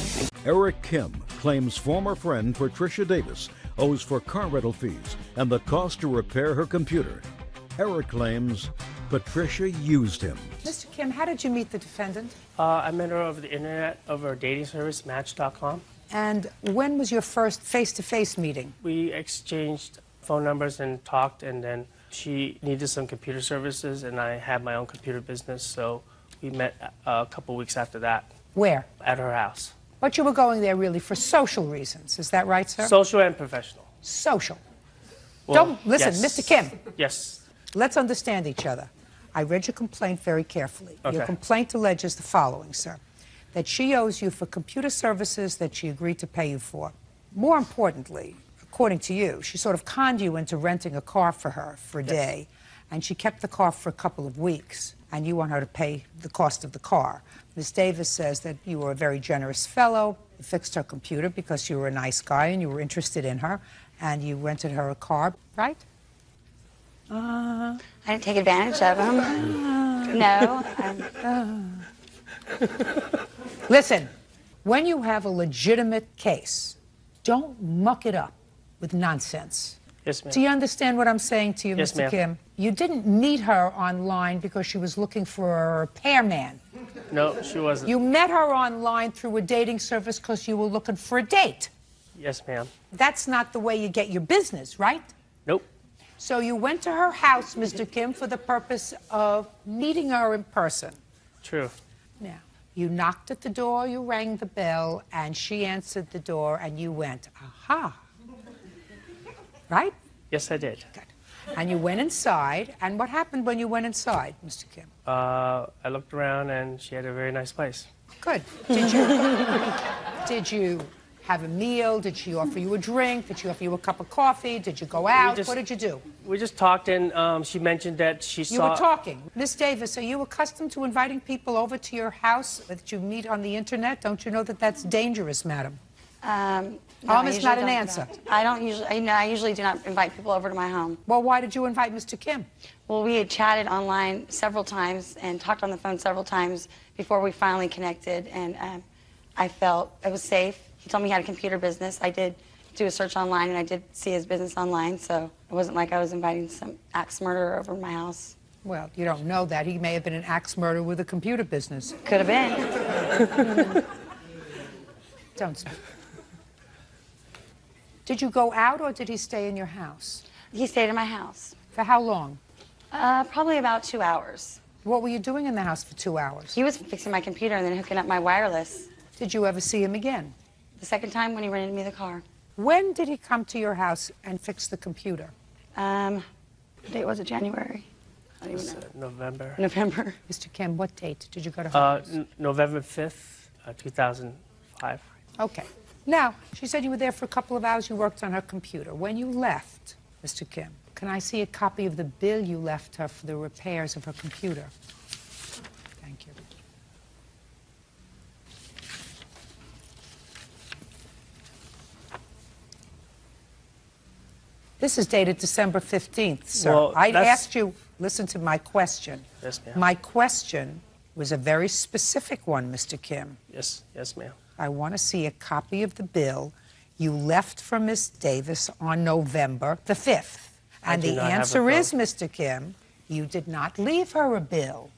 Eric Kim claims former friend Patricia Davis owes for car rental fees and the cost to repair her computer. Eric claims Patricia used him. Mr. Kim, how did you meet the defendant? I met her over the internet, over a dating service, Match.com. And when was your first face-to-face meeting? We exchanged phone numbers and talked, and then she needed some computer services, and I had my own computer business, so we met a couple weeks after that. Where? At her house. But you were going there really for social reasons. Is that right, sir? Social and professional. Social. Well, Don't listen, yes. Mr. Kim. Yes. Let's understand each other. I read your complaint very carefully. Okay. Your complaint alleges the following, sir. That she owes you for computer services that she agreed to pay you for. More importantly, according to you, she sort of conned you into renting a car for her for a day, and she kept the car for a couple of weeks, and you want her to pay the cost of the car. Ms. Davis says that you were a very generous fellow. You fixed her computer because you were a nice guy and you were interested in her, and you rented her a car, right? I didn't take advantage of him. No. Listen, when you have a legitimate case, don't muck it up with nonsense. Yes, ma'am. Do you understand what I'm saying to you, Yes, Mr. ma'am. Kim? You didn't meet her online because she was looking for a repairman. No, she wasn't. You met her online through a dating service because you were looking for a date. Yes, ma'am. That's not the way you get your business, right? Nope. So you went to her house, Mr. Kim, for the purpose of meeting her in person. True. Now, you knocked at the door, you rang the bell, and she answered the door, and you went, aha. Right? Yes, I did. And you went inside, and what happened when you went inside, Mr. Kim? I looked around, and she had a very nice place. Good. Did you have a meal? Did she offer you a drink? Did she offer you a cup of coffee? Did you go out? What did you do? We just talked, and she mentioned that she saw... You were talking. Miss Davis, are you accustomed to inviting people over to your house that you meet on the internet? Don't you know that that's dangerous, madam? No, I It's usually not an don't do answer. that. I don't usually. I usually do not invite people over to my home. Well, why did you invite Mr. Kim? Well, we had chatted online several times and talked on the phone several times before we finally connected, and I felt it was safe. He told me he had a computer business. I did do a search online, and I did see his business online, so it wasn't like I was inviting some axe murderer over to my house. Well, you don't know that. He may have been an axe murderer with a computer business. Could have been. Don't speak. Did you go out or did he stay in your house? He stayed in my house. For how long? Probably about 2 hours. What were you doing in the house for 2 hours? He was fixing my computer and then hooking up my wireless. Did you ever see him again? The second time when he rented me the car. When did he come to your house and fix the computer? What date was it? January? I don't even know. November. November. Mr. Kim, what date did you go to her house? November 5th, 2005. Okay. Now, she said you were there for a couple of hours, you worked on her computer. When you left, Mr. Kim, can I see a copy of the bill you left her for the repairs of her computer? Thank you. This is dated December 15th, sir. Well, I that's- asked you, listen to my question. Yes, ma'am. My question was a very specific one, Mr. Kim. Yes, ma'am. I want to see a copy of the bill You left for Miss Davis on November the 5th. I And do the not have a answer bill. is, Mr. Kim, you did not leave her a bill.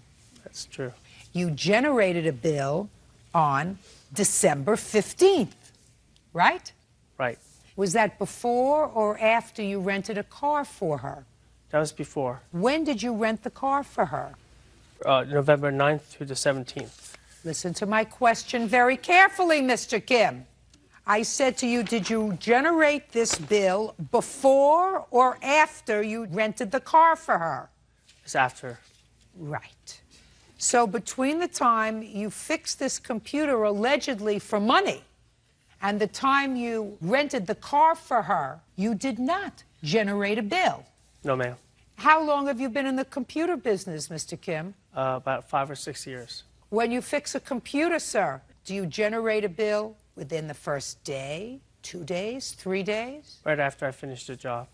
That's true. You generated a bill on December 15th, right? Right. Was that before or after you rented a car for her? That was before. When did you rent the car for her? November 9th through the 17th. Listen to my question very carefully, Mr. Kim. I said to you, did you generate this bill before or after you rented the car for her? It's after. Right. So between the time you fixed this computer allegedly for money and the time you rented the car for her, you did not generate a bill. No, ma'am. How long have you been in the computer business, Mr. Kim? About 5 or 6 years. When you fix a computer, sir, do you generate a bill within the first day, 2 days, 3 days? Right after I finished the job.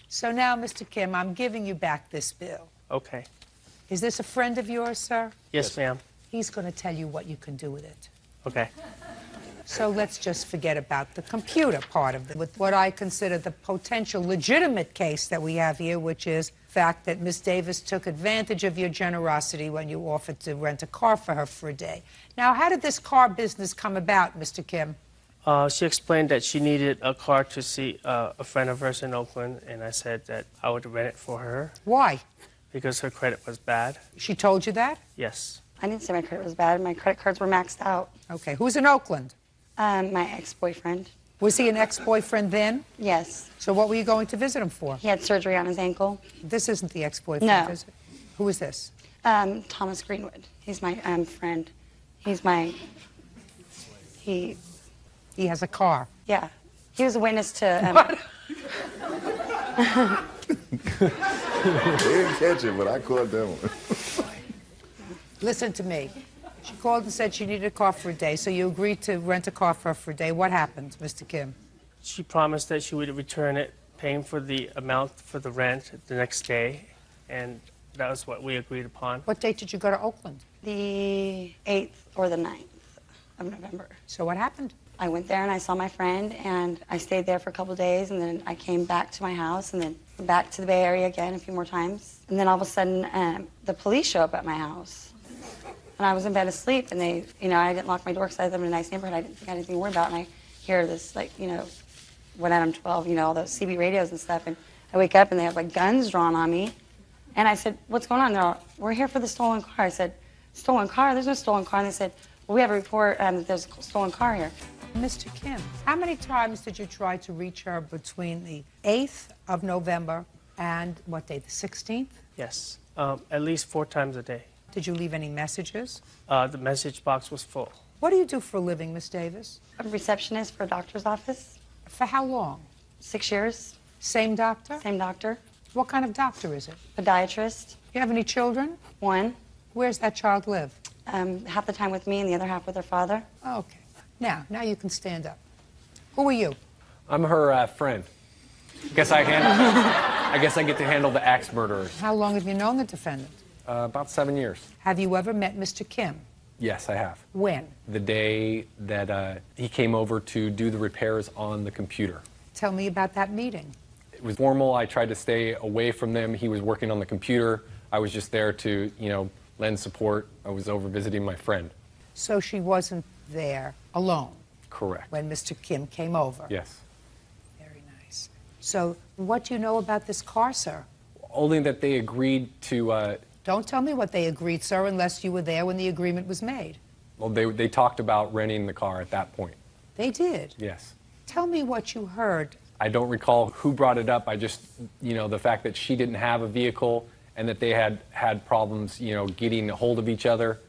So now, Mr. Kim, I'm giving you back this bill. Okay. Is this a friend of yours, sir? Yes, ma'am. He's going to tell you what you can do with it. Okay. So let's just forget about the computer part of it, with what I consider the potential legitimate case that we have here, which is the fact that Miss Davis took advantage of your generosity when you offered to rent a car for her for a day. Now, how did this car business come about, Mr. Kim? She explained that she needed a car to see a friend of hers in Oakland, and I said that I would rent it for her. Why? Because her credit was bad. She told you that? Yes. I didn't say my credit was bad. My credit cards were maxed out. Okay. Who's in Oakland? My ex-boyfriend. Was he an ex-boyfriend then? Yes. So what were you going to visit him for? He had surgery on his ankle. This isn't the ex-boyfriend, No. is it? Who is this? Thomas Greenwood. He's my friend. He's my... He has a car. Yeah. He was a witness to... They didn't catch it, but I caught that one. Listen to me. She called and said she needed a car for a day, so you agreed to rent a car for her for a day. What happened, Mr. Kim? She promised that she would return it, paying for the amount for the rent the next day, and that was what we agreed upon. What date did you go to Oakland? The 8th or the 9th of November. So what happened? I went there and I saw my friend, and I stayed there for a couple of days, and then I came back to my house, and then back to the Bay Area again a few more times. And then all of a sudden, the police show up at my house. And I was in bed asleep, and they, I didn't lock my door because I live in a nice neighborhood. I didn't think I had anything to worry about. And I hear this, when I'm 12, all those CB radios and stuff. And I wake up, and they have, guns drawn on me. And I said, what's going on? They're all, we're here for the stolen car. I said, stolen car? There's no stolen car. And they said, well, we have a report that there's a stolen car here. Mr. Kim, how many times did you try to reach her between the 8th of November and what day, the 16th? Yes. At least 4 times a day. Did you leave any messages? The message box was full. What do you do for a living, Miss Davis? I'm a receptionist for a doctor's office. For how long? 6 years. Same doctor? Same doctor. What kind of doctor is it? Podiatrist. You have any children? 1. Where's that child live? Half the time with me and the other half with her father. Okay. Now you can stand up. Who are you? I'm her friend. I guess I get to handle the axe murderers. How long have you known the defendant? About 7 years. Have you ever met Mr. Kim? Yes, I have. When? The day that he came over to do the repairs on the computer. Tell me about that meeting. It was formal. I tried to stay away from them. He was working on the computer. I was just there to, lend support. I was over visiting my friend. So she wasn't there alone? Correct. When Mr. Kim came over? Yes. Very nice. So what do you know about this car, sir? Only that they agreed to... Don't tell me what they agreed, sir, unless you were there when the agreement was made. Well, they talked about renting the car at that point. They did? Yes. Tell me what you heard. I don't recall who brought it up. I just, the fact that she didn't have a vehicle and that they had problems, getting a hold of each other.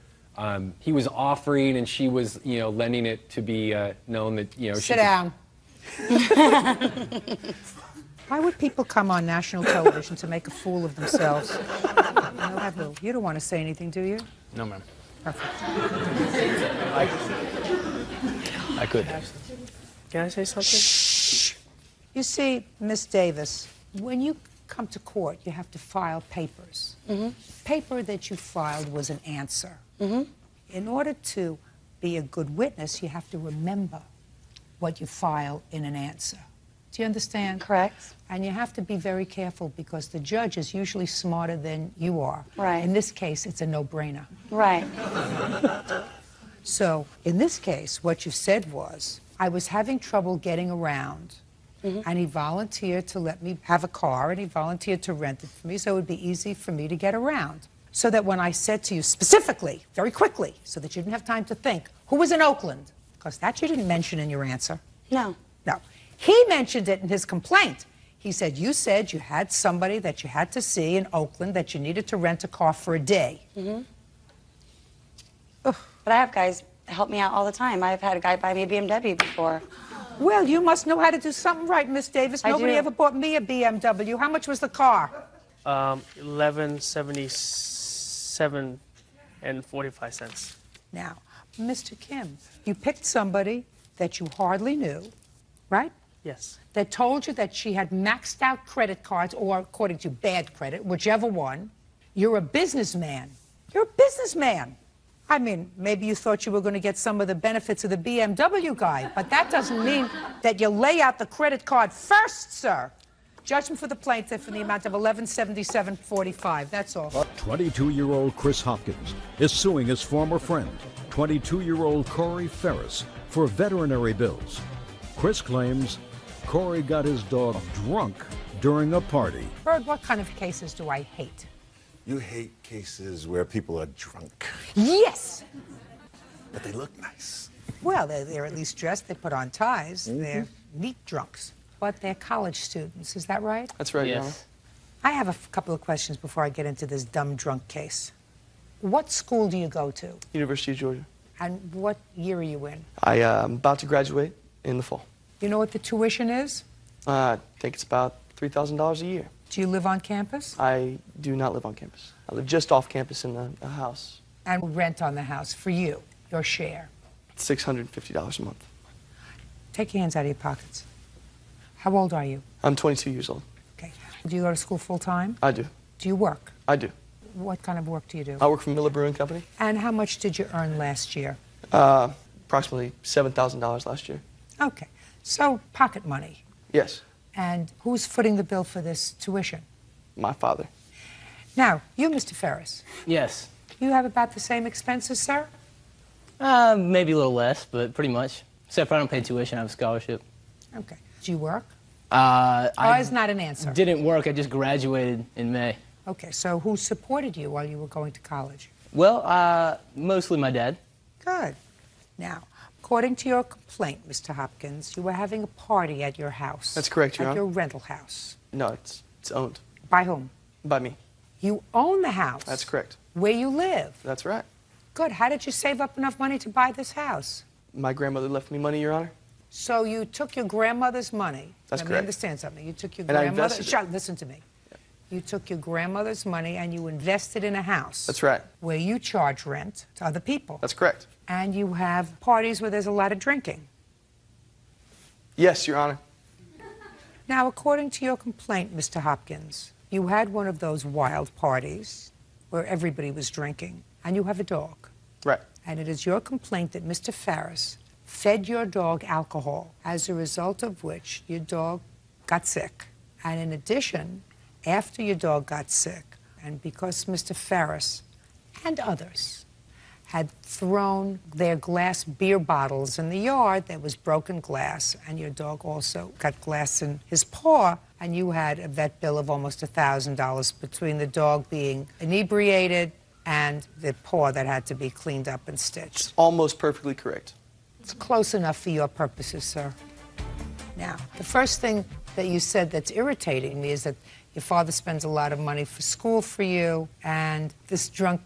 He was offering and she was, lending it to be known that, Sit down. Why would people come on national television to make a fool of themselves? You don't want to say anything, do you? No, ma'am. Perfect. I could. Can I say something? Shh. You see, Miss Davis, when you come to court, you have to file papers. Mm-hmm. Paper that you filed was an answer. Mm-hmm. In order to be a good witness, you have to remember what you file in an answer. Do you understand? Correct. And you have to be very careful because the judge is usually smarter than you are. Right. In this case, it's a no-brainer. Right. So, in this case, what you said was, I was having trouble getting around, and he volunteered to let me have a car, and he volunteered to rent it for me, so it would be easy for me to get around. So that when I said to you specifically, very quickly, so that you didn't have time to think, who was in Oakland? Because that you didn't mention in your answer. No. No. He mentioned it in his complaint. He said you had somebody that you had to see in Oakland that you needed to rent a car for a day. But I have guys help me out all the time. I've had a guy buy me a BMW before. Well, you must know how to do something right, Miss Davis. I Nobody do. ever bought me a BMW. How much was the car? $11.77 and 45 cents. Now, Mr. Kim, you picked somebody that you hardly knew, right? Yes. That told you that she had maxed out credit cards, or according to bad credit, whichever one. You're a businessman. You're a businessman. I mean, maybe you thought you were going to get some of the benefits of the BMW guy, but that doesn't mean that you lay out the credit card first, sir. Judgment for the plaintiff in the amount of $1177.45. That's all. 22-year-old Chris Hopkins is suing his former friend, 22-year-old Corey Ferris, for veterinary bills. Chris claims Corey got his dog drunk during a party. Bird, what kind of cases do I hate? You hate cases where people are drunk. Yes! But they look nice. Well, they're at least dressed. They put on ties. They're neat drunks. But they're college students. Is that right? That's right, Your Honor. I have a couple of questions before I get into this dumb drunk case. What school do you go to? University of Georgia. And what year are you in? I'm about to graduate in the fall. You know what the tuition is? I think it's about $3,000 a year. Do you live on campus? I do not live on campus. I live just off campus in a house. And rent on the house for you, your share. $650 a month. Take your hands out of your pockets. How old are you? I'm 22 years old. Okay. Do you go to school full time? I do. Do you work? I do. What kind of work do you do? I work for Miller Brewing Company. And how much did you earn last year? Approximately $7,000 last year. Okay. So, pocket money. Yes. And who's footing the bill for this tuition? My father. Now, you, Mr. Ferris. Yes. You have about the same expenses, sir? Maybe a little less, but pretty much. Except for I don't pay tuition, I have a scholarship. Okay. Do you work? It's not an answer. Didn't work, I just graduated in May. Okay, so who supported you while you were going to college? Well, mostly my dad. Good. Now, according to your complaint, Mr. Hopkins, you were having a party at your house. That's correct, Your At Honor. your rental house. No, it's owned. By whom? By me. You own the house. That's correct. Where you live. That's right. Good. How did you save up enough money to buy this house? My grandmother left me money, Your Honor. So you took your grandmother's money. That's Let me correct. understand something. You took your And I grandmother. invested it. Shut. Listen to me. You took your grandmother's money and you invested in a house. That's right. Where you charge rent to other people. That's correct. And you have parties where there's a lot of drinking. Yes, Your Honor. Now, according to your complaint, Mr. Hopkins, you had one of those wild parties where everybody was drinking, and you have a dog. Right. And it is your complaint that Mr. Ferris fed your dog alcohol, as a result of which your dog got sick. And in addition, after your dog got sick, and because Mr. Ferris and others had thrown their glass beer bottles in the yard, there was broken glass, and your dog also got glass in his paw, and you had a vet bill of almost $1,000 between the dog being inebriated and the paw that had to be cleaned up and stitched. Almost perfectly correct. It's close enough for your purposes, sir. Now, the first thing that you said that's irritating me is that your father spends a lot of money for school for you, and this drunk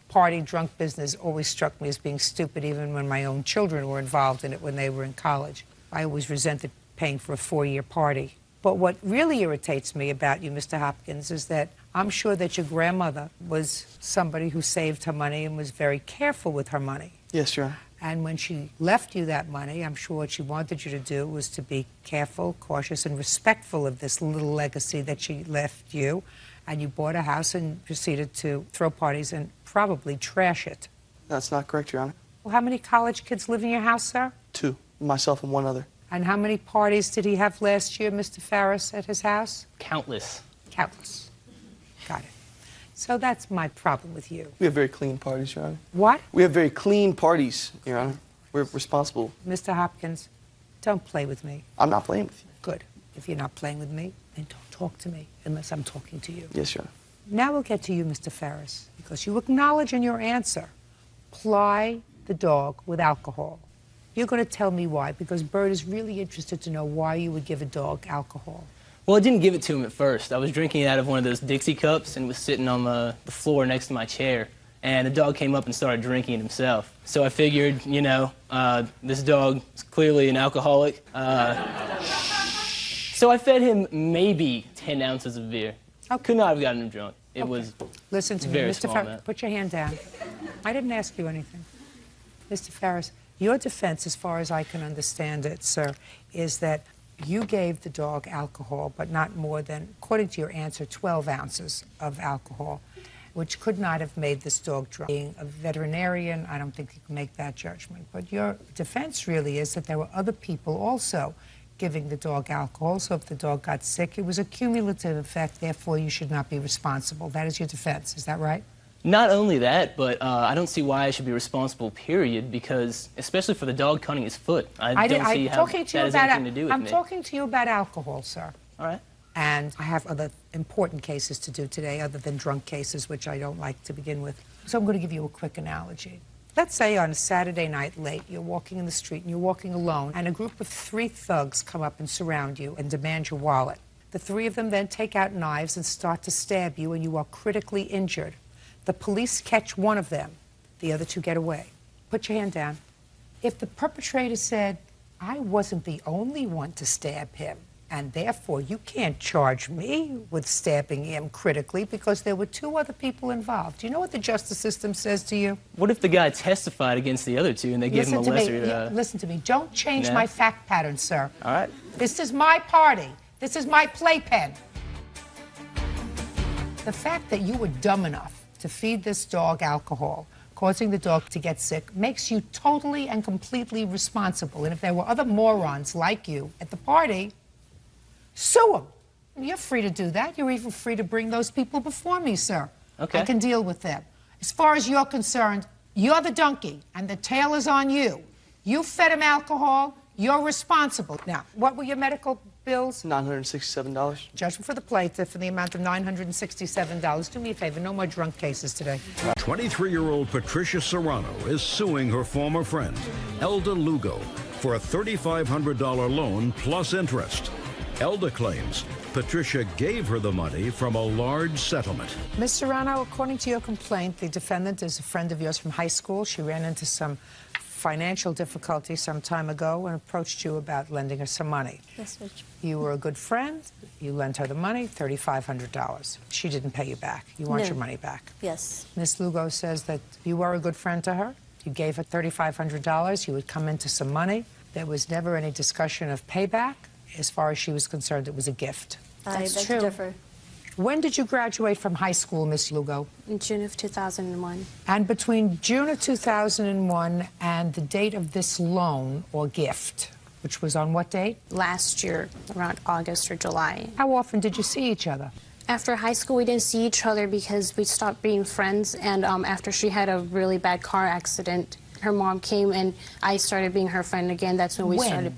business always struck me as being stupid, even when my own children were involved in it when they were in college. I always resented paying for a 4-year party. But what really irritates me about you, Mr. Hopkins, is that I'm sure that your grandmother was somebody who saved her money and was very careful with her money. Yes, Your Honor. And when she left you that money, I'm sure what she wanted you to do was to be careful, cautious, and respectful of this little legacy that she left you. And you bought a house and proceeded to throw parties and probably trash it. That's not correct, Your Honor. Well, how many college kids live in your house, sir? 2. Myself and one other. And how many parties did he have last year, Mr. Ferris, at his house? Countless. Countless. Got it. So that's my problem with you. We have very clean parties, Your Honor. What? We have very clean parties, Your Honor. We're responsible. Mr. Hopkins, don't play with me. I'm not playing with you. Good. If you're not playing with me, then don't talk to me unless I'm talking to you. Yes, Your Honor. Now we'll get to you, Mr. Ferris, because you acknowledge in your answer, ply the dog with alcohol. You're going to tell me why, because Bert is really interested to know why you would give a dog alcohol. Well, I didn't give it to him at first. I was drinking out of one of those Dixie cups and was sitting on the floor next to my chair. And the dog came up and started drinking himself. So I figured, you know, this dog is clearly an alcoholic. So I fed him maybe 10 ounces of beer. Okay. Could not have gotten him drunk. It was Listen to me, very Mr. small Ferris. amount. Put your hand down. I didn't ask you anything. Mr. Ferris, your defense, as far as I can understand it, sir, is that you gave the dog alcohol, but not more than, according to your answer, 12 ounces of alcohol, which could not have made this dog drunk. Being a veterinarian, I don't think you can make that judgment. But your defense really is that there were other people also giving the dog alcohol, so if the dog got sick, it was a cumulative effect, therefore you should not be responsible. That is your defense, is that right? Not only that, but I don't see why I should be responsible, period, because, especially for the dog cutting his foot, I don't see how that has anything to do with me. I'm talking to you about alcohol, sir. All right. And I have other important cases to do today, other than drunk cases, which I don't like to begin with. So I'm going to give you a quick analogy. Let's say on a Saturday night late, you're walking in the street and you're walking alone, and a group of 3 thugs come up and surround you and demand your wallet. The 3 of them then take out knives and start to stab you, and you are critically injured. The police catch one of them. The other 2 get away. Put your hand down. If the perpetrator said, I wasn't the only one to stab him, and therefore you can't charge me with stabbing him critically because there were 2 other people involved. Do you know what the justice system says to you? What if the guy testified against the other 2 and they gave him a lesser... Listen to me. Don't change my fact pattern, sir. All right. This is my party. This is my playpen. The fact that you were dumb enough to feed this dog alcohol, causing the dog to get sick, makes you totally and completely responsible. And if there were other morons like you at the party, sue them. You're free to do that. You're even free to bring those people before me, sir. Okay. I can deal with them. As far as you're concerned, you're the donkey, and the tail is on you. You fed him alcohol. You're responsible. Now, what were your medical bills? $967. Judgment for the plaintiff in the amount of $967. Do me a favor, no more drunk cases today. 23-year-old Patricia Serrano is suing her former friend, Elda Lugo, for a $3,500 loan plus interest. Elda claims Patricia gave her the money from a large settlement. Ms. Serrano, according to your complaint, the defendant is a friend of yours from high school. She ran into some financial difficulty some time ago and approached you about lending her some money. Yes, Judge. You were a good friend. You lent her the money, $3,500. She didn't pay you back. You want your money back. Yes. Ms. Lugo says that you were a good friend to her. You gave her $3,500. You would come into some money. There was never any discussion of payback. As far as she was concerned, it was a gift. That's true. To differ. When did you graduate from high school, Miss Lugo? In June of 2001. And between June of 2001 and the date of this loan or gift, which was on what date? Last year, around August or July. How often did you see each other? After high school, we didn't see each other because we stopped being friends. And after she had a really bad car accident, her mom came and I started being her friend again. That's when we started.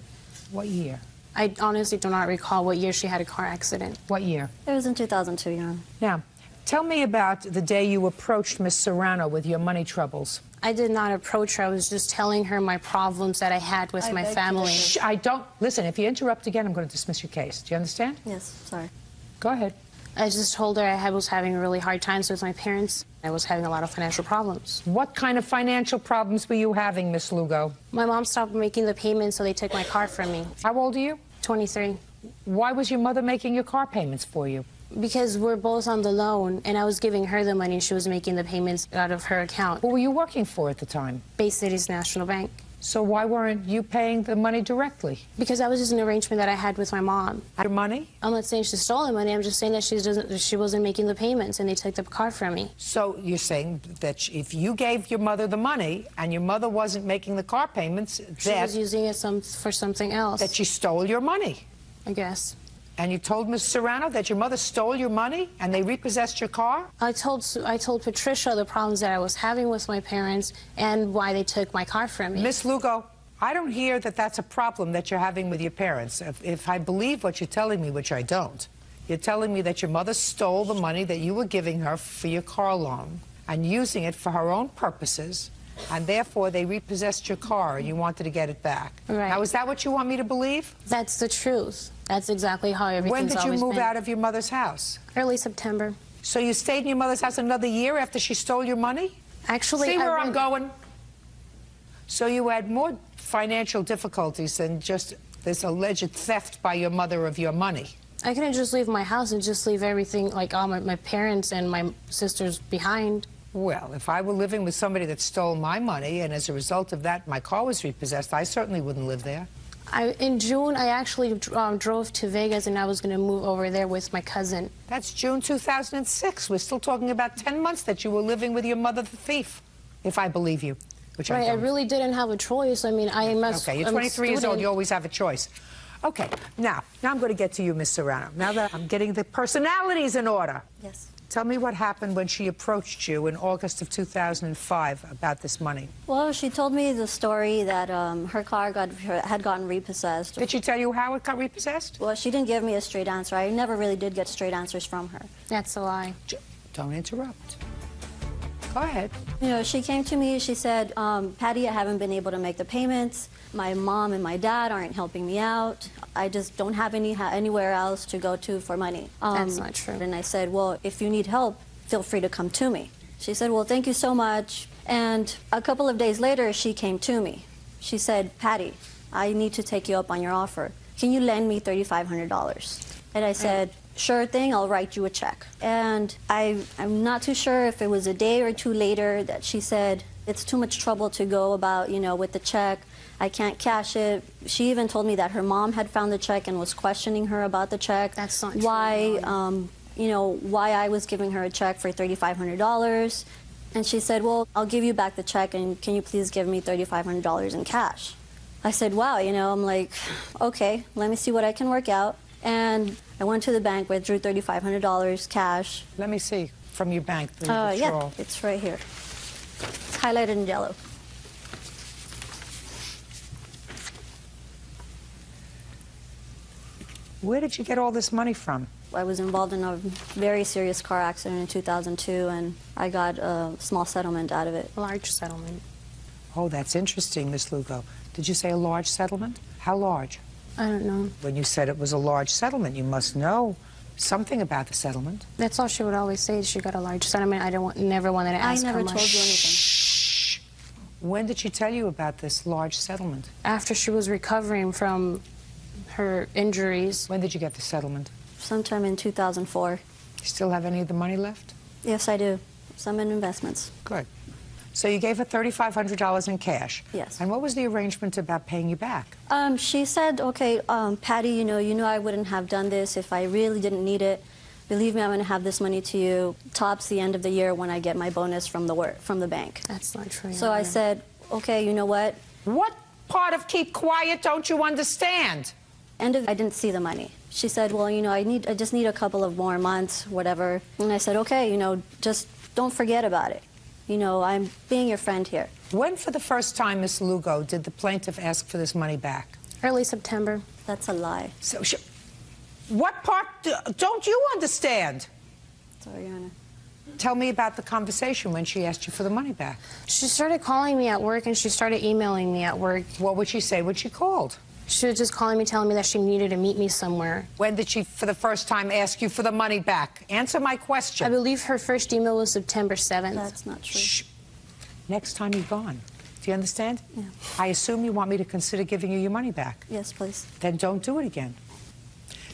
What year? I honestly do not recall what year she had a car accident. What year? It was in 2002, Your Honor. Now, tell me about the day you approached Miss Serrano with your money troubles. I did not approach her. I was just telling her my problems that I had with my family. Shh, I don't. Listen, if you interrupt again, I'm going to dismiss your case. Do you understand? Yes, sorry. Go ahead. I just told her I was having really hard times with my parents. I was having a lot of financial problems. What kind of financial problems were you having, Miss Lugo? My mom stopped making the payments, so they took my car from me. How old are you? 23. Why was your mother making your car payments for you? Because we're both on the loan, and I was giving her the money, and she was making the payments out of her account. What were you working for at the time? Bay Cities National Bank. So why weren't you paying the money directly? Because that was just an arrangement that I had with my mom. Your money? I'm not saying she stole the money. I'm just saying that she wasn't making the payments, and they took the car from me. So you're saying that if you gave your mother the money and your mother wasn't making the car payments, She was using it for something else. that she stole your money? I guess. And you told Ms. Serrano that your mother stole your money and they repossessed your car? I told Patricia the problems that I was having with my parents and why they took my car from me. Miss Lugo, I don't hear that that's a problem that you're having with your parents. If I believe what you're telling me, which I don't, you're telling me that your mother stole the money that you were giving her for your car loan and using it for her own purposes, and therefore they repossessed your car and you wanted to get it back. Right. Now, is that what you want me to believe? That's the truth. That's exactly how everything's When did you always move been. out of your mother's house? Early September. So you stayed in your mother's house another year after she stole your money? Actually, See where I'm going? So you had more financial difficulties than just this alleged theft by your mother of your money. I couldn't just leave my house and just leave everything, like all my parents and my sisters behind. Well, if I were living with somebody that stole my money and as a result of that my car was repossessed, I certainly wouldn't live there. In June, I actually drove to Vegas, and I was going to move over there with my cousin. That's June 2006. We're still talking about 10 months that you were living with your mother, the thief, if I believe you, which I Right, I don't. really didn't have a choice. I mean, Okay, you're 23 years old. You always have a choice. Okay, now I'm going to get to you, Miss Serrano. Now that I'm getting the personalities in order. Yes. Tell me what happened when she approached you in August of 2005 about this money. Well, she told me the story that her car had gotten repossessed. Did she tell you how it got repossessed? Well, she didn't give me a straight answer. I never really did get straight answers from her. That's a lie. Don't interrupt. Go ahead. You know, she came to me, she said, Patty, I haven't been able to make the payments. My mom and my dad aren't helping me out. I just don't have anywhere else to go to for money. That's not true. And I said, well, if you need help, feel free to come to me. She said, well, thank you so much. And a couple of days later, she came to me. She said, Patty, I need to take you up on your offer. Can you lend me $3,500? And I said, sure thing, I'll write you a check. And I'm not too sure if it was a day or two later that she said, it's too much trouble to go about, you know, with the check. I can't cash it. She even told me that her mom had found the check and was questioning her about the check. That's not true. Why, you know, why I was giving her a check for $3,500. And she said, well, I'll give you back the check, and can you please give me $3,500 in cash? I said, wow, you know, I'm like, okay, let me see what I can work out. And I went to the bank, withdrew $3,500 cash. Let me see from your bank the Yeah, withdrawal. it's right here. It's highlighted in yellow. Where did you get all this money from? I was involved in a very serious car accident in 2002, and I got a small settlement out of it. Large settlement. Oh, that's interesting, Miss Lugo. Did you say a large settlement? How large? I don't know. When you said it was a large settlement, you must know something about the settlement. That's all she would always say. She got a large settlement. I never wanted to ask I never how much. told you anything. Shh. When did she tell you about this large settlement? After she was recovering from her injuries. When did you get the settlement? Sometime in 2004. You still have any of the money left? Yes, I do. Some in investments. Good. So you gave her $3,500 in cash. Yes. And what was the arrangement about paying you back? She said, okay, Patty, you know I wouldn't have done this if I really didn't need it. Believe me, I'm going to have this money to you tops the end of the year when I get my bonus from the bank. That's not true. So I said, okay, you know what? What part of keep quiet don't you understand? I didn't see the money. She said, well, you know, I just need a couple of more months, whatever. And I said, okay, you know, just don't forget about it. You know, I'm being your friend here. When for the first time, Miss Lugo, did the plaintiff ask for this money back? Early September. That's a lie. So what part don't you understand? Sorry, Your Honor. Tell me about the conversation when she asked you for the money back. She started calling me at work, and she started emailing me at work. What would she say when she called? She was just calling me, telling me that she needed to meet me somewhere. When did she, for the first time, ask you for the money back? Answer my question. I believe her first email was September 7th. That's not true. Shh. Next time you're gone. Do you understand? Yeah. I assume you want me to consider giving you your money back. Yes, please. Then don't do it again.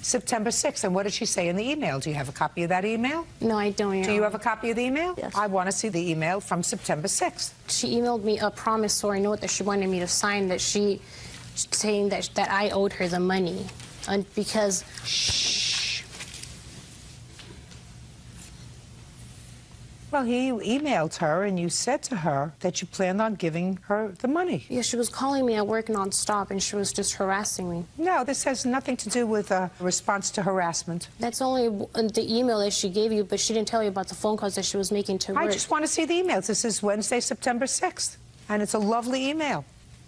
September 6th. And what did she say in the email? Do you have a copy of that email? No, I don't. Do you have a copy of the email? Yes. I want to see the email from September 6th. She emailed me a promissory note that she wanted me to sign, that she saying that I owed her the money, and because. Shh. Well, he emailed her, and you said to her that you planned on giving her the money. Yeah, she was calling me at work nonstop, and she was just harassing me. No, this has nothing to do with a response to harassment. That's only the email that she gave you, but she didn't tell you about the phone calls that she was making to work. I just want to see the emails. This is Wednesday, September 6th, and it's a lovely email.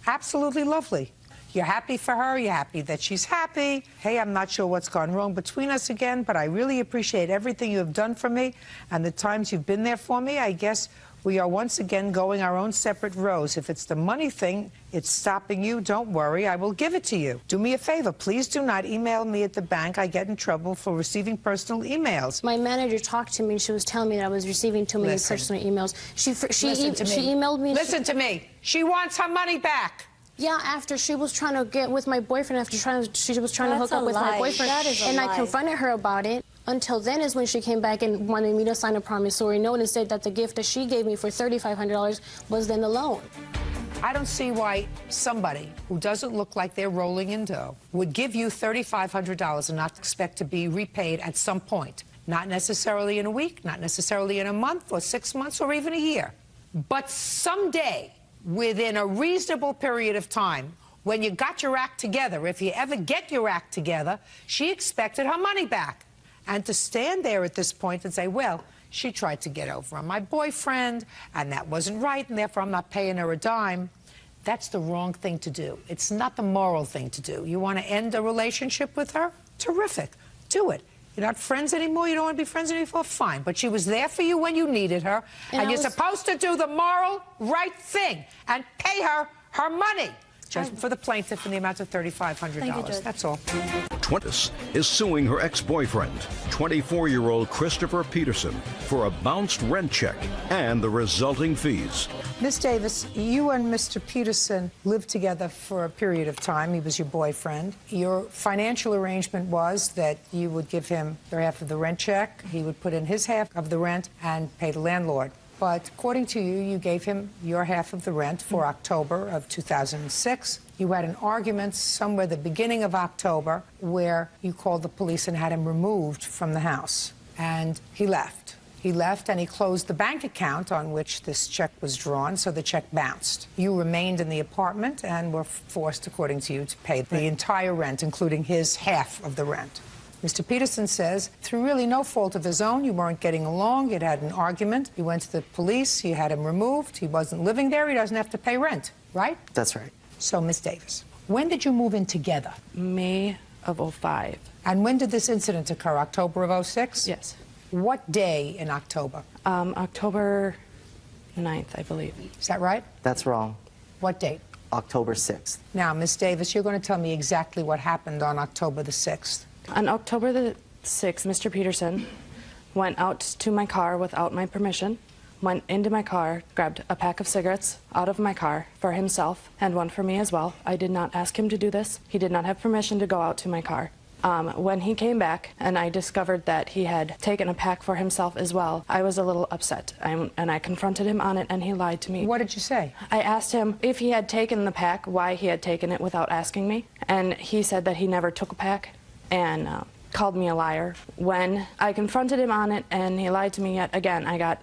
Absolutely lovely. You're happy for her. You're happy that she's happy. Hey, I'm not sure what's gone wrong between us again, but I really appreciate everything you have done for me and the times you've been there for me. I guess we are once again going our own separate roads. If it's the money thing, it's stopping you, don't worry. I will give it to you. Do me a favor. Please do not email me at the bank. I get in trouble for receiving personal emails. My manager talked to me, and she was telling me that I was receiving too many personal emails. She emailed me. Listen to me. She wants her money back. Yeah, after she was trying to get with my boyfriend, she was trying to hook up with my boyfriend, and I confronted her about it. Until then is when she came back and wanted me to sign a promissory note and said that the gift that she gave me for $3,500 was then the loan. I don't see why somebody who doesn't look like they're rolling in dough would give you $3,500 and not expect to be repaid at some point. Not necessarily in a week, not necessarily in a month or 6 months or even a year. But someday, within a reasonable period of time, when you got your act together, if you ever get your act together, she expected her money back. And to stand there at this point and say, well, she tried to get over on my boyfriend, and that wasn't right, and therefore I'm not paying her a dime, that's the wrong thing to do. It's not the moral thing to do. You want to end a relationship with her? Terrific. Do it. You're not friends anymore? You don't want to be friends anymore? Fine. But she was there for you when you needed her. And you're supposed to do the moral right thing and pay her her money. Just for the plaintiff in the amount of $3,500. That's all. Twentis is suing her ex-boyfriend, 24-year-old Christopher Peterson, for a bounced rent check and the resulting fees. Miss Davis, you and Mr. Peterson lived together for a period of time. He was your boyfriend. Your financial arrangement was that you would give him your half of the rent check, he would put in his half of the rent and pay the landlord. But according to you, you gave him your half of the rent for October of 2006. You had an argument somewhere at the beginning of October where you called the police and had him removed from the house. And he left. He left and he closed the bank account on which this check was drawn, so the check bounced. You remained in the apartment and were forced, according to you, to pay the entire rent, including his half of the rent. Mr. Peterson says, through really no fault of his own, you weren't getting along, you'd had an argument, you went to the police, you had him removed, he wasn't living there, he doesn't have to pay rent, right? That's right. So, Miss Davis, when did you move in together? May of 05. And when did this incident occur? October of 06? Yes. What day in October? October 9th, I believe. Is that right? That's wrong. What date? October 6th. Now, Miss Davis, you're going to tell me exactly what happened on October the 6th. On October the 6th, Mr. Peterson went out to my car without my permission, went into my car, grabbed a pack of cigarettes out of my car for himself and one for me as well. I did not ask him to do this. He did not have permission to go out to my car. When he came back and I discovered that he had taken a pack for himself as well, I was a little upset. And I confronted him on it, and he lied to me. What did you say? I asked him if he had taken the pack, why he had taken it without asking me. And he said that he never took a pack and called me a liar. When I confronted him on it and he lied to me yet again, I got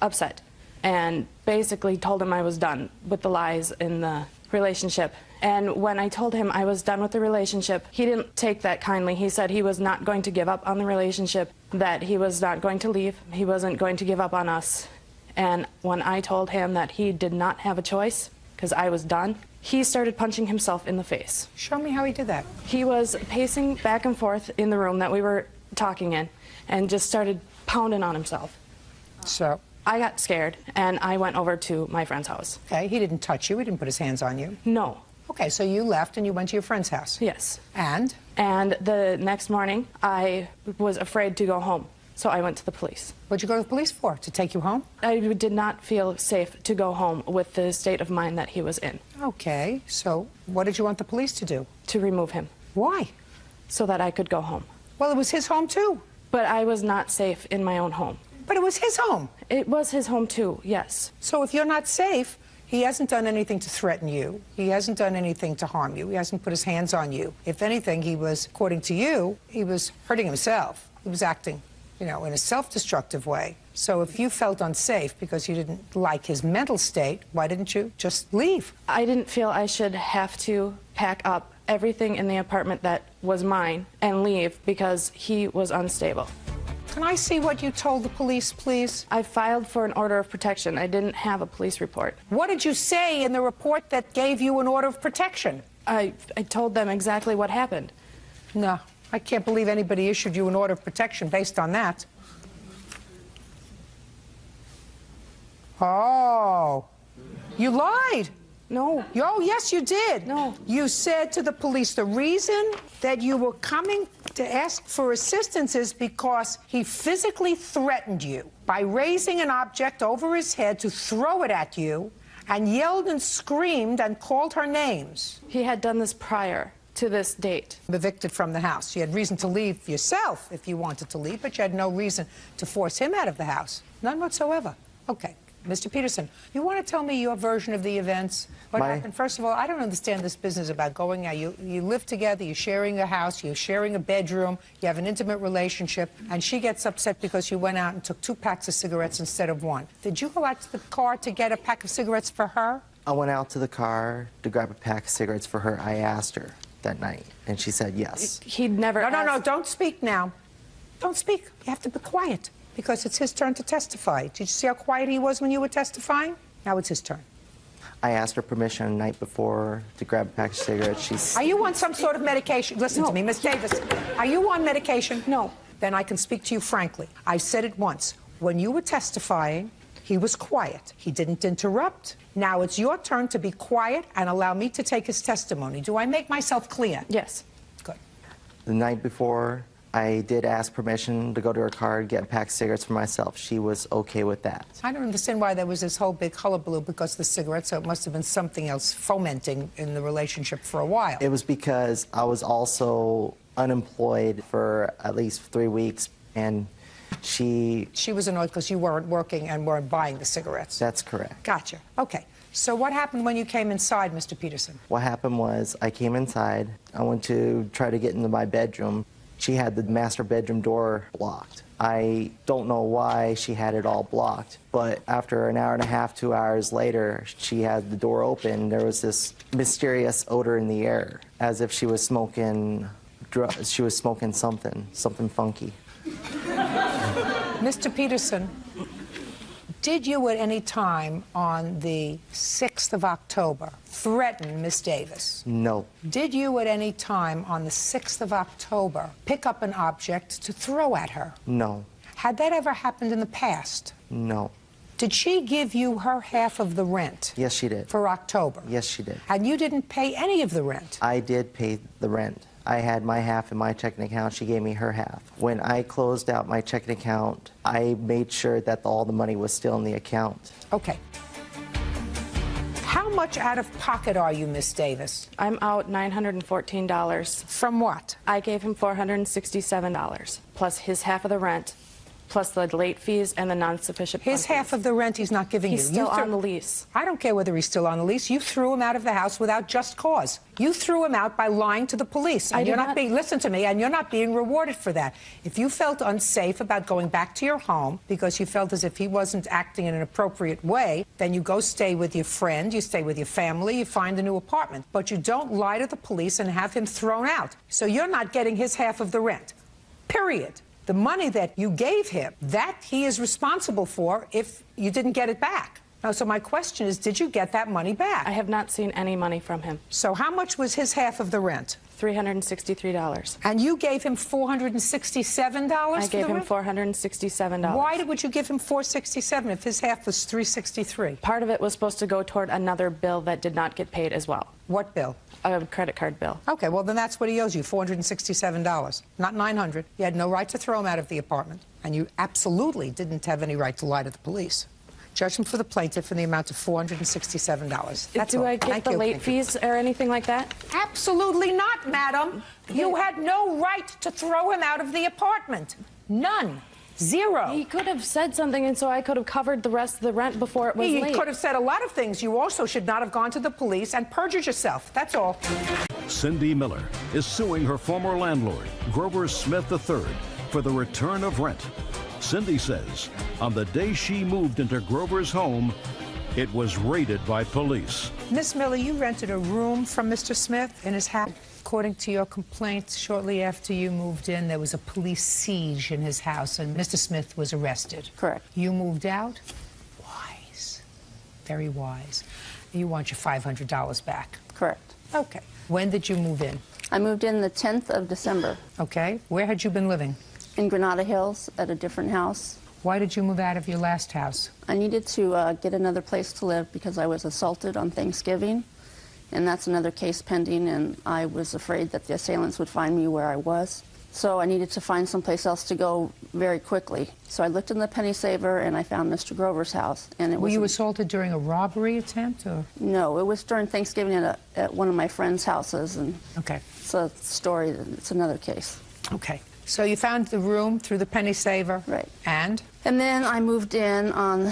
upset and basically told him I was done with the lies in the relationship. And when I told him I was done with the relationship, he didn't take that kindly. He said he was not going to give up on the relationship, that he was not going to leave, he wasn't going to give up on us. And when I told him that he did not have a choice, because I was done, he started punching himself in the face. Show me how he did that. He was pacing back and forth in the room that we were talking in and just started pounding on himself. So? I got scared and I went over to my friend's house. Okay, he didn't touch you, he didn't put his hands on you? No. Okay, so you left and you went to your friend's house? Yes. And? And the next morning, I was afraid to go home, so I went to the police. What'd you go to the police for? To take you home? I did not feel safe to go home with the state of mind that he was in. Okay, so what did you want the police to do? To remove him. Why? so that I could go home. Well, it was his home too. But I was not safe in my own home. But it was his home. It was his home too, yes. So if you're not safe, he hasn't done anything to threaten you. He hasn't done anything to harm you. He hasn't put his hands on you. If anything, he was, according to you, he was hurting himself. He was acting, you know, in a self-destructive way. So if you felt unsafe because you didn't like his mental state, why didn't you just leave? I didn't feel I should have to pack up everything in the apartment that was mine and leave because he was unstable. Can I see what you told the police, please? I filed for an order of protection. I didn't have a police report. What did you say in the report that gave you an order of protection? I told them exactly what happened. No, I can't believe anybody issued you an order of protection based on that. Oh, you lied. No. Oh, yes, you did. No. You said to the police the reason that you were coming to ask for assistance is because he physically threatened you by raising an object over his head to throw it at you and yelled and screamed and called her names. He had done this prior to this date. Evicted from the house. You had reason to leave yourself if you wanted to leave, but you had no reason to force him out of the house. None whatsoever. Okay. Mr. Peterson, you want to tell me your version of the events? What happened? First of all, I don't understand this business about going out. You live together, you're sharing a house, you're sharing a bedroom, you have an intimate relationship, and she gets upset because you went out and took 2 packs of cigarettes instead of 1. Did you go out to the car to get a pack of cigarettes for her? I went out to the car to grab a pack of cigarettes for her. I asked her that night, and she said yes. He'd never No, don't speak now. Don't speak. You have to be quiet. Because it's his turn to testify. Did you see how quiet he was when you were testifying? Now it's his turn. I asked her permission the night before to grab a pack of cigarettes. Are you on some sort of medication? Listen to me, Miss Davis. Are you on medication? No. Then I can speak to you frankly. I said it once. When you were testifying, he was quiet. He didn't interrupt. Now it's your turn to be quiet and allow me to take his testimony. Do I make myself clear? Yes. Good. The night before, I did ask permission to go to her car and get a pack of cigarettes for myself. She was okay with that. I don't understand why there was this whole big hullabaloo because of the cigarettes, so it must have been something else fomenting in the relationship for a while. It was because I was also unemployed for at least 3 weeks, and she was annoyed because you weren't working and weren't buying the cigarettes. That's correct. Gotcha. Okay. So what happened when you came inside, Mr. Peterson? What happened was I came inside. I went to try to get into my bedroom. She had the master bedroom door blocked. I don't know why she had it all blocked, but after an hour and a half, 2 hours later, she had the door open. There was this mysterious odor in the air, as if she was smoking something funky. Mr. Peterson, did you at any time on the 6th of October threaten Miss Davis? No. Did you at any time on the 6th of October pick up an object to throw at her? No. Had that ever happened in the past? No. Did she give you her half of the rent? Yes, she did. For October? Yes, she did. And you didn't pay any of the rent? I did pay the rent. I had my half in my checking account. She gave me her half. When I closed out my checking account, I made sure that all the money was still in the account. Okay. How much out of pocket are you, Miss Davis? I'm out $914. From what? I gave him $467, plus his half of the rent, plus the late fees and the non-sufficient His half of the rent he's not giving He's you. still on the lease. I don't care whether he's still on the lease. You threw him out of the house without just cause. You threw him out by lying to the police. And you're not being, listen to me, and you're not being rewarded for that. If you felt unsafe about going back to your home because you felt as if he wasn't acting in an appropriate way, then you go stay with your friend, you stay with your family, you find a new apartment. But you don't lie to the police and have him thrown out. So you're not getting his half of the rent. Period. The money that you gave him, that he is responsible for if you didn't get it back. Now, so my question is, did you get that money back? I have not seen any money from him. So how much was his half of the rent? $363. And you gave him $467 I gave him $467. Why would you give him $467 if his half was $363? Part of it was supposed to go toward another bill that did not get paid as well. What bill? A credit card bill. Okay, well, then that's what he owes you, $467, not $900. You had no right to throw him out of the apartment, and you absolutely didn't have any right to lie to the police. Judgment for the plaintiff in the amount of $467. That's Do all. I get Thank the you. late fees or anything like that? Absolutely not, madam. You had no right to throw him out of the apartment. None. Zero. He could have said something, and so I could have covered the rest of the rent before it was He late. could have said a lot of things. You also should not have gone to the police and perjured yourself. That's all. Cindy Miller is suing her former landlord, Grover Smith III, for the return of rent. Cindy says on the day she moved into Grover's home, it was raided by police. Miss Miller, you rented a room from Mr. Smith in his house. According to your complaints, shortly after you moved in, there was a police siege in his house, and Mr. Smith was arrested. Correct. You moved out? Wise. Very wise. You want your $500 back. Correct. Okay. When did you move in? I moved in the 10th of December. Okay. Where had you been living? In Granada Hills at a different house. Why did you move out of your last house? I needed to get another place to live because I was assaulted on Thanksgiving, and that's another case pending, and I was afraid that the assailants would find me where I was. So I needed to find someplace else to go very quickly. So I looked in the penny saver and I found Mr. Grover's house. And it Were was you assaulted during a robbery attempt, or? No, it was during Thanksgiving at one of my friend's houses, and okay, it's a story. It's another case. Okay. So you found the room through the penny saver, right? And then I moved in on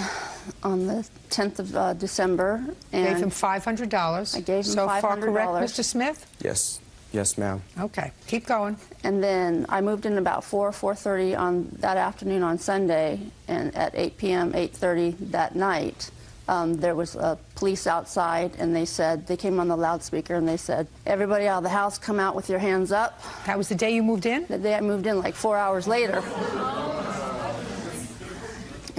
the 10th of December. And gave him $500. I gave him so $500. far correct, Mr. Smith? Yes. Yes, ma'am. Okay. Keep going. And then I moved in about 4:30 on that afternoon on Sunday, and at 8 p.m., 8:30 that night, there was police outside, and they came on the loudspeaker, and they said, "Everybody out of the house, come out with your hands up." That was the day you moved in? The day I moved in, like 4 hours later.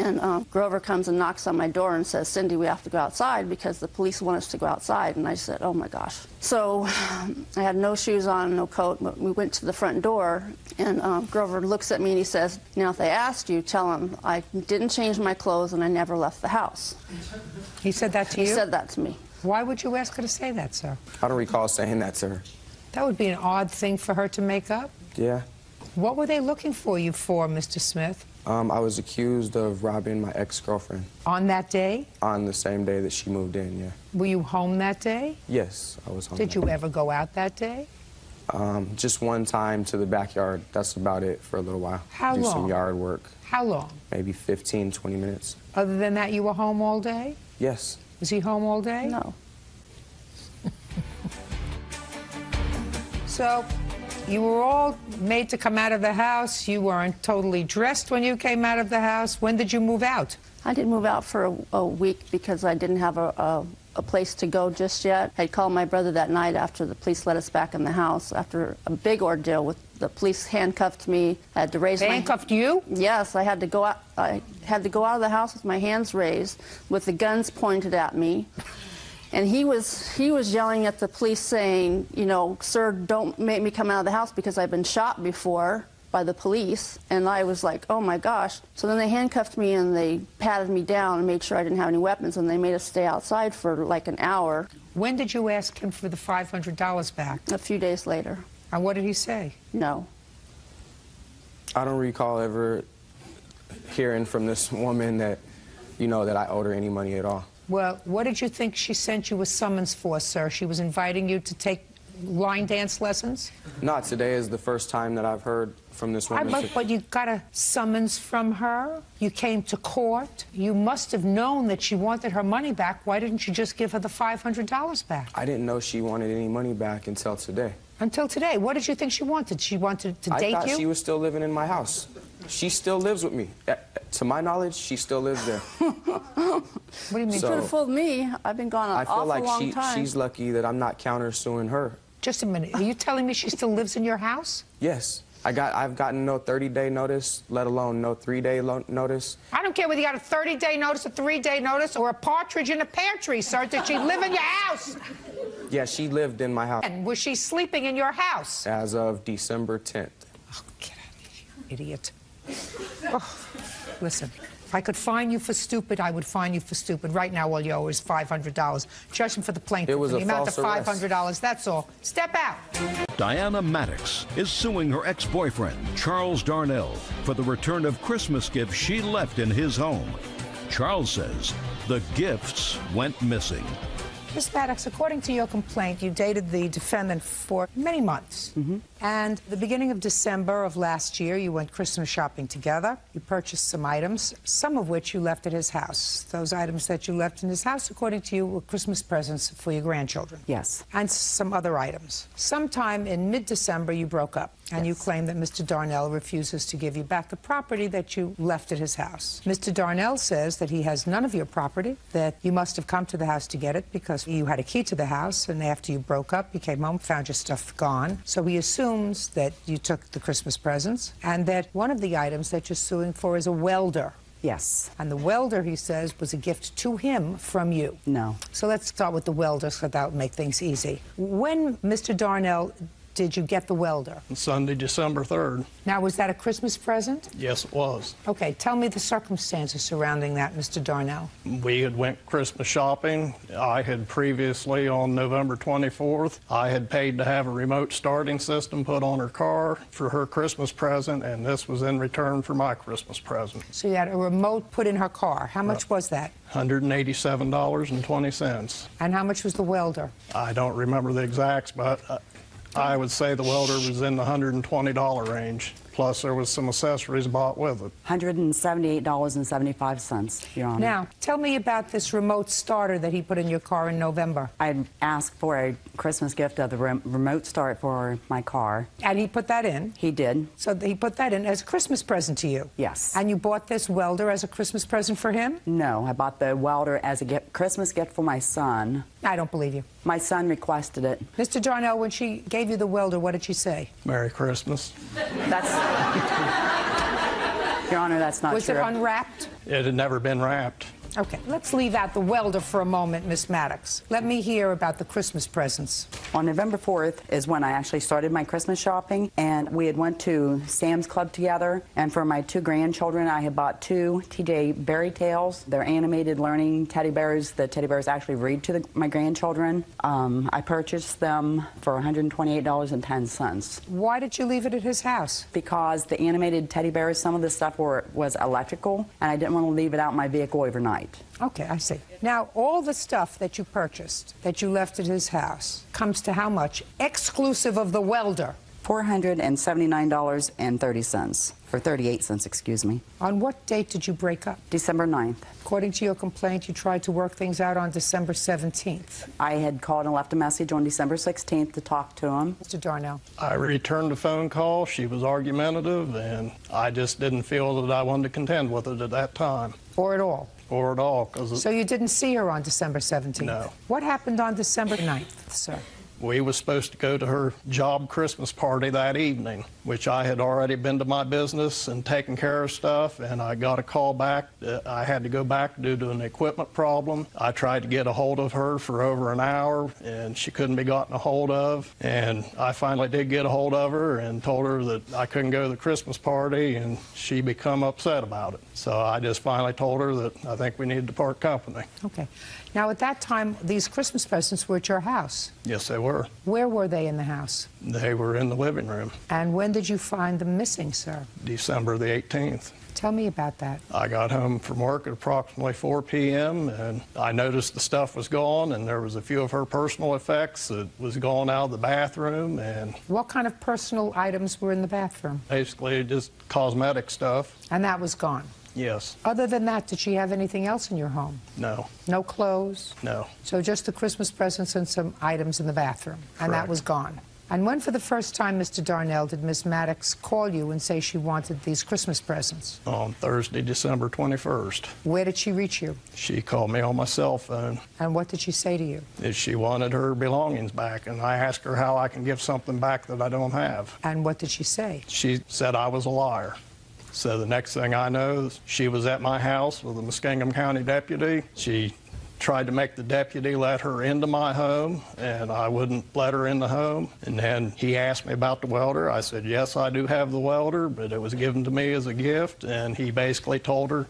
And Grover comes and knocks on my door and says, "Cindy, we have to go outside because the police want us to go outside." And I said, "Oh my gosh." So I had no shoes on, no coat, but we went to the front door, and Grover looks at me and he says, "Now if they asked you, tell them I didn't change my clothes and I never left the house." He said that to you? He said that to me. Why would you ask her to say that, sir? I don't recall saying that to her. That would be an odd thing for her to make up. Yeah. What were they looking for you for, Mr. Smith? I was accused of robbing my ex-girlfriend. On that day? On the same day that she moved in, yeah. Were you home that day? Yes, I was home. Did you ever go out that day? Just one time to the backyard. That's about it for a little while. How Do long? some yard work. How long? Maybe 15, 20 minutes. Other than that, you were home all day? Yes. Was he home all day? No. So, you were all made to come out of the house. You weren't totally dressed when you came out of the house. When did you move out? I didn't move out for a week because I didn't have a place to go just yet. I called my brother that night after the police let us back in the house, after a big ordeal with the police handcuffed me. I had to raise handcuffed you? Yes, I had to go out. I had to go out of the house with my hands raised, with the guns pointed at me. And he was yelling at the police saying, you know, "Sir, don't make me come out of the house because I've been shot before by the police." And I was like, oh my gosh. So then they handcuffed me and they patted me down and made sure I didn't have any weapons, and they made us stay outside for like an hour. When did you ask him for the $500 back? A few days later. And what did he say? No. I don't recall ever hearing from this woman that, you know, that I owed her any money at all. Well, what did you think she sent you a summons for, sir? She was inviting you to take line dance lessons? Not today is the first time that I've heard from this woman. But you got a summons from her? You came to court? You must have known that she wanted her money back. Why didn't you just give her the $500 back? I didn't know she wanted any money back until today. Until today? What did you think she wanted? She wanted to date you? I thought she was still living in my house. She still lives with me. To my knowledge, she still lives there. What do you mean? So, Should have fooled me. I've been gone an awful long time. I feel like she's lucky that I'm not countersuing her. Just a minute. Are you telling me she still lives in your house? Yes. I've gotten no 30-day notice, let alone no 3-day notice. I don't care whether you got a 30-day notice, a 3-day notice, or a partridge in a pear tree, sir. Did she live in your house? Yeah, she lived in my house. And was she sleeping in your house? As of December 10th. Oh, get out of here, idiot. Oh, listen, if I could fine you for stupid, I would fine you for stupid. Right now, all you owe is $500. Judgment for the plaintiff. It was the a amount of false arrest. $500. That's all. Step out. Diana Maddox is suing her ex-boyfriend, Charles Darnell, for the return of Christmas gifts she left in his home. Charles says the gifts went missing. Ms. Maddox, according to your complaint, you dated the defendant for many months. And the beginning of December of last year, you went Christmas shopping together. You purchased some items, some of which you left at his house. Those items that you left in his house, according to you, were Christmas presents for your grandchildren. Yes. And some other items. Sometime in mid-December, you broke up. And you claim that Mr. Darnell refuses to give you back the property that you left at his house. Mr. Darnell says that he has none of your property, that you must have come to the house to get it because you had a key to the house, and after you broke up, you came home, found your stuff gone. So he assumes that you took the Christmas presents, and that one of the items that you're suing for is a welder. Yes. And the welder, he says, was a gift to him from you. No. So let's start with the welder, so that would make things easy. When, Mr. Darnell, did you get the welder? Sunday, December 3rd. Now, was that a Christmas present? Yes, it was. Okay, tell me the circumstances surrounding that, Mr. Darnell. We had went Christmas shopping. I had previously, on November 24th, I had paid to have a remote starting system put on her car for her Christmas present, and this was in return for my Christmas present. So you had a remote put in her car. How much was that? $187.20. And how much was the welder? I don't remember the exacts, but I would say the welder was in the $120 range. Plus, there was some accessories bought with it. $178.75, Your Honor. Now, tell me about this remote starter that he put in your car in November. I asked for a Christmas gift of the remote start for my car. And he put that in? He did. So he put that in as a Christmas present to you? Yes. And you bought this welder as a Christmas present for him? No, I bought the welder as a Christmas gift for my son. I don't believe you. My son requested it. Mr. Darnell, when she gave you the welder, what did she say? Merry Christmas. That's... Your Honor, that's not true. Was it unwrapped? It had never been wrapped. Okay, let's leave out the welder for a moment, Miss Maddox. Let me hear about the Christmas presents. On November 4th is when I actually started my Christmas shopping, and we had went to Sam's Club together, and for my two grandchildren, I had bought two TJ Berry Tales. They're animated learning teddy bears. The teddy bears actually read to my grandchildren. I purchased them for $128.10. Why did you leave it at his house? Because the animated teddy bears, some of the stuff was electrical, and I didn't want to leave it out in my vehicle overnight. Okay, I see. Now, all the stuff that you purchased, that you left at his house, comes to how much, exclusive of the welder? $479.30, or 38 cents, excuse me. On what date did you break up? December 9th. According to your complaint, you tried to work things out on December 17th. I had called and left a message on December 16th to talk to him. Mr. Darnell. I returned the phone call. She was argumentative, and I just didn't feel that I wanted to contend with it at that time. Or at all? Or at all. So you didn't see her on December 17th? No. What happened on December 9th, sir? We was supposed to go to her job Christmas party that evening, which I had already been to my business and taken care of stuff, and I got a call back that I had to go back due to an equipment problem. I tried to get a hold of her for over an hour, and she couldn't be gotten a hold of, and I finally did get a hold of her and told her that I couldn't go to the Christmas party, and she become upset about it. So I just finally told her that I think we needed to part company. Okay. Now, at that time, these Christmas presents were at your house? Yes, they were. Where were they in the house? They were in the living room. And when did you find them missing, sir? December the 18th. Tell me about that. I got home from work at approximately 4 p.m. and I noticed the stuff was gone, and there was a few of her personal effects that was gone out of the bathroom. And what kind of personal items were in the bathroom? Basically just cosmetic stuff. And that was gone? Yes. Other than that, did she have anything else in your home? No. No clothes? No. So just the Christmas presents and some items in the bathroom? Correct. And that was gone? And when for the first time, Mr. Darnell, did Miss Maddox call you and say she wanted these Christmas presents? On Thursday, December 21st. Where did she reach you? She called me on my cell phone. And what did she say to you? That she wanted her belongings back, and I asked her how I can give something back that I don't have. And what did she say? She said I was a liar. So the next thing I know, she was at my house with a Muskingum County deputy. She tried to make the deputy let her into my home, and I wouldn't let her in the home. And then he asked me about the welder. I said, yes, I do have the welder, but it was given to me as a gift. And he basically told her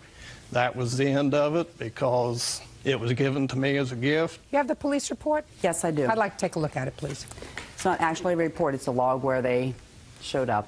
that was the end of it because it was given to me as a gift. You have the police report? Yes, I do. I'd like to take a look at it, please. It's not actually a report. It's a log where they showed up.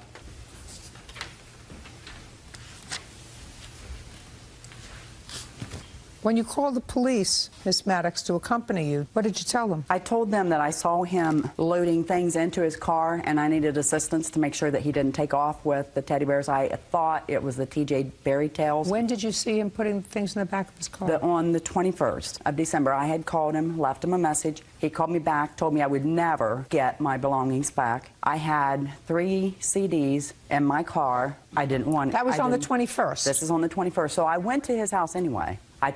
When you called the police, Miss Maddox, to accompany you, what did you tell them? I told them that I saw him loading things into his car and I needed assistance to make sure that he didn't take off with the teddy bears. I thought it was the TJ Berry Tails. When did you see him putting things in the back of his car? On the 21st of December. I had called him, left him a message. He called me back, told me I would never get my belongings back. I had 3 CDs in my car. I didn't want it. That was on the 21st? This is on the 21st. So I went to his house anyway. I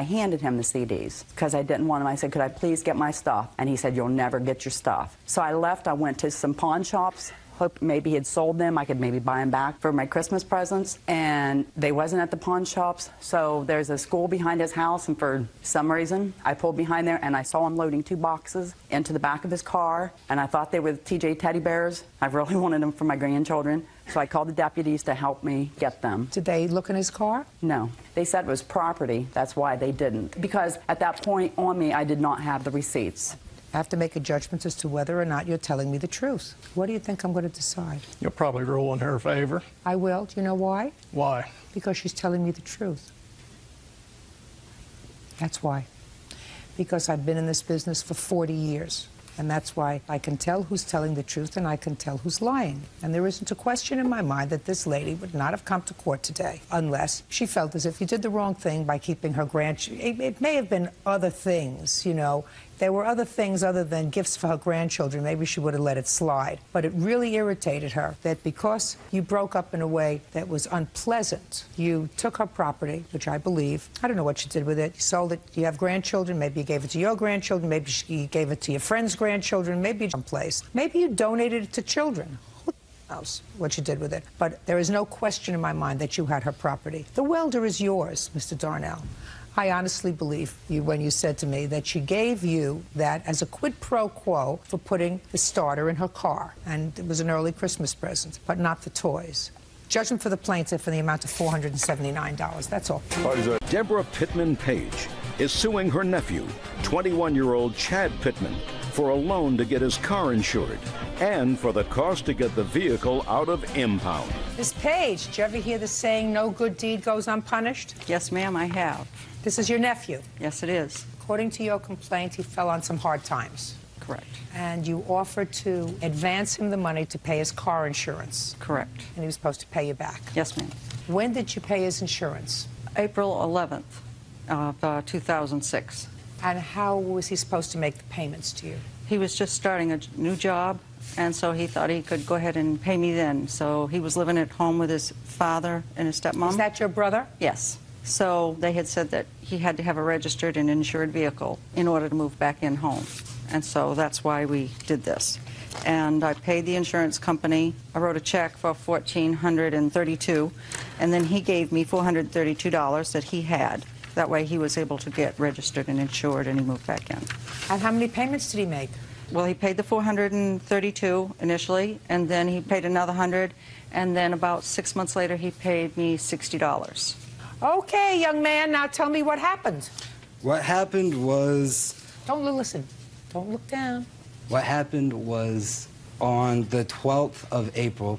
handed him the CDs because I didn't want them. I said, could I please get my stuff? And he said, you'll never get your stuff. So I left. I went to some pawn shops. Hope maybe he had sold them. I could maybe buy them back for my Christmas presents. And they wasn't at the pawn shops. So there's a school behind his house, and for some reason, I pulled behind there and I saw him loading 2 boxes into the back of his car. And I thought they were the TJ teddy bears. I really wanted them for my grandchildren. So I called the deputies to help me get them. Did they look in his car? No. They said it was property. That's why they didn't. Because at that point on me, I did not have the receipts. I have to make a judgment as to whether or not you're telling me the truth. What do you think I'm going to decide? You'll probably rule in her favor. I will. Do you know why? Why? Because she's telling me the truth. That's why. Because I've been in this business for 40 years. And that's why I can tell who's telling the truth and I can tell who's lying. And there isn't a question in my mind that this lady would not have come to court today unless she felt as if you did the wrong thing by keeping her grandchildren. It may have been other things, you know. There were other things other than gifts for her grandchildren. Maybe she would have let it slide. But it really irritated her that because you broke up in a way that was unpleasant, you took her property, which I believe. I don't know what you did with it. You sold it. You have grandchildren. Maybe you gave it to your grandchildren. Maybe you gave it to your friend's grandchildren. Maybe someplace. Maybe you donated it to children. Who knows what you did with it? But there is no question in my mind that you had her property. The welder is yours, Mr. Darnell. I honestly believe you when you said to me that she gave you that as a quid pro quo for putting the starter in her car. And it was an early Christmas present, but not the toys. Judgment for the plaintiff in the amount of $479. That's all. Deborah Pittman Page is suing her nephew, 21-year-old Chad Pittman, for a loan to get his car insured and for the cost to get the vehicle out of impound. Miss Page, did you ever hear the saying, no good deed goes unpunished? Yes, ma'am, I have. This is your nephew? Yes, it is. According to your complaint, he fell on some hard times. Correct. And you offered to advance him the money to pay his car insurance. Correct. And he was supposed to pay you back. Yes, ma'am. When did you pay his insurance? April 11th of 2006. And how was he supposed to make the payments to you? He was just starting a new job, and so he thought he could go ahead and pay me then. So he was living at home with his father and his stepmom. Is that your brother? Yes. So they had said that he had to have a registered and insured vehicle in order to move back in home. And so that's why we did this. And I paid the insurance company. I wrote a check for $1,432, and then he gave me $432 that he had. That way he was able to get registered and insured, and he moved back in. And how many payments did he make? Well, he paid the $432 initially, and then he paid another $100, and then about 6 months later he paid me $60. Okay, young man, now tell me what happened. What happened was... Don't listen. Don't look down. What happened was on the 12th of April,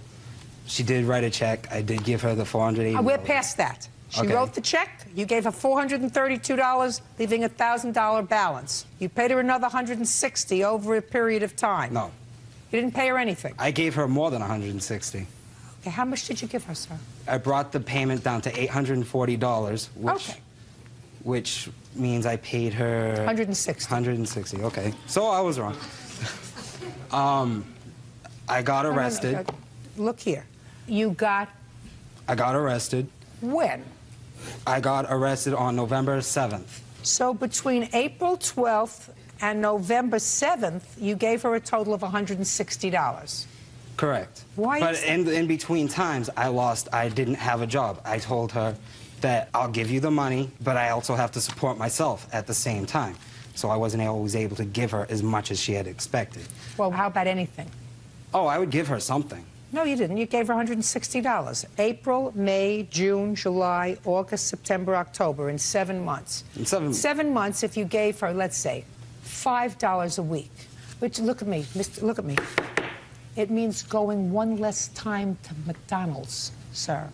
she did write a check. I did give her the $480. We're past that. She Okay. wrote the check. You gave her $432, leaving a $1,000 balance. You paid her another $160 over a period of time. No. You didn't pay her anything. I gave her more than $160. Okay, how much did you give her, sir? I brought the payment down to $840, which means I paid her... $160. $160, okay. So I was wrong. I got arrested. No. Look here. You got... I got arrested. When? I got arrested on November 7th. So between April 12th and November 7th, you gave her a total of $160. Correct. Why But is in between times, I didn't have a job. I told her that I'll give you the money, but I also have to support myself at the same time. So I wasn't always able to give her as much as she had expected. Well, how about anything? Oh, I would give her something. No, you didn't. You gave her $160. April, May, June, July, August, September, October, in 7 months. In 7 months, if you gave her, let's say, $5 a week, which, look at me, look at me. It means going one less time to McDonald's, sir.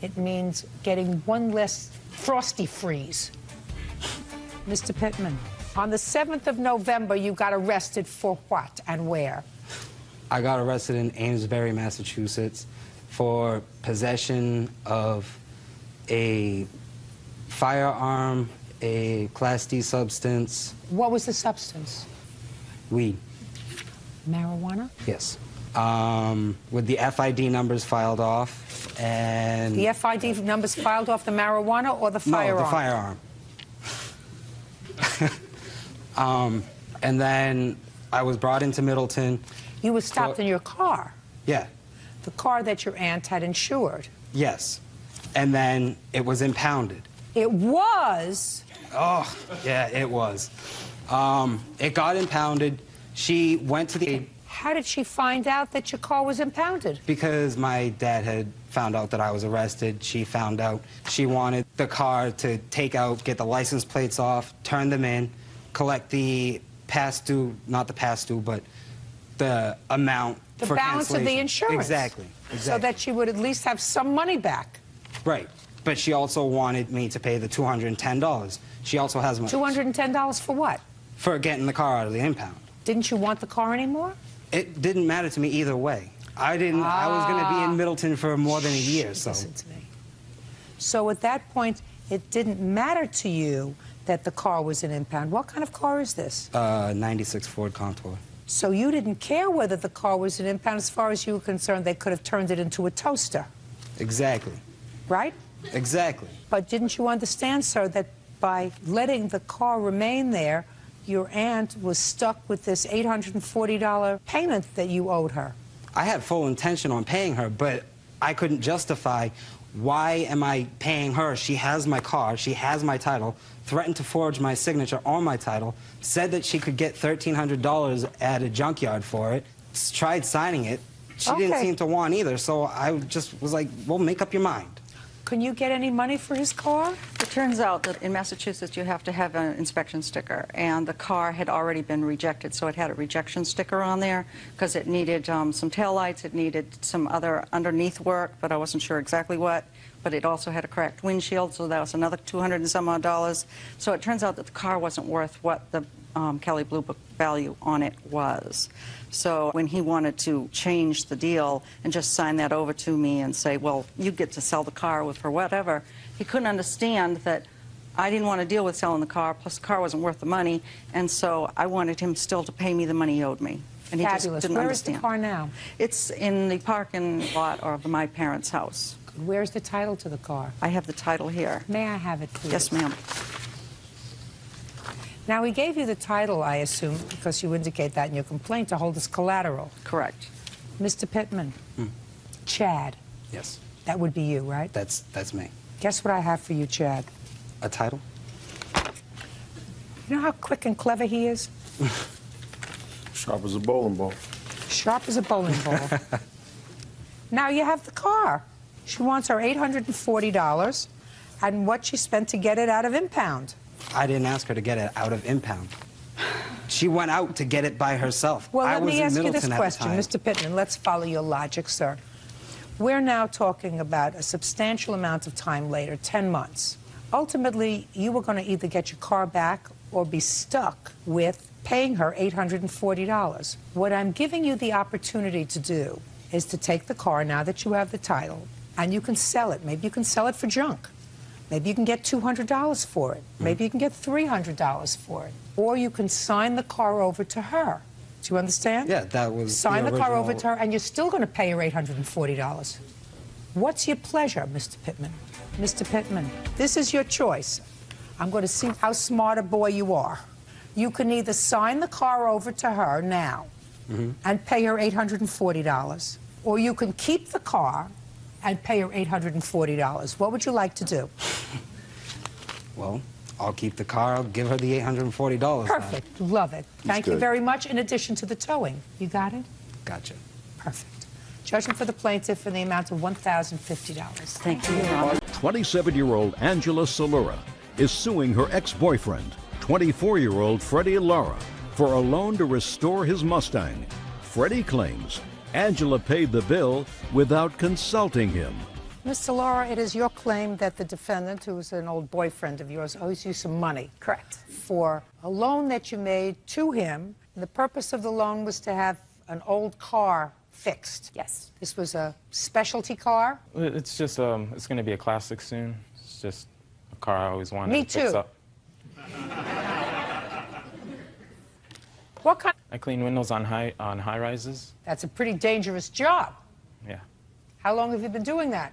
It means getting one less Frosty Freeze. Mr. Pittman, on the 7th of November, you got arrested for what and where? I got arrested in Amesbury, Massachusetts for possession of a firearm, a Class D substance. What was the substance? Weed. Marijuana? Yes. With the FID numbers filed off, and... The FID numbers filed off the marijuana or the firearm? No, the firearm. And then I was brought into Middleton. You were stopped in your car? Yeah. The car that your aunt had insured? Yes. And then it was impounded. It was? Oh, yeah, it was. It got impounded. She went to the... How did she find out that your car was impounded? Because my dad had found out that I was arrested. She found out. She wanted the car to take out, get the license plates off, turn them in, collect the past due, not the past due, but the amount the for balance of the insurance. Exactly. So that she would at least have some money back. Right. But she also wanted me to pay the $210. She also has my... $210 for what? For getting the car out of the impound. Didn't you want the car anymore? It didn't matter to me either way. I was going to be in Middleton for more than a year, so... Listen to me. So at that point, it didn't matter to you that the car was an impound. What kind of car is this? 96 Ford Contour. So you didn't care whether the car was an impound. As far as you were concerned, they could have turned it into a toaster. Exactly. Right? Exactly. But didn't you understand, sir, that by letting the car remain there, your aunt was stuck with this $840 payment that you owed her? I had full intention on paying her, but I couldn't justify why am I paying her. She has my car, she has my title, threatened to forge my signature on my title, said that she could get $1,300 at a junkyard for it, tried signing it. She didn't seem to want either, so I just was like, well, make up your mind. Can you get any money for his car? It turns out that in Massachusetts you have to have an inspection sticker, and the car had already been rejected, so it had a rejection sticker on there because it needed some taillights, it needed some other underneath work, but I wasn't sure exactly what. But it also had a cracked windshield, so that was another $200 and some odd. So it turns out that the car wasn't worth what the Kelley Blue Book value on it was. So when he wanted to change the deal and just sign that over to me and say, well, you get to sell the car for whatever, he couldn't understand that I didn't want to deal with selling the car, plus the car wasn't worth the money, and so I wanted him still to pay me the money he owed me. And he Fabulous. just didn't Where understand. is the car now? It's in the parking lot of my parents' house. Where's the title to the car? I have the title here. May I have it, please? Yes, ma'am. Now, he gave you the title, I assume, because you indicate that in your complaint, to hold as collateral. Correct. Mr. Pittman, Chad. Yes. That would be you, right? That's me. Guess what I have for you, Chad? A title? You know how quick and clever he is? Sharp as a bowling ball. Sharp as a bowling ball. Now you have the car. She wants her $840 and what she spent to get it out of impound. I didn't ask her to get it out of impound. She went out to get it by herself. Well, I let was me in ask you Middleton this at question, the time. Mr. Pittman. Let's follow your logic, sir. We're now talking about a substantial amount of time later, 10 months. Ultimately, you were going to either get your car back or be stuck with paying her $840. What I'm giving you the opportunity to do is to take the car now that you have the title, and you can sell it. Maybe you can sell it for junk. Maybe you can get $200 for it. Maybe you can get $300 for it. Or you can sign the car over to her. Do you understand? Yeah, that was Sign the car over original- to her, and you're still going to pay her $840. What's your pleasure, Mr. Pittman? Mr. Pittman, this is your choice. I'm going to see how smart a boy you are. You can either sign the car over to her now and pay her $840, or you can keep the car and pay her $840. What would you like to do? Well, I'll keep the car. I'll give her the $840. Perfect. Love it. Thank you good. very much, in addition to the towing. You got it? Gotcha. Perfect. Judgment for the plaintiff in the amount of $1,050. Thank you, Your Honor. 27-year-old Angela Salura is suing her ex-boyfriend, 24-year-old Freddie Lara, for a loan to restore his Mustang. Freddie claims Angela paid the bill without consulting him. Mr. Laura, it is your claim that the defendant, who was an old boyfriend of yours, owes you some money. Correct. For a loan that you made to him. The purpose of the loan was to have an old car fixed. Yes. This was a specialty car? It's just, it's going to be a classic soon. It's just a car I always wanted Me to fix too. up. What kind? I clean windows on high rises. That's a pretty dangerous job. Yeah, How long have you been doing that?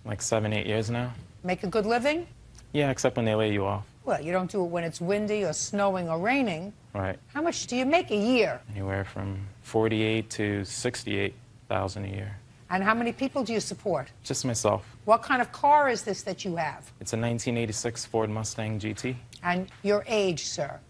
like 7, 8 years now. Make a good living? Yeah, except when they lay you off. Well, you don't do it when it's windy or snowing or raining. Right. How much do you make a year? Anywhere from 48 to 68,000 a year. And how many people do you support? Just myself. What kind of car is this that you have? It's a 1986 Ford Mustang GT. And your age, sir?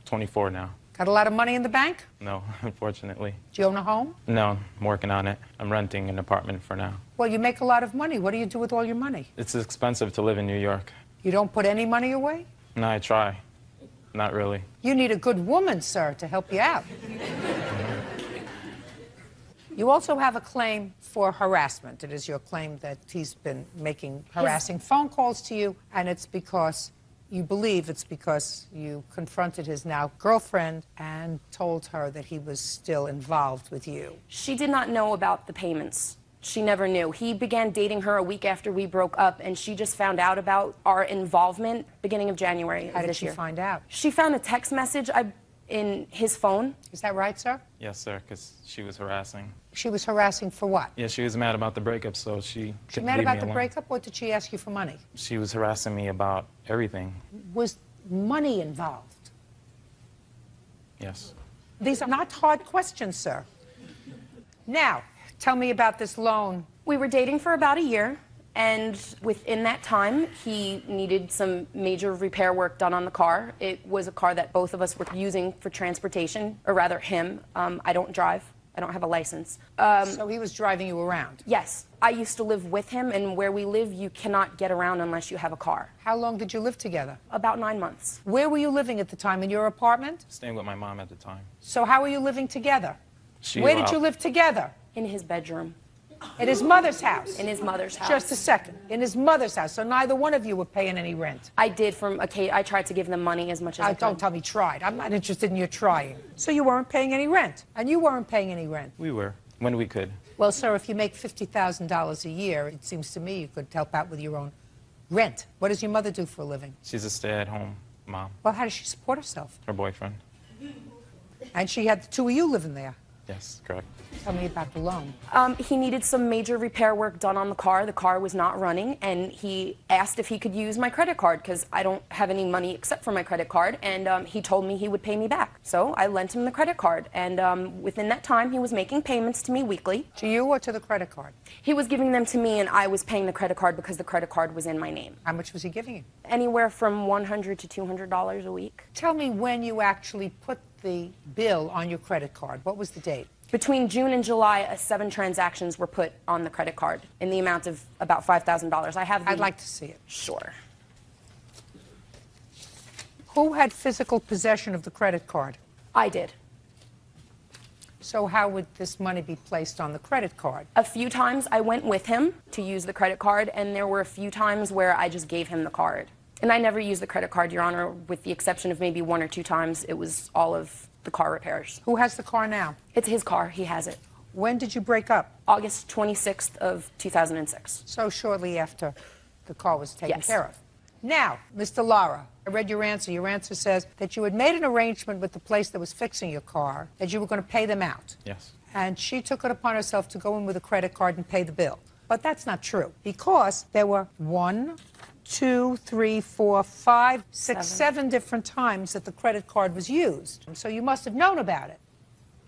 24 now. Got a lot of money in the bank? No, unfortunately. Do you own a home? No, I'm working on it. I'm renting an apartment for now. Well, you make a lot of money. What do you do with all your money? It's expensive to live in New York. You don't put any money away? No, I try. Not really. You need a good woman, sir, to help you out. You also have a claim for harassment. It is your claim that he's been making harassing phone calls to you, and it's because you believe it's because you confronted his now girlfriend and told her that he was still involved with you. She did not know about the payments. She never knew. He began dating her a week after we broke up, and she just found out about our involvement beginning of January of this year. How did she find out? She found a text message in his phone. Is that right, sir? Yes, sir, because she was harassing. She was harassing for what? Yeah, she was mad about the breakup, so she She couldn't mad leave about me the alone. breakup, or did she ask you for money? She was harassing me about everything. Was money involved? Yes. These are not hard questions, sir. Now, tell me about this loan. We were dating for about a year, and within that time, he needed some major repair work done on the car. It was a car that both of us were using for transportation, or rather him. I don't drive. I don't have a license. So he was driving you around? Yes. I used to live with him, and where we live, you cannot get around unless you have a car. How long did you live together? About 9 months. Where were you living at the time? In your apartment? Staying with my mom at the time. So how were you living together? Where did you live together? In his bedroom. In his mother's house? In his mother's house. Just a second. In his mother's house. So neither one of you were paying any rent? I did I tried to give them money as much as I could. Don't tell me tried. I'm not interested in your trying. So you weren't paying any rent? And you weren't paying any rent? We were, when we could. Well, sir, if you make $50,000 a year, it seems to me you could help out with your own rent. What does your mother do for a living? She's a stay-at-home mom. Well, how does she support herself? Her boyfriend. And she had the two of you living there? Yes, correct. Tell me about the loan. He needed some major repair work done on the car. The car was not running, and he asked if he could use my credit card because I don't have any money except for my credit card, and he told me he would pay me back. So I lent him the credit card, and within that time, he was making payments to me weekly. To you or to the credit card? He was giving them to me, and I was paying the credit card because the credit card was in my name. How much was he giving you? Anywhere from $100 to $200 a week. Tell me when you actually put the bill on your credit card. What was the date? Between June and July, 7 transactions were put on the credit card in the amount of about $5,000. I'd like to see it. Sure. Who had physical possession of the credit card? I did. So how would this money be placed on the credit card? A few times I went with him to use the credit card, and there were a few times where I just gave him the card. And I never used the credit card, Your Honor, with the exception of maybe 1 or 2 times. It was all of the car repairs. Who has the car now? It's his car. He has it. When did you break up? August 26th of 2006. So shortly after the car was taken Yes. care of. Now, Mr. Lara, I read your answer. Your answer says that you had made an arrangement with the place that was fixing your car, that you were going to pay them out. Yes. And she took it upon herself to go in with a credit card and pay the bill. But that's not true, because there were 1, 2, 3, 4, 5, 6, 7 different times that the credit card was used. So you must have known about it.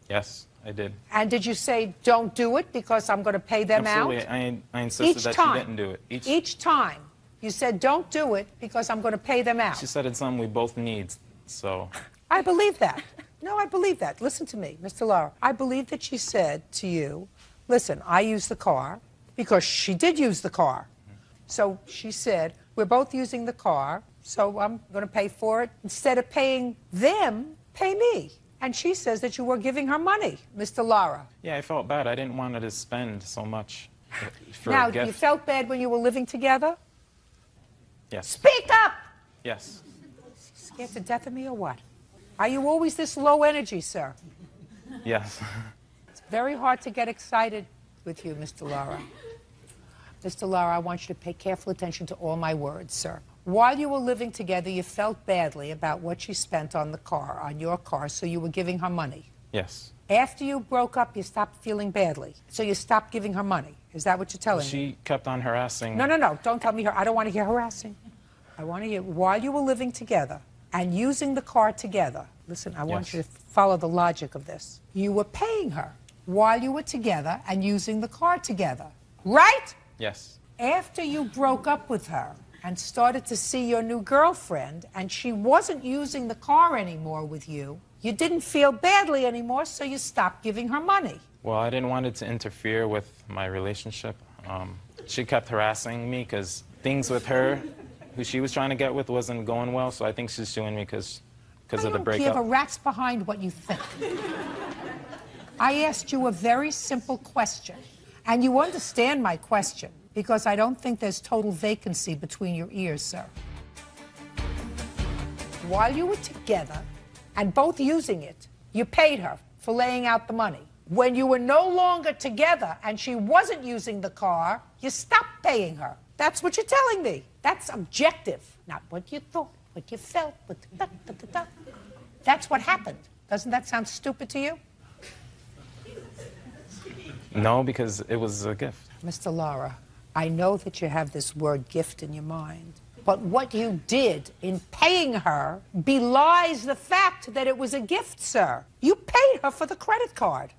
Yes, I did. And did you say, don't do it because I'm going to pay them Absolutely. out? I insisted Each that time. she didn't do it. Each time you said, don't do it because I'm going to pay them out. She said it's something we both need, so. I believe that. No, I believe that. Listen to me, Mr. Lara. I believe that she said to you, listen, I use the car because she did use the car. So she said, we're both using the car, so I'm going to pay for it. Instead of paying them, pay me. And she says that you were giving her money, Mr. Lara. Yeah, I felt bad. I didn't want her to spend so much. For Now, a gift. you felt bad when you were living together? Yes. Speak up! Yes. Scared to death of me or what? Are you always this low energy, sir? Yes. It's very hard to get excited with you, Mr. Lara. Mr. Lara, I want you to pay careful attention to all my words, sir. While you were living together, you felt badly about what she spent on the car, on your car, so you were giving her money. Yes. After you broke up, you stopped feeling badly, so you stopped giving her money. Is that what you're telling me? She kept on harassing. No, no, no. Don't tell me her. I don't want to hear harassing. I want to hear while you were living together and using the car together. Listen, I want you to follow the logic of this. You were paying her while you were together and using the car together, right? Yes. After you broke up with her and started to see your new girlfriend and she wasn't using the car anymore with you, you didn't feel badly anymore, so you stopped giving her money. Well, I didn't want it to interfere with my relationship. She kept harassing me because things with her, who she was trying to get with, wasn't going well. So I think she's suing me because of the I don't breakup. give a rat's behind what you think. I asked you a very simple question, and you understand my question because I don't think there's total vacancy between your ears, sir. While you were together and both using it, you paid her for laying out the money. When you were no longer together and she wasn't using the car, you stopped paying her. That's what you're telling me. That's objective, not what you thought, what you felt. That's what happened. Doesn't that sound stupid to you? No, because it was a gift. Mr. Lara, I know that you have this word gift in your mind, but what you did in paying her belies the fact that it was a gift, sir. You paid her for the credit card.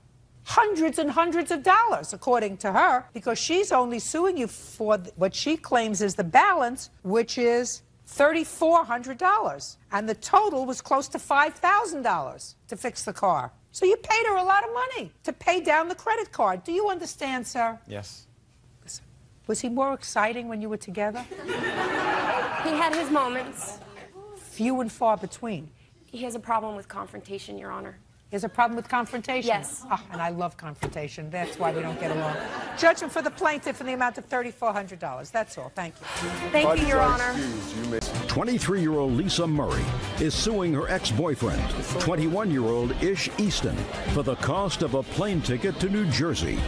Hundreds and hundreds of dollars, according to her, because she's only suing you for what she claims is the balance, which is $3,400. And the total was close to $5,000 to fix the car. So you paid her a lot of money to pay down the credit card. Do you understand, sir? Yes. Listen, was he more exciting when you were together? He had his moments. Few and far between. He has a problem with confrontation, Your Honor. He has a problem with confrontation? Yes. Oh, and I love confrontation. That's why we don't get along. Judgment for the plaintiff in the amount of $3,400. That's all. Thank you. Thank you, Your Honor. 23-year-old Lisa Murray is suing her ex-boyfriend, 21-year-old Ish Easton, for the cost of a plane ticket to New Jersey.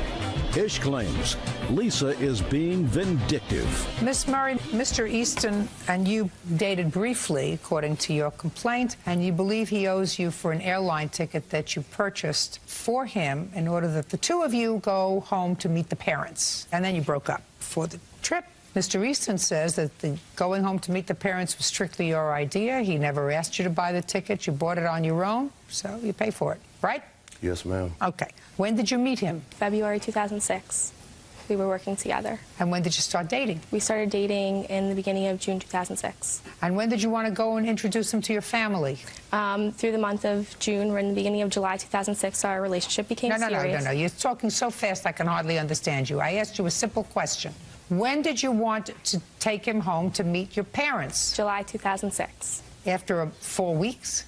Ish claims Lisa is being vindictive. Miss Murray, Mr. Easton and you dated briefly, according to your complaint, and you believe he owes you for an airline ticket that you purchased for him in order that the two of you go home to meet the parents. And then you broke up for the trip. Mr. Easton says that the going home to meet the parents was strictly your idea. He never asked you to buy the ticket. You bought it on your own, so you pay for it, right? Yes, ma'am. Okay. When did you meet him? February 2006. We were working together. And when did you start dating? We started dating in the beginning of June 2006. And when did you want to go and introduce him to your family? Through the month of June, or in the beginning of July 2006, our relationship became serious. No. You're talking so fast I can hardly understand you. I asked you a simple question. When did you want to take him home to meet your parents? July 2006. After 4 weeks?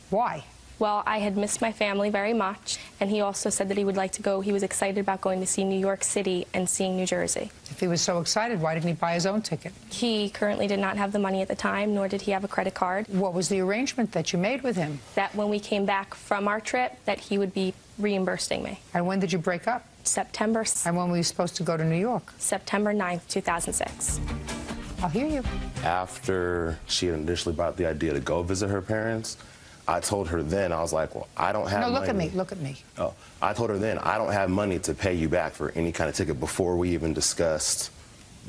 Why? Well, I had missed my family very much, and he also said that he would like to go. He was excited about going to see New York City and seeing New Jersey. If he was so excited, why didn't he buy his own ticket? He currently did not have the money at the time, nor did he have a credit card. What was the arrangement that you made with him? That when we came back from our trip, that he would be reimbursing me. And when did you break up? September. And when were you supposed to go to New York? September 9th, 2006. I'll hear you. After she had initially brought the idea to go visit her parents, I told her then, I was like, well, I don't have money. No, look at me, look at me. Oh, I told her then, I don't have money to pay you back for any kind of ticket before we even discussed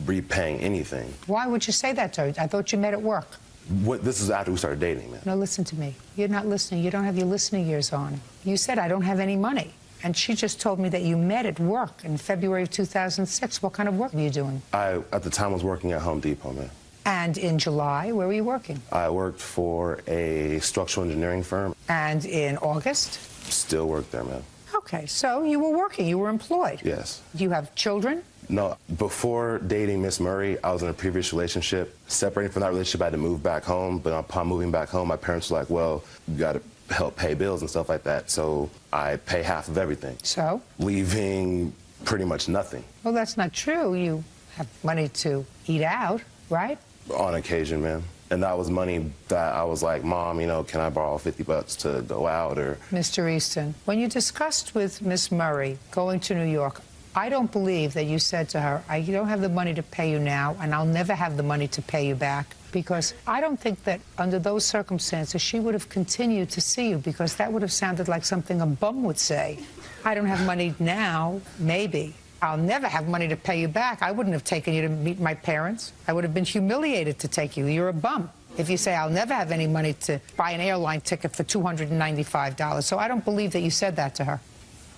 repaying anything. Why would you say that to her? I thought you met at work. This is after we started dating, man. No, listen to me. You're not listening. You don't have your listening ears on. You said, I don't have any money. And she just told me that you met at work in February of 2006. What kind of work were you doing? I, at the time, was working at Home Depot, man. And in July, where were you working? I worked for a structural engineering firm. And in August? Still work there, man. Okay, so you were working, you were employed. Yes. Do you have children? No, before dating Miss Murray, I was in a previous relationship. Separating from that relationship, I had to move back home. But upon moving back home, my parents were like, well, you got to help pay bills and stuff like that. So I pay half of everything. So? Leaving pretty much nothing. Well, that's not true. You have money to eat out, right? On occasion, ma'am. And that was money that I was like, Mom, you know, can I borrow $50 to go out? Or Mr. Easton, when you discussed with Miss Murray going to New York, I don't believe that you said to her, I don't have the money to pay you now, and I'll never have the money to pay you back. Because I don't think that under those circumstances she would have continued to see you, because that would have sounded like something a bum would say. I don't have money now, maybe. I'll never have money to pay you back. I wouldn't have taken you to meet my parents. I would have been humiliated to take you. You're a bum. If you say, I'll never have any money to buy an airline ticket for $295. So I don't believe that you said that to her.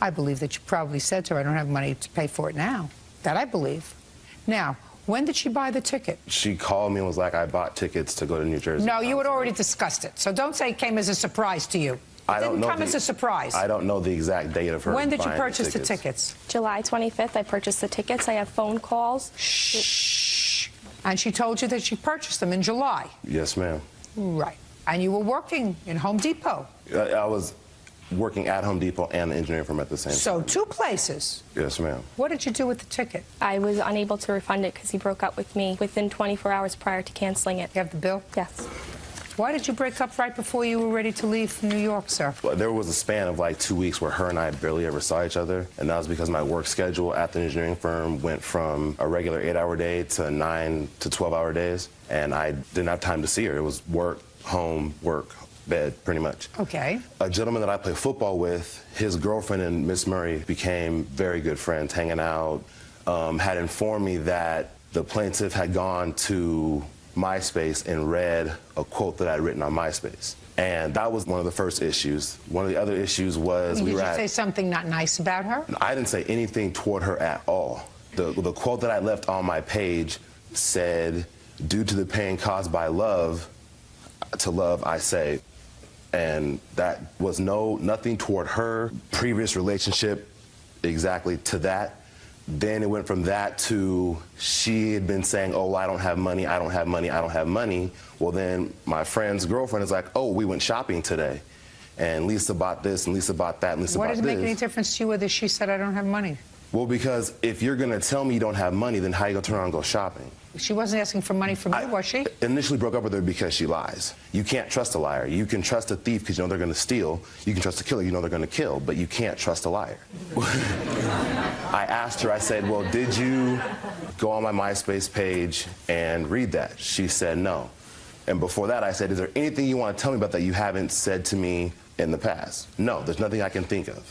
I believe that you probably said to her, I don't have money to pay for it now. That I believe. Now, when did she buy the ticket? she called me and was like, I bought tickets to go to New Jersey. No, you had already discussed it. So don't say it came as a surprise to you. I don't didn't know come as a surprise. I don't know the exact date of her When did you buying purchase the tickets? July 25th, I purchased the tickets. I have phone calls. Shh. And she told you that she purchased them in July. Yes, ma'am. Right. And you were working in Home Depot. I was working at Home Depot and the engineering firm at the same time. So two places. Yes, ma'am. What did you do with the ticket? I was unable to refund it because he broke up with me within 24 hours prior to canceling it. You have the bill? Yes. Why did you break up right before you were ready to leave for New York, sir? Well, there was a span of like 2 weeks where her and I barely ever saw each other, and that was because my work schedule at the engineering firm went from a regular 8-hour day to 9 to 12-hour days, and I didn't have time to see her. It was work, home, work, bed, pretty much. Okay. A gentleman that I play football with, his girlfriend and Miss Murray became very good friends, hanging out, had informed me that the plaintiff had gone to MySpace and read a quote that I'd written on MySpace. And that was one of the first issues. One of the other issues was Did you say something not nice about her? I didn't say anything toward her at all. The quote that I left on my page said, due to the pain caused by love, to love I say. And that was nothing toward her previous relationship exactly to that. Then it went from that to she had been saying, oh, I don't have money, I don't have money, I don't have money. Well, then my friend's girlfriend is like, oh, we went shopping today. And Lisa bought this, and Lisa bought that, and Lisa bought this. Why does it make any difference to you whether she said I don't have money? Well, because if you're going to tell me you don't have money, then how are you going to turn around and go shopping? She wasn't asking for money from you, was she? Initially broke up with her because she lies. You can't trust a liar. You can trust a thief because you know they're going to steal. You can trust a killer, you know they're going to kill, but you can't trust a liar. I asked her, I said, well, did you go on my MySpace page and read that? She said no. And before that, I said, is there anything you want to tell me about that you haven't said to me in the past? No, there's nothing I can think of.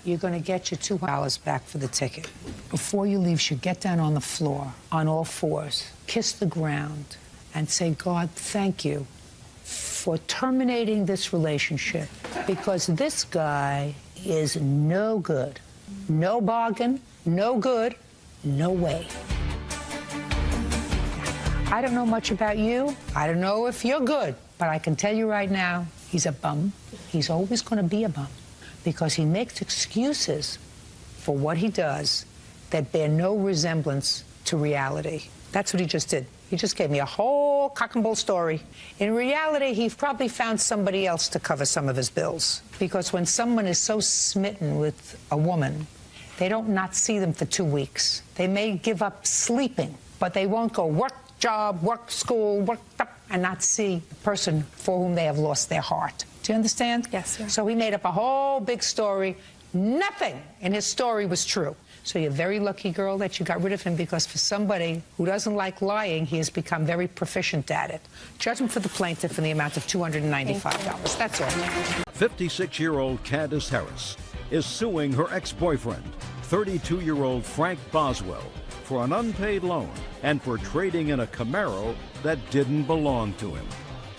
You're going to get your $2 back for the ticket. Before you leave, you get down on the floor, on all fours, kiss the ground, and say, God, thank you for terminating this relationship, because this guy is no good. No bargain, no good, no way. I don't know much about you. I don't know if you're good, but I can tell you right now, he's a bum. He's always going to be a bum, because he makes excuses for what he does that bear no resemblance to reality. That's what he just did. He just gave me a whole cock and bull story. In reality, he probably found somebody else to cover some of his bills. Because when someone is so smitten with a woman, they don't not see them for 2 weeks. They may give up sleeping, but they won't go work, job, work, school, work, and not see the person for whom they have lost their heart. Do you understand? Yes, sir. So he made up a whole big story. Nothing in his story was true. So you're a very lucky girl that you got rid of him, because for somebody who doesn't like lying, he has become very proficient at it. Judgment for the plaintiff in the amount of $295. That's all. 56-year-old Candace Harris is suing her ex-boyfriend, 32-year-old Frank Boswell, for an unpaid loan and for trading in a Camaro that didn't belong to him.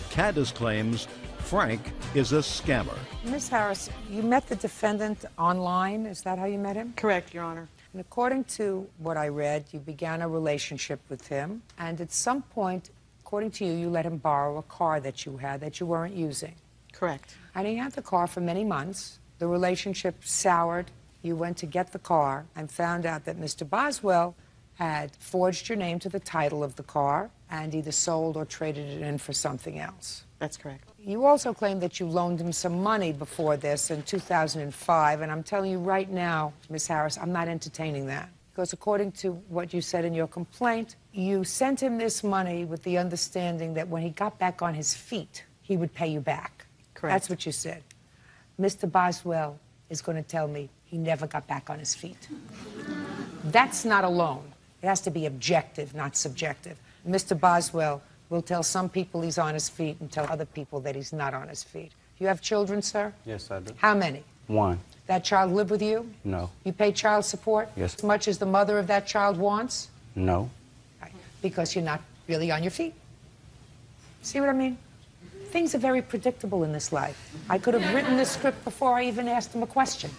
Candace claims Frank is a scammer. Ms. Harris, you met the defendant online. Is that how you met him? Correct, Your Honor. And according to what I read, you began a relationship with him, and at some point, according to you, you let him borrow a car that you had that you weren't using. Correct. And he had the car for many months. The relationship soured. You went to get the car and found out that Mr. Boswell had forged your name to the title of the car and either sold or traded it in for something else. That's correct. You also claim that you loaned him some money before this in 2005, and I'm telling you right now, Ms. Harris, I'm not entertaining that. Because according to what you said in your complaint, you sent him this money with the understanding that when he got back on his feet, he would pay you back. Correct. That's what you said. Mr. Boswell is going to tell me he never got back on his feet. That's not a loan. It has to be objective, not subjective. Mr. Boswell will tell some people he's on his feet and tell other people that he's not on his feet. You have children, sir? Yes, I do. How many? One. That child live with you? No. You pay child support? Yes. As much as the mother of that child wants? No. Right. Because you're not really on your feet. See what I mean? Things are very predictable in this life. I could have written this script before I even asked him a question.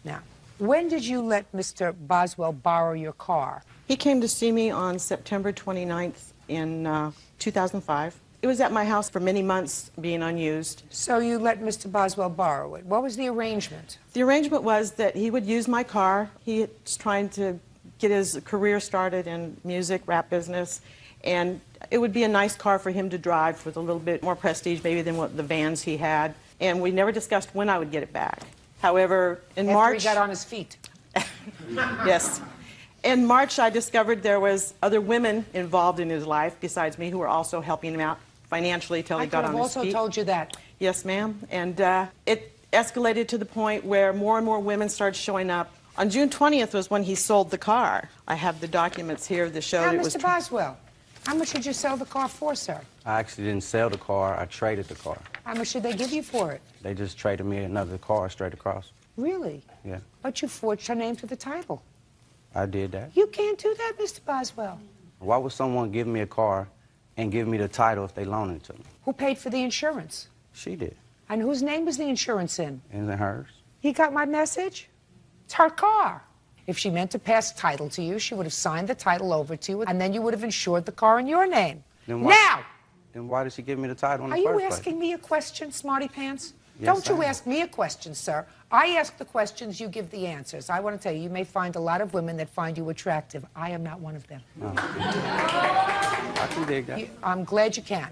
Now, when did you let Mr. Boswell borrow your car? He came to see me on September 29th in 2005. It was at my house for many months being unused. So you let Mr. Boswell borrow it. What was the arrangement? The arrangement was that he would use my car. He was trying to get his career started in music, rap business, and it would be a nice car for him to drive with a little bit more prestige maybe than what the vans he had. And we never discussed when I would get it back. However, in March... After he got on his feet. Yes. In March, I discovered there was other women involved in his life besides me who were also helping him out financially till he got on his feet. I could have also told you that. Yes, ma'am. And it escalated to the point where more and more women started showing up. On June 20th was when he sold the car. I have the documents here that show Now, it was... Mr. Boswell, how much did you sell the car for, sir? I actually didn't sell the car. I traded the car. How much did they give you for it? They just traded me another car straight across. Really? Yeah, But you forged her name to the title. I did that. You can't do that, Mr. Boswell. Why would someone give me a car and give me the title if they loaned it to me? Who paid for the insurance? She did. And whose name was the insurance in? Isn't it hers? He got my message? It's her car. If she meant to pass title to you, she would have signed the title over to you, and then you would have insured the car in your name. Then why, Now! Then why did she give me the title in the Are you first place? asking me a question, smarty pants? Yes, Don't you I am. ask me a question, sir. I ask the questions, you give the answers. I want to tell you, you may find a lot of women that find you attractive. I am not one of them. Oh. I can dig that. I'm glad you can.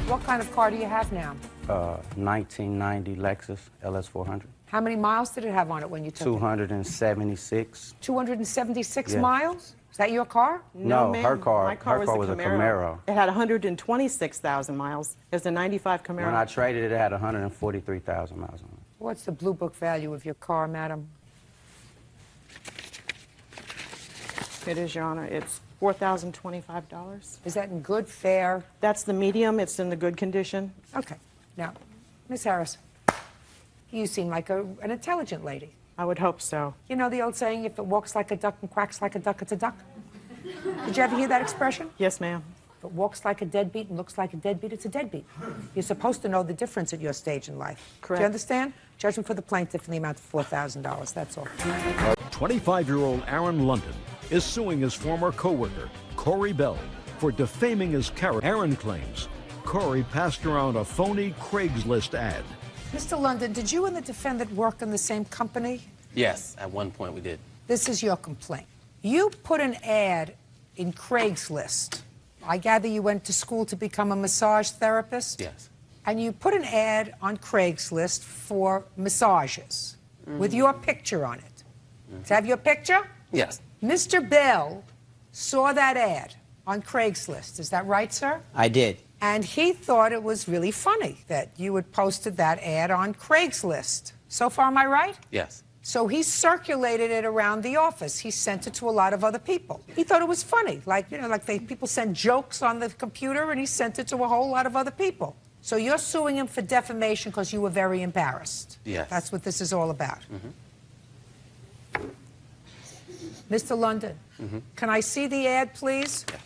What kind of car do you have now? 1990 Lexus LS400. How many miles did it have on it when you took 276. it? 276 Yes. miles? Is that your car? No, ma'am. her car. My car her car was a Camaro. It had 126,000 miles. It was a 95 Camaro. When I traded it, it had 143,000 miles on it. What's the blue book value of your car, madam? It is, Your Honor. It's $4,025. Is that in good, fair? That's the medium. It's in the good condition. Okay. Now, Miss Harris, you seem like an intelligent lady. I would hope so. You know the old saying, if it walks like a duck and quacks like a duck, it's a duck? Did you ever hear that expression? Yes, ma'am. If it walks like a deadbeat and looks like a deadbeat, it's a deadbeat. You're supposed to know the difference at your stage in life. Correct. Do you understand? Judgment for the plaintiff in the amount of $4,000. That's all. 25-year-old Aaron London is suing his former co-worker, Corey Bell, for defaming his character. Aaron claims Corey passed around a phony Craigslist ad. Mr. London, did you and the defendant work in the same company? Yes, at one point we did. This is your complaint. You put an ad in Craigslist. I gather you went to school to become a massage therapist? Yes. And you put an ad on Craigslist for massages with your picture on it. Does it have your picture? Yes. Mr. Bell saw that ad on Craigslist. Is that right, sir? I did. And he thought it was really funny that you had posted that ad on Craigslist. So far, am I right? Yes. So he circulated it around the office. He sent it to a lot of other people. He thought it was funny, like, you know, like people send jokes on the computer, and he sent it to a whole lot of other people. So you're suing him for defamation because you were very embarrassed. Yes. That's what this is all about. Mr. London, can I see the ad, please? Yeah.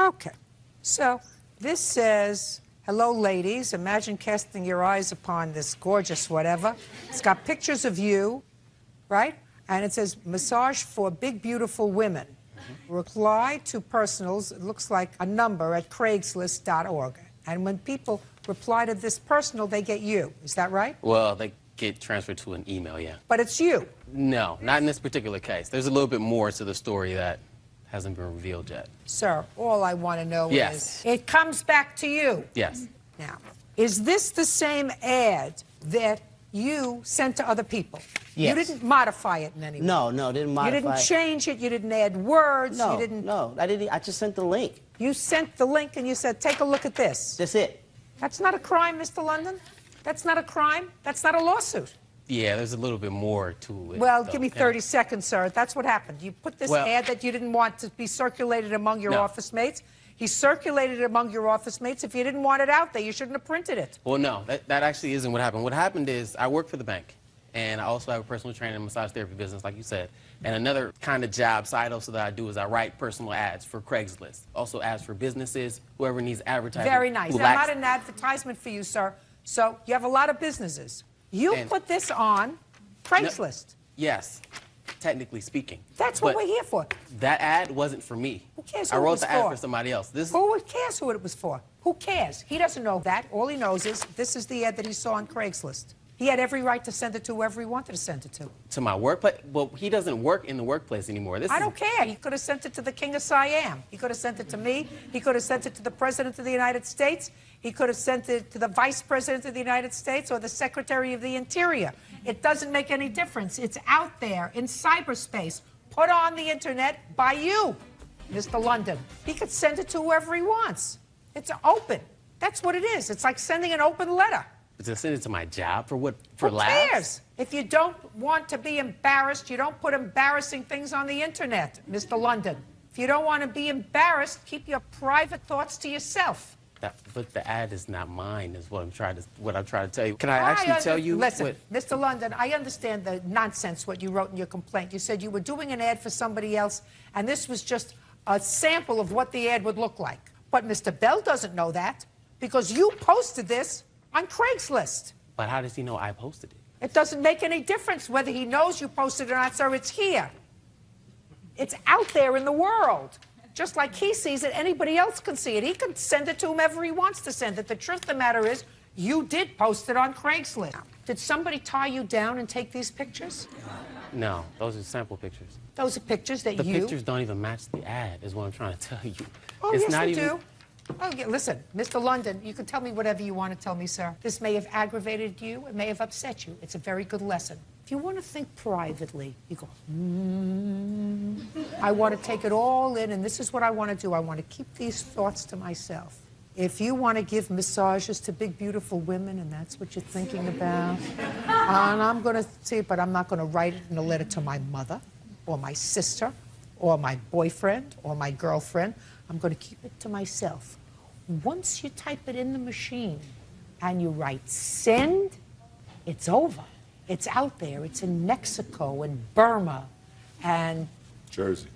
Okay. So this says, hello, ladies. Imagine casting your eyes upon this gorgeous whatever. It's got pictures of you, right? And it says, massage for big, beautiful women. Reply to personals, it looks like a number at Craigslist.org. And when people reply to this personal, they get you. Is that right? Well, they get transferred to an email, yeah. But it's you. No, not in this particular case. There's a little bit more to the story that hasn't been revealed yet. Sir, all I want to know Yes. is, it comes back to you. Yes. Now, is this the same ad that you sent to other people? Yes. You didn't modify it in any way? No, didn't modify You didn't it. change it, you didn't add words, No, you didn't... no, I didn't. I just sent the link. You sent the link and you said, take a look at this. That's it. That's not a crime, Mr. London. That's not a crime. That's not a lawsuit. Yeah, there's a little bit more to it. Well, though. give me 30 seconds, sir. That's what happened. You put this ad that you didn't want to be circulated among your office mates. He circulated it among your office mates. If you didn't want it out there, you shouldn't have printed it. Well, no, that actually isn't what happened. What happened is I work for the bank, and I also have a personal training and massage therapy business, like you said. And another kind of job side hustle that I do is I write personal ads for Craigslist. Also ads for businesses, whoever needs advertising. Very nice. I'm not an advertisement for you, sir. So you have a lot of businesses. You put this on Craigslist. No, yes, technically speaking. That's what we're here for. That ad wasn't for me. Who cares I who it wrote was the ad for? for somebody else. Who cares who it was for? Who cares? He doesn't know that. All he knows is this is the ad that he saw on Craigslist. He had every right to send it to whoever he wanted to send it to. To my workplace? Well, he doesn't work in the workplace anymore. I don't care. He could have sent it to the King of Siam. He could have sent it to me. He could have sent it to the President of the United States. He could have sent it to the Vice President of the United States or the Secretary of the Interior. It doesn't make any difference. It's out there in cyberspace, put on the internet by you, Mr. London. He could send it to whoever he wants. It's open. That's what it is. It's like sending an open letter. To send it to my job for what? For Who laughs? cares? If you don't want to be embarrassed, you don't put embarrassing things on the internet, Mr. London. If you don't want to be embarrassed, keep your private thoughts to yourself. But the ad is not mine, is what I'm trying to tell you. Can I actually tell you? Listen, Mr. London, I understand the nonsense what you wrote in your complaint. You said you were doing an ad for somebody else, and this was just a sample of what the ad would look like. But Mr. Bell doesn't know that because you posted this on Craigslist. But how does he know I posted it? It doesn't make any difference whether he knows you posted it or not, sir. It's here. It's out there in the world. Just like he sees it, anybody else can see it. He can send it to whomever he wants to send it. The truth of the matter is, you did post it on Craigslist. Did somebody tie you down and take these pictures? No, those are sample pictures. Those are pictures that The pictures don't even match the ad, is what I'm trying to tell you. Oh, it's yes, not they even... do. Oh, yeah, listen, Mr. London, you can tell me whatever you want to tell me, sir. This may have aggravated you. It may have upset you. It's a very good lesson. If you want to think privately, you go, I want to take it all in, and this is what I want to do. I want to keep these thoughts to myself. If you want to give massages to big, beautiful women, and that's what you're thinking about, and I'm going to see, but I'm not going to write it in a letter to my mother or my sister or my boyfriend or my girlfriend. I'm going to keep it to myself. Once you type it in the machine and you write send, it's over. It's out there. It's in Mexico and Burma and Jersey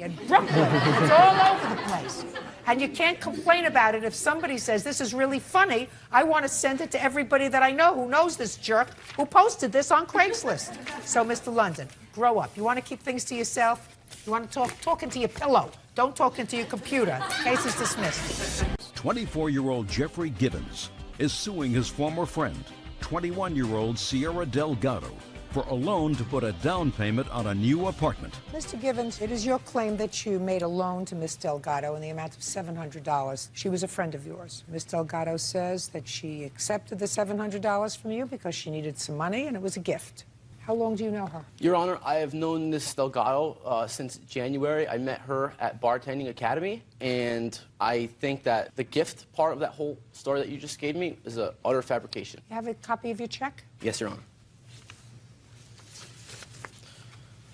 and Brooklyn. It's all over the place. And you can't complain about it if somebody says, this is really funny. I want to send it to everybody that I know who knows this jerk who posted this on Craigslist. So, Mr. London, grow up. You want to keep things to yourself? You want to talk into your pillow. Don't talk into your computer. Case is dismissed. 24-year-old Jeffrey Gibbons is suing his former friend, 21-year-old Sierra Delgado, for a loan to put a down payment on a new apartment. Mr. Gibbons, it is your claim that you made a loan to Miss Delgado in the amount of $700. She was a friend of yours. Miss Delgado says that she accepted the $700 from you because she needed some money and it was a gift. How long do you know her? Your Honor, I have known Miss Delgado since January. I met her at Bartending Academy, and I think that the gift part of that whole story that you just gave me is an utter fabrication. You have a copy of your check? Yes, Your Honor.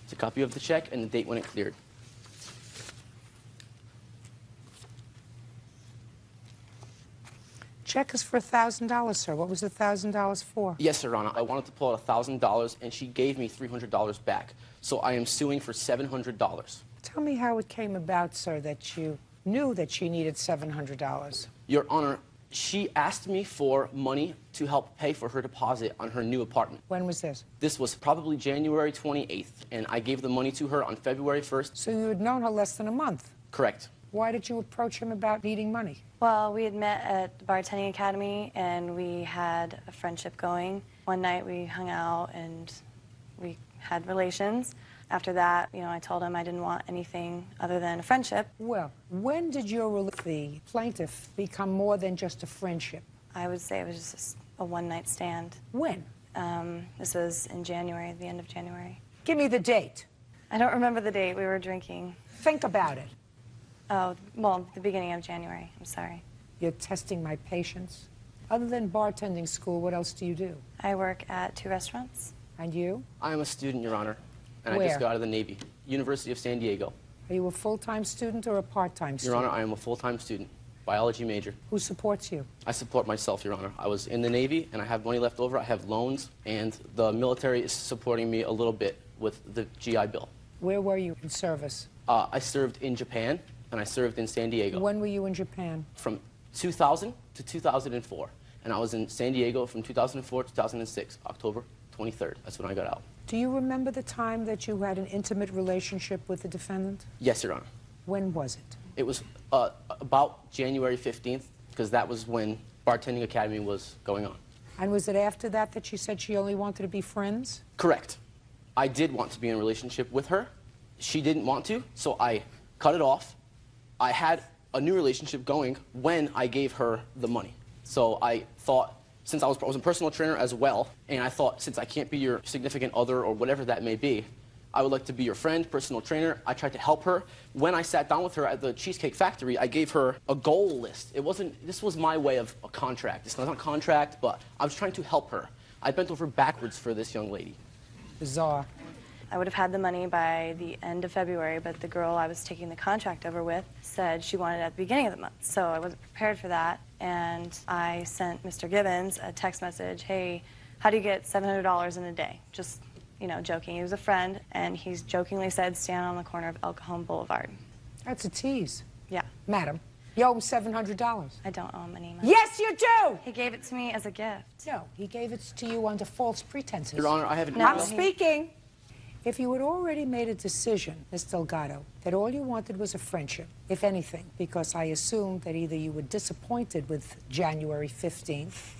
It's a copy of the check and the date when it cleared. Check is for $1,000, sir. What was the $1,000 for? Yes, Your Honor. I wanted to pull out $1,000, and she gave me $300 back. So I am suing for $700. Tell me how it came about, sir, that you knew that she needed $700. Your Honor, she asked me for money to help pay for her deposit on her new apartment. When was this? This was probably January 28th, and I gave the money to her on February 1st. So you had known her less than a month? Correct. Why did you approach him about needing money? Well, we had met at the bartending academy, and we had a friendship going. One night we hung out, and we had relations. After that, you know, I told him I didn't want anything other than a friendship. Well, when did your the plaintiff become more than just a friendship? I would say it was just a one-night stand. When? This was in January, the end of January. Give me the date. I don't remember the date. We were drinking. Think about it. Oh, well, the beginning of January. I'm sorry. You're testing my patience. Other than bartending school, what else do you do? I work at 2 restaurants. And you? I am a student, Your Honor, and Where? I just got out of the Navy, University of San Diego. Are you a full-time student or a part-time Your student? Honor, I am a full-time student, biology major. Who supports you? I support myself, Your Honor. I was in the Navy, and I have money left over. I have loans, and the military is supporting me a little bit with the GI Bill. Where were you in service? I served in Japan, and I served in San Diego. When were you in Japan? From 2000 to 2004. And I was in San Diego from 2004 to 2006, October 23rd. That's when I got out. Do you remember the time that you had an intimate relationship with the defendant? Yes, Your Honor. When was it? It was about January 15th, because that was when Bartending Academy was going on. And was it after that that she said she only wanted to be friends? Correct. I did want to be in a relationship with her. She didn't want to, so I cut it off. I had a new relationship going when I gave her the money. So I thought, since I was a personal trainer as well, and I thought, since I can't be your significant other or whatever that may be, I would like to be your friend, personal trainer. I tried to help her. When I sat down with her at the Cheesecake Factory, I gave her a goal list. This was my way of a contract. It's not a contract, but I was trying to help her. I bent over backwards for this young lady. Bizarre. I would have had the money by the end of February, but the girl I was taking the contract over with said she wanted it at the beginning of the month. So I wasn't prepared for that, and I sent Mr. Gibbons a text message, hey, how do you get $700 in a day? Just, you know, joking. He was a friend, and he's jokingly said, stand on the corner of El Cajon Boulevard. That's a tease. Yeah. Madam, you owe him $700. I don't owe him any money. Yes, you do! He gave it to me as a gift. No, he gave it to you under false pretenses. Your Honor, I have an I'm email. speaking. If you had already made a decision, Ms. Delgado, that all you wanted was a friendship, if anything, because I assumed that either you were disappointed with January 15th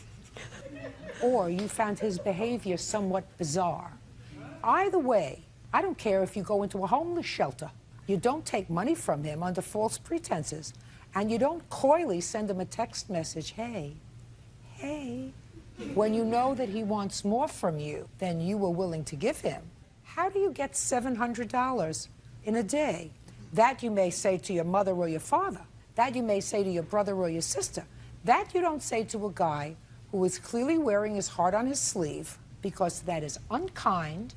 or you found his behavior somewhat bizarre. Either way, I don't care if you go into a homeless shelter. You don't take money from him under false pretenses, and you don't coyly send him a text message, hey, when you know that he wants more from you than you were willing to give him. How do you get $700 in a day? That you may say to your mother or your father. That you may say to your brother or your sister. That you don't say to a guy who is clearly wearing his heart on his sleeve, because that is unkind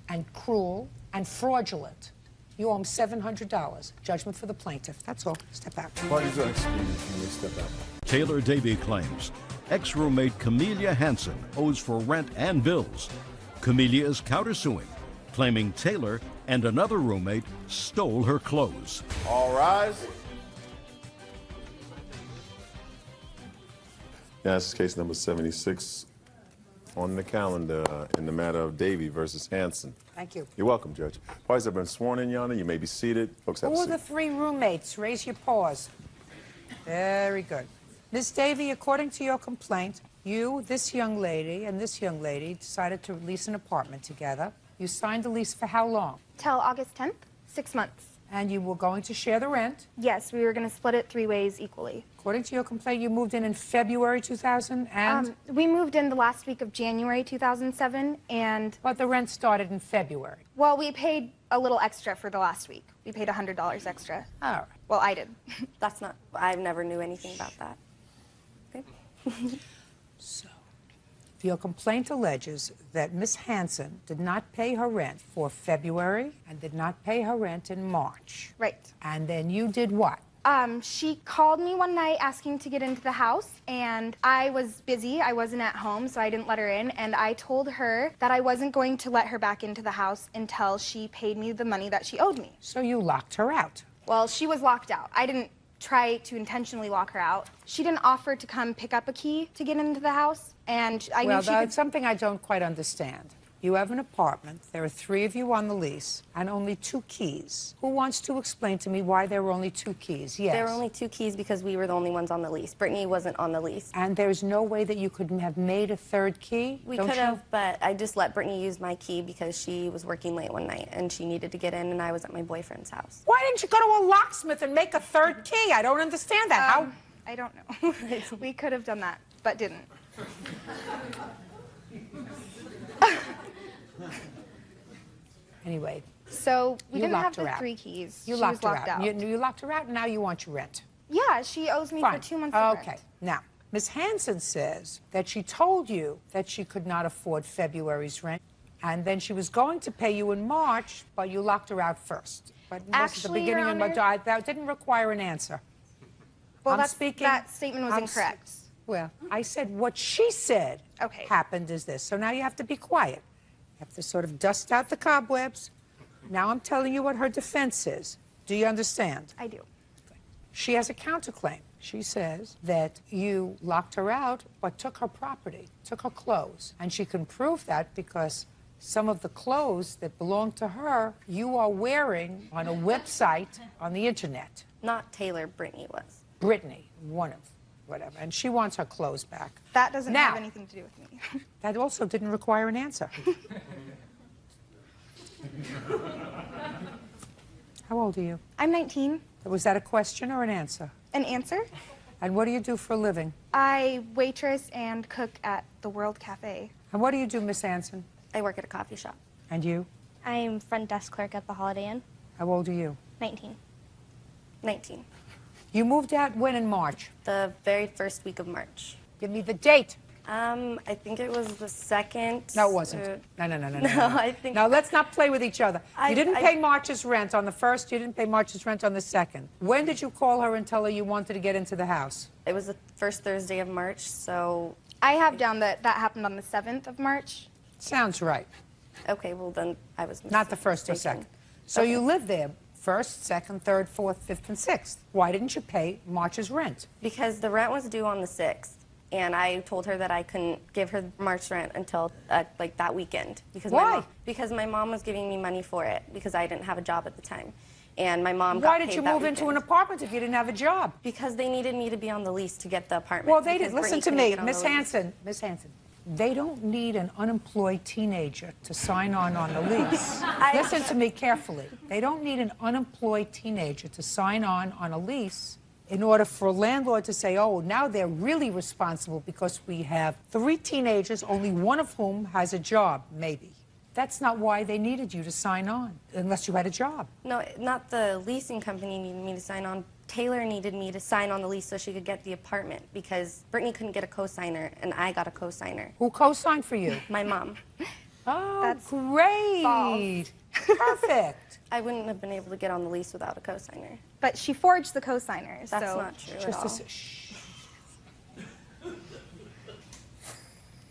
and cruel and fraudulent. You owe him $700. Judgment for the plaintiff. That's all. Step out. Parties are excused. You may step out. Taylor Davy claims ex-roommate Camelia Hansen owes for rent and bills. Camelia is countersuing, claiming Taylor and another roommate stole her clothes. All rise. Yeah, this is case number 76 on the calendar in the matter of Davy versus Hansen. Thank you. You're welcome, Judge. Parties have been sworn in, Your Honor. You may be seated. Folks, have a Who are seat. the 3 roommates? Raise your paws. Very good. Ms. Davy, according to your complaint, you, this young lady, and this young lady decided to lease an apartment together. You signed the lease for how long? Till August 10th, 6 months. And you were going to share the rent? Yes, we were going to split it 3 ways equally. According to your complaint, you moved in February 2000, and? We moved in the last week of January 2007, and... But the rent started in February. Well, we paid a little extra for the last week. We paid $100 extra. All right. Well, I did. That's not, I never knew anything about that. Okay. So, your complaint alleges that Miss Hansen did not pay her rent for February and did not pay her rent in March. Right. And then you did what? She called me one night asking to get into the house, and I was busy. I wasn't at home, so I didn't let her in, and I told her that I wasn't going to let her back into the house until she paid me the money that she owed me. So you locked her out? Well, she was locked out. I didn't try to intentionally lock her out. She didn't offer to come pick up a key to get into the house, and I knew she could... Well, it's something I don't quite understand. You have an apartment. There are 3 of you on the lease and only 2 keys. Who wants to explain to me why there were only 2 keys? Yes. There were only 2 keys because we were the only ones on the lease. Brittany wasn't on the lease. And there's no way that you could have made a 3rd key? We Don't could you? have, but I just let Brittany use my key because she was working late one night and she needed to get in and I was at my boyfriend's house. Why didn't you go to a locksmith and make a 3rd key? I don't understand that. How? I don't know. We could have done that, but didn't. Anyway. So we you didn't have locked her the out. 3 keys. You She locked was her locked out. out. You locked her out, and now you want your rent. Yeah, she owes me Fine. for 2 months of Okay. rent. Now, Ms. Hansen says that she told you that she could not afford February's rent, and then she was going to pay you in March, but you locked her out first. But this is the Actually, beginning Your of Honor- March. That didn't require an answer. Well, I'm speaking. that statement was I'm incorrect. Well, I said what she said Okay. happened is this. So now you have to be quiet. You have to sort of dust out the cobwebs. Now I'm telling you what her defense is. Do you understand? I do. She has a counterclaim. She says that you locked her out but took her property, took her clothes. And she can prove that because some of the clothes that belong to her you are wearing on a website on the internet. Not Taylor, Brittany was. Brittany, one of whatever. And she wants her clothes back. That doesn't Now- have anything to do with me. That also didn't require an answer. How old are you? I'm 19. Was that a question or an answer? An answer? And what do you do for a living? I waitress and cook at the World Cafe. And what do you do, Miss Hansen? I work at a coffee shop. And you? I'm front desk clerk at the Holiday Inn. How old are you? 19. 19. You moved out when in March? The very first week of March. Give me the date. I think it was the 2nd. No, it wasn't. No. No, I think. Now, let's not play with each other. You didn't I- pay March's rent on the 1st. You didn't pay March's rent on the 2nd. When did you call her and tell her you wanted to get into the house? It was the first Thursday of March, so. I have down that happened on the 7th of March. Sounds right. Okay, well then I was Not the 1st or mistaken. 2nd. So Okay. you lived there 1st, 2nd, 3rd, 4th, 5th, and 6th. Why didn't you pay March's rent? Because the rent was due on the 6th, and I told her that I couldn't give her March rent until like that weekend. Because Why? Because my mom was giving me money for it because I didn't have a job at the time. And my mom Why got did you paid that move into an weekend. apartment if you didn't have a job? Because they needed me to be on the lease to get the apartment. Well, they because didn't. Listen to Brittany couldn't me, get on Miss the lease. Hansen. Miss Hansen. They don't need an unemployed teenager to sign on the lease. Listen to me carefully. They don't need an unemployed teenager to sign on a lease in order for a landlord to say, oh, now they're really responsible because we have 3 teenagers, only one of whom has a job, maybe. That's not why they needed you to sign on, unless you had a job. No, not the leasing company needed me to sign on. Taylor needed me to sign on the lease so she could get the apartment because Brittany couldn't get a co-signer and I got a co-signer. Who co-signed for you? My mom. Oh, That's great. false. Perfect. I wouldn't have been able to get on the lease without a co-signer. But she forged the co-signers. That's so. not true at Just all. a shh.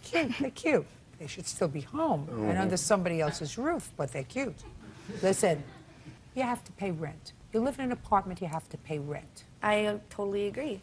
Cute. They're cute. They should still be home and under somebody else's roof, but they're cute. Listen, you have to pay rent. You live in an apartment, you have to pay rent. I totally agree.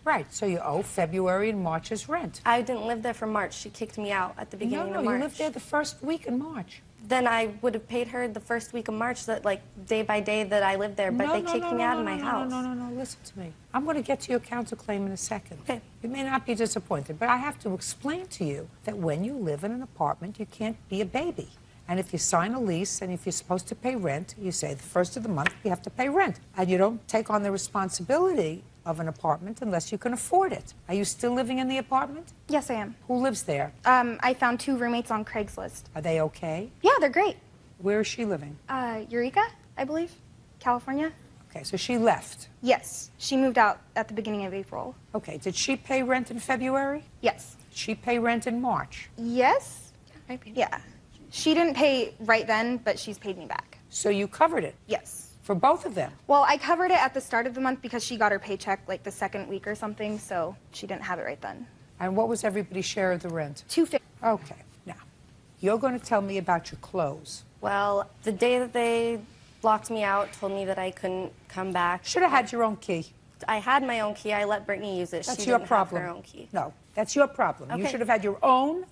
Right, so you owe February and March's rent. I didn't live there for March. She kicked me out at the beginning No, of March. you lived there the first week in March. Then I would have paid her the first week of March, that like day by day that I lived there, but they kicked me out of my house. No, listen to me. I'm going to get to your counterclaim in a second. Okay. You may not be disappointed, but I have to explain to you that when you live in an apartment, you can't be a baby. And if you sign a lease and if you're supposed to pay rent, you say the first of the month you have to pay rent. And you don't take on the responsibility of an apartment unless you can afford it. Are you still living in the apartment? Yes, I am. Who lives there? I found 2 roommates on Craigslist. Are they okay? Yeah, they're great. Where is she living? Eureka, I believe, California. Okay, so she left. Yes, she moved out at the beginning of April. Okay, did she pay rent in February? Yes. Did she pay rent in March? Yes. Yeah. She didn't pay right then, but she's paid me back. So you covered it? Yes. For both of them? Well, I covered it at the start of the month because she got her paycheck like the 2nd week or something, so she didn't have it right then. And what was everybody's share of the rent? $250. Okay, now, you're going to tell me about your clothes. Well, the day that they locked me out, told me that I couldn't come back. Should have had your own key. I had my own key. I let Brittany use it. That's she your didn't problem. have her own key. No, that's your problem. You Okay. should have had your own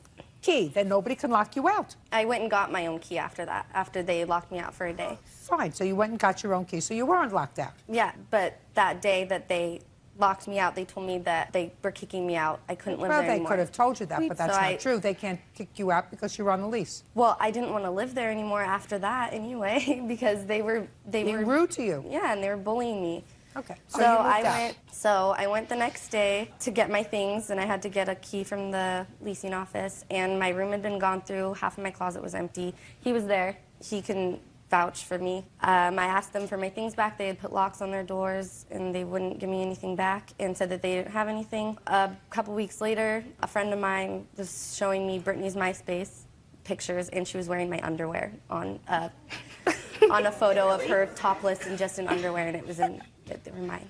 key. Then nobody can lock you out. I went and got my own key after that, after they locked me out for a day. Fine, so you went and got your own key, so you weren't locked out. Yeah, but that day that they locked me out, they told me that they were kicking me out. I couldn't live there anymore. Well, they could have told you that, but that's So not true. They can't kick you out because you're on the lease. Well, I didn't want to live there anymore after that anyway, because they were rude to you. Yeah, and they were bullying me. Okay. So I went the next day to get my things, and I had to get a key from the leasing office, and my room had been gone through. Half of my closet was empty. He was there. He can vouch for me. I asked them for my things back. They had put locks on their doors, and they wouldn't give me anything back and said that they didn't have anything. A couple weeks later, a friend of mine was showing me Brittany's MySpace pictures, and she was wearing my underwear on a photo of her topless and just in underwear, and they were mine.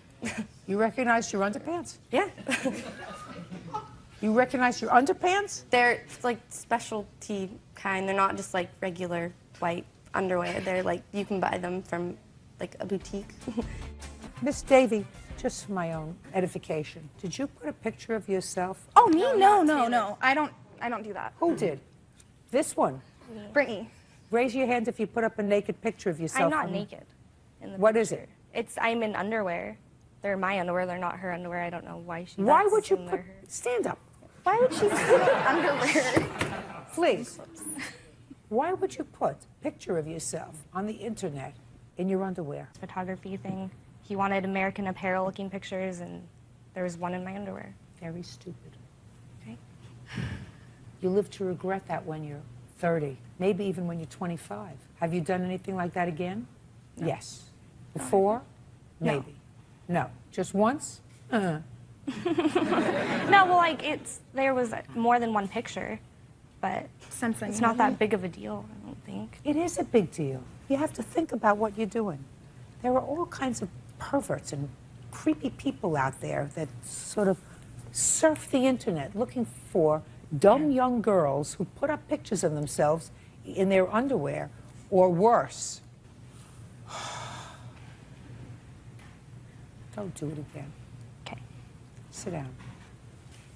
You recognized your underpants? Yeah. You recognize your underpants? They're like specialty kind. They're not just like regular white underwear. They're like, you can buy them from like a boutique. Miss Davy, just for my own edification, did you put a picture of yourself? Oh, me? No. I don't do that. Who did? This one? Brittany. Raise your hand if you put up a naked picture of yourself. I'm not naked. What is it? I'm in underwear. They're my underwear. They're not her underwear. I don't know why she. Why would you put? Stand up. Why would she put underwear? Please. Why would you put a picture of yourself on the internet in your underwear? Photography thing. He wanted American Apparel looking pictures, and there was one in my underwear. Very stupid. Okay. You live to regret that when you're 30, maybe even when you're 25. Have you done anything like that again? No. Yes. Before? Maybe. No. Just once? No, well, like there was more than one picture, but it's not that big of a deal, I don't think. It is a big deal. You have to think about what you're doing. There are all kinds of perverts and creepy people out there that sort of surf the internet looking for dumb young girls who put up pictures of themselves in their underwear or worse. Don't do it again. Okay. Sit down.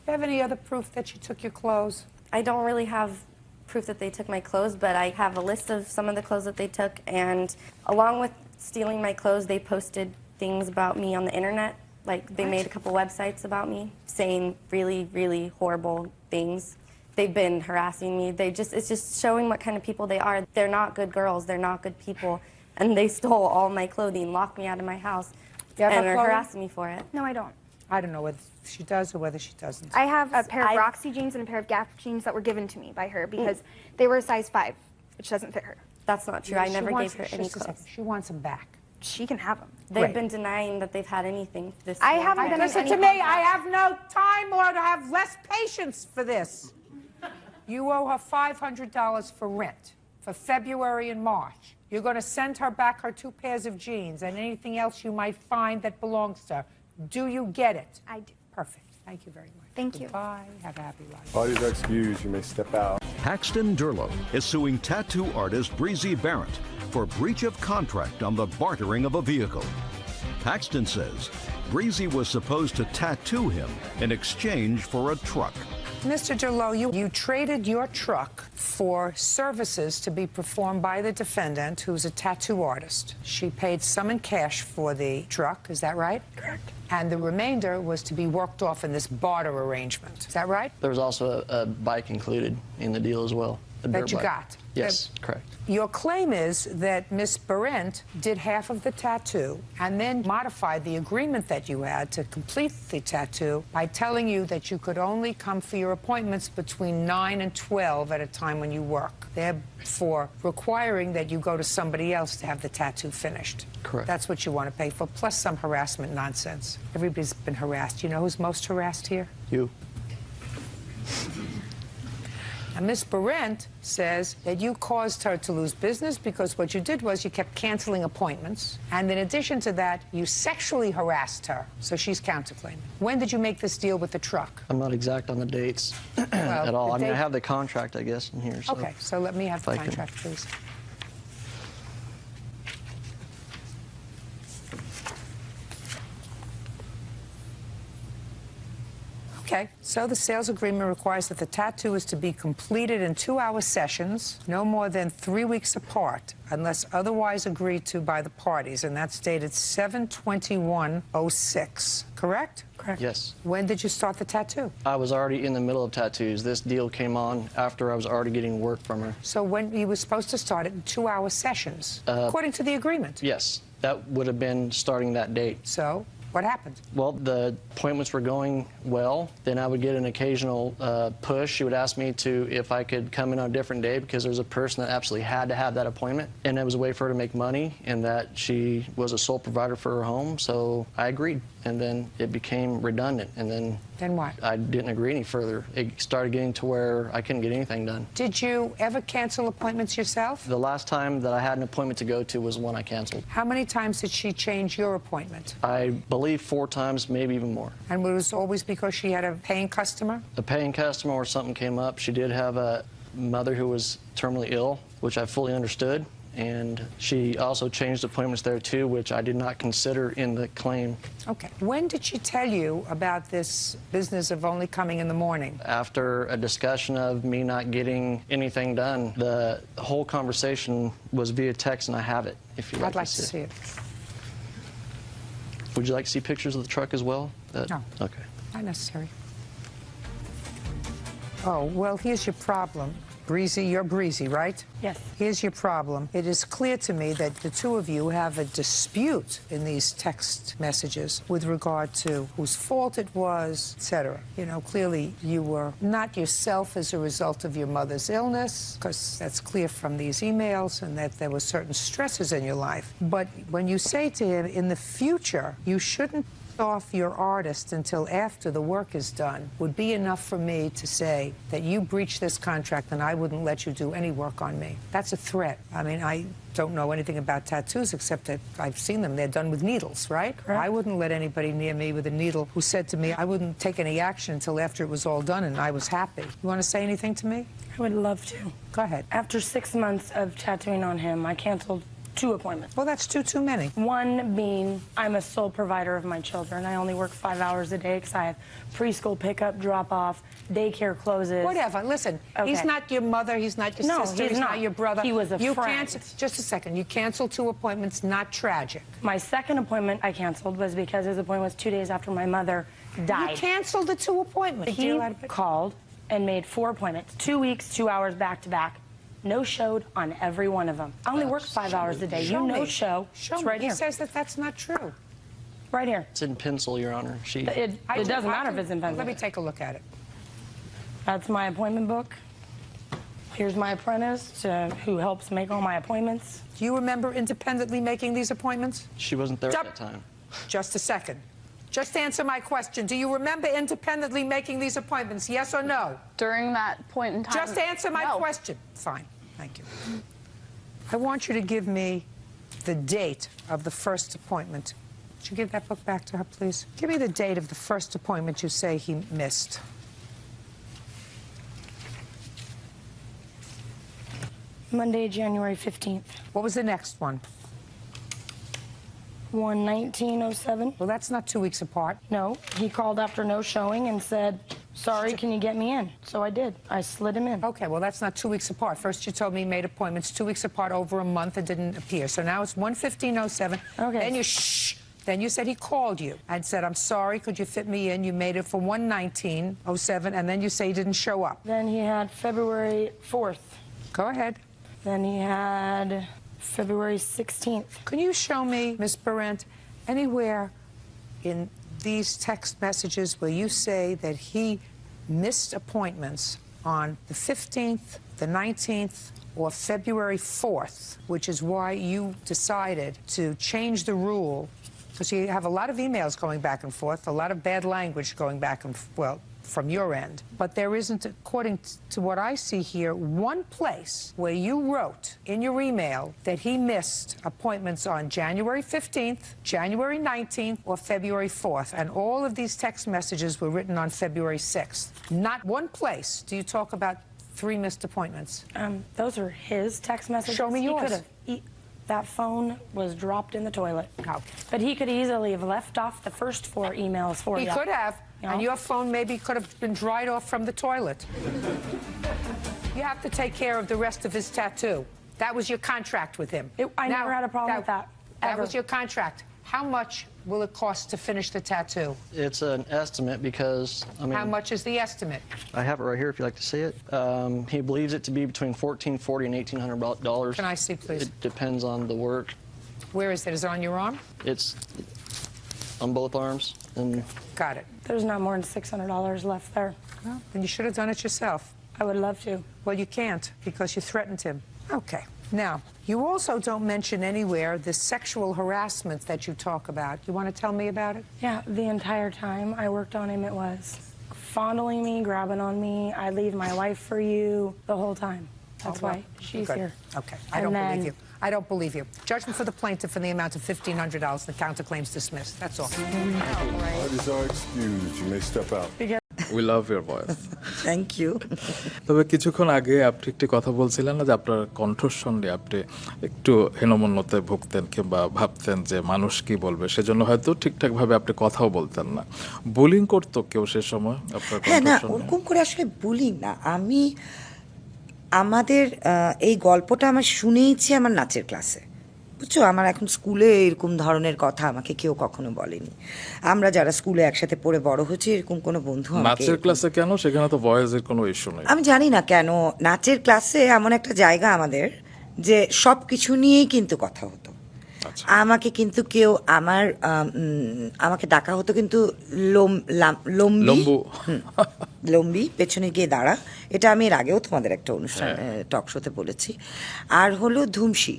You have any other proof that you took your clothes? I don't really have proof that they took my clothes, but I have a list of some of the clothes that they took, and along with stealing my clothes, they posted things about me on the internet. Like, they made a couple websites about me saying really, really horrible things. They've been harassing me. It's just showing what kind of people they are. They're not good girls. They're not good people. And they stole all my clothing, locked me out of my house, and are harassing me for it. No, I don't. I don't know whether she does or whether she doesn't. I have a pair of Roxy jeans and a pair of Gap jeans that were given to me by her because they were a size 5, which doesn't fit her. That's not true. I never gave her any clothes. She wants them back. She can have them. They've been denying that they've had anything this I year. haven't been Listen to me, I have no time or to have less patience for this. You owe her $500 for rent for February and March. You're going to send her back her 2 pairs of jeans and anything else you might find that belongs to her. Do you get it? I do. Perfect. Thank you very much. Thank you. Bye. Have a happy life. Parties are excused. You may step out. Paxton Durlow is suing tattoo artist Breezy Barrett for breach of contract on the bartering of a vehicle. Paxton says Breezy was supposed to tattoo him in exchange for a truck. Mr. Durlow, you traded your truck for services to be performed by the defendant, who's a tattoo artist. She paid some in cash for the truck, is that right? Correct. And the remainder was to be worked off in this barter arrangement. Is that right? There was also a bike included in the deal as well. That you got? Yes, correct. Your claim is that Miss Barrett did half of the tattoo and then modified the agreement that you had to complete the tattoo by telling you that you could only come for your appointments between 9 and 12 at a time when you work, therefore requiring that you go to somebody else to have the tattoo finished. Correct. That's what you want to pay for, plus some harassment nonsense. Everybody's been harassed. You know who's most harassed here? You. And Miss Barrett says that you caused her to lose business because what you did was you kept canceling appointments. And in addition to that, you sexually harassed her. So she's counterclaiming. When did you make this deal with the truck? I'm not exact on the dates at all. I mean, I have the contract, I guess, in here. So okay, so let me have the contract, please. Okay, so the sales agreement requires that the tattoo is to be completed in 2-hour sessions, no more than 3 weeks apart, unless otherwise agreed to by the parties, and that's dated 7/21/06, correct? Correct. Yes. When did you start the tattoo? I was already in the middle of tattoos. This deal came on after I was already getting work from her. So when you were supposed to start it in 2-hour sessions, according to the agreement? Yes, that would have been starting that date. So what happened? Well, the appointments were going well. Then I would get an occasional push. She would ask me if I could come in on a different day because there was a person that absolutely had to have that appointment. And it was a way for her to make money and that she was a sole provider for her home. So I agreed. And then it became redundant. And then what? I didn't agree any further. It started getting to where I couldn't get anything done. Did you ever cancel appointments yourself? The last time that I had an appointment to go to was one I canceled. How many times did she change your appointment? I believe 4 times, maybe even more. And it was always because she had a paying customer? A paying customer or something came up. She did have a mother who was terminally ill, which I fully understood. And she also changed appointments there too, which I did not consider in the claim. Okay. When did she tell you about this business of only coming in the morning? After a discussion of me not getting anything done, the whole conversation was via text, and I have it, if you'd like to see it. I'd like to see it. Would you like to see pictures of the truck as well? No. Okay. Not necessary. Oh, well, here's your problem. Breezy, you're Breezy, right? Yes. Here's your problem. It is clear to me that the two of you have a dispute in these text messages with regard to whose fault it was, etc. You know, clearly you were not yourself as a result of your mother's illness, because that's clear from these emails, and that there were certain stresses in your life. But when you say to him, in the future, you shouldn't off your artist until after the work is done, would be enough for me to say that you breached this contract and I wouldn't let you do any work on me. That's a threat. I mean, I don't know anything about tattoos except that I've seen them. They're done with needles, right? Correct. I wouldn't let anybody near me with a needle who said to me I wouldn't take any action until after it was all done and I was happy. You want to say anything to me? I would love to. Go ahead. After 6 months of tattooing on him, I canceled 2 appointments. Well, that's too many. One being I'm a sole provider of my children. I only work 5 hours a day because I have preschool pickup, drop off, daycare closes. Whatever. Listen, Okay. he's not your mother. He's not your No, sister. he's He's not. not your brother. He was a friend. Just a second. You canceled 2 appointments. Not tragic. My second appointment I canceled was because his appointment was 2 days after my mother died. You canceled the 2 appointments. He called and made 4 appointments, 2 weeks, 2 hours back to back. No showed on every one of them. I only work 5 hours a day. Show me. Show. Show It's me. right He here. says that that's not true. Right here. It's in pencil, Your Honor. It doesn't matter if it's in pencil. Let me take a look at it. That's my appointment book. Here's my apprentice who helps make all my appointments. Do you remember independently making these appointments? She wasn't there at that time. Just a second. Just answer my question. Do you remember independently making these appointments, yes or no? During that point in time. Just answer my no. question. Fine. Thank you. I want you to give me the date of the first appointment. Would you give that book back to her, please? Give me the date of the first appointment you say he missed. Monday, January 15th. What was the next one? 1/19/07. Well, that's not 2 weeks apart. No, he called after no showing and said, sorry, can you get me in? So I did. I slid him in. Okay, well, that's not 2 weeks apart. First you told me he made appointments 2 weeks apart over a month and didn't appear. So now it's 1/15/07. Okay. Then you Then you said he called you and said, I'm sorry, could you fit me in? You made it for 1/19/07, and then you say he didn't show up. Then he had February 4th. Go ahead. Then he had February 16th. Can you show me, Ms. Berendt, anywhere in these text messages where you say that he missed appointments on the 15th, the 19th, or February 4th, which is why you decided to change the rule, because you have a lot of emails going back and forth, a lot of bad language going back and well, from your end. But there isn't, according to what I see here, one place where you wrote in your email that he missed appointments on January 15th, January 19th, or February 4th. And all of these text messages were written on February 6th. Not one place do you talk about 3 missed appointments. Those are his text messages. Show me yours. That phone was dropped in the toilet. But he could easily have left off the first 4 emails for He you. could have, and your phone maybe could have been dried off from the toilet. You have to take care of the rest of his tattoo. That was your contract with him. I never had a problem with that, That ever. was your contract. How much will it cost to finish the tattoo? It's an estimate because, I mean... How much is the estimate? I have it right here if you'd like to see it. He believes it to be between $1,440 and $1,800. Can I see, please? It depends on the work. Where is it? Is it on your arm? It's on both arms. And Got it. There's not more than $600 left there. Well, then you should have done it yourself. I would love to. Well, you can't because you threatened him. Okay. Now, you also don't mention anywhere the sexual harassment that you talk about. You want to tell me about it? Yeah, the entire time I worked on him, it was fondling me, grabbing on me. I leave my wife for you the whole time. That's why she's Good. here. Okay. I don't believe you. I don't believe you. Judgment for the plaintiff in the amount of $1,500. The counterclaim's dismissed. That's all. Parties are excused. You may step out. We love your voice. Thank you. তবে কিছুক্ষণ আগে আপনি একটি কথা বলছিলেন না যে আপনার কণ্ঠস্বর নিয়ে আপনি একটু হীনমন্যতে ভুগতেন কিংবা ভাবতেন যে মানুষ কি বলবে, সেজন্য হয়তো ঠিকঠাকভাবে আপনি কথাও বলতেন না। বুলিং করতো কেউ সে সময় আপনার হ্যাঁ না, কণ্ঠস্বর নিয়ে? ওরকম করে আসলে বুলিং না। আমি আমাদের এই গল্পটা আমার শুনেইছি আমার নাচের ক্লাসে, বুঝছো। আমার এখন স্কুলে এরকম ধরনের কথা আমাকে কেউ কখনো বলেনি। আমরা যারা স্কুলে একসাথে পড়ে বড় হয়েছি, এরকম কোনো বন্ধু আমাকে... নাচের ক্লাসে কেন? সেখানে তো ভয়েসের কোনো ইস্যু নেই। আমি জানি না কেন নাচের ক্লাসে এমন একটা জায়গা আমাদের যে সব কিছু নিয়েই কিন্তু কথা হতো। আমাকে কিন্তু কেউ আমাকে ডাকা হতো কিন্তু লম্বি, পেছনে গিয়ে দাঁড়া। এটা আমি এর আগেও তোমাদের একটা অনুষ্ঠান টক শোতে বলেছি। আর হলো ধুমসি,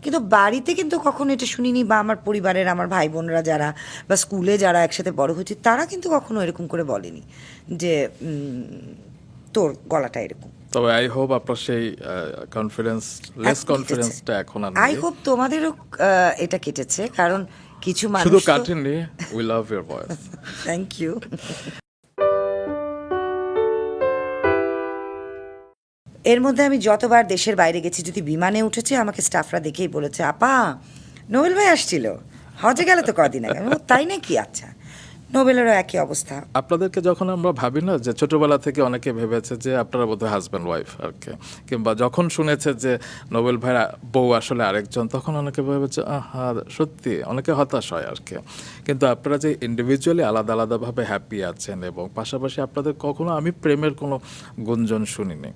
কিন্তু বাড়িতে কিন্তু কখনো এটা শুনিনি, বা আমার পরিবারের আমার ভাই বোনরা যারা বা স্কুলে যারা একসাথে বড় হয়েছে তারা কিন্তু কখনো এরকম করে বলেনি যে তোর গলাটা এরকম। তবে আই হোপ আপনার সেই কনফিডেন্সটা এখন আর আই হোপ তোমাদেরও এটা কেটেছে, কারণ কিছু মানুষ শুধু কাটেননি। We love your voice. Thank you. এর মধ্যে আমি যতবার দেশের বাইরে গেছি, যদি বিমানে উঠেছে আমাকে স্টাফরা দেখেই বলেছে, আপা নোবেল ভাই আসছিল, হজে গেলে তো কদিন আগে। তাই নাকি? আচ্ছা। নোবেলেরও একই অবস্থা। আপনাদেরকে যখন আমরা ভাবি না যে ছোটবেলা থেকে অনেকে ভেবেছে যে আপনারা বোধহয় হাজব্যান্ড ওয়াইফ আর কি, কিংবা যখন শুনেছে যে নোবেল ভাইয়ের বউ আসলে আরেকজন, তখন অনেকে ভেবেছে আহা সত্যি, অনেকে হতাশ হয় আর কি। কিন্তু আপনারা যে ইন্ডিভিজুয়ালি আলাদা আলাদাভাবে হ্যাপি আছেন এবং পাশাপাশি আপনাদের কখনো আমি প্রেমের কোনো গুঞ্জন শুনিনি।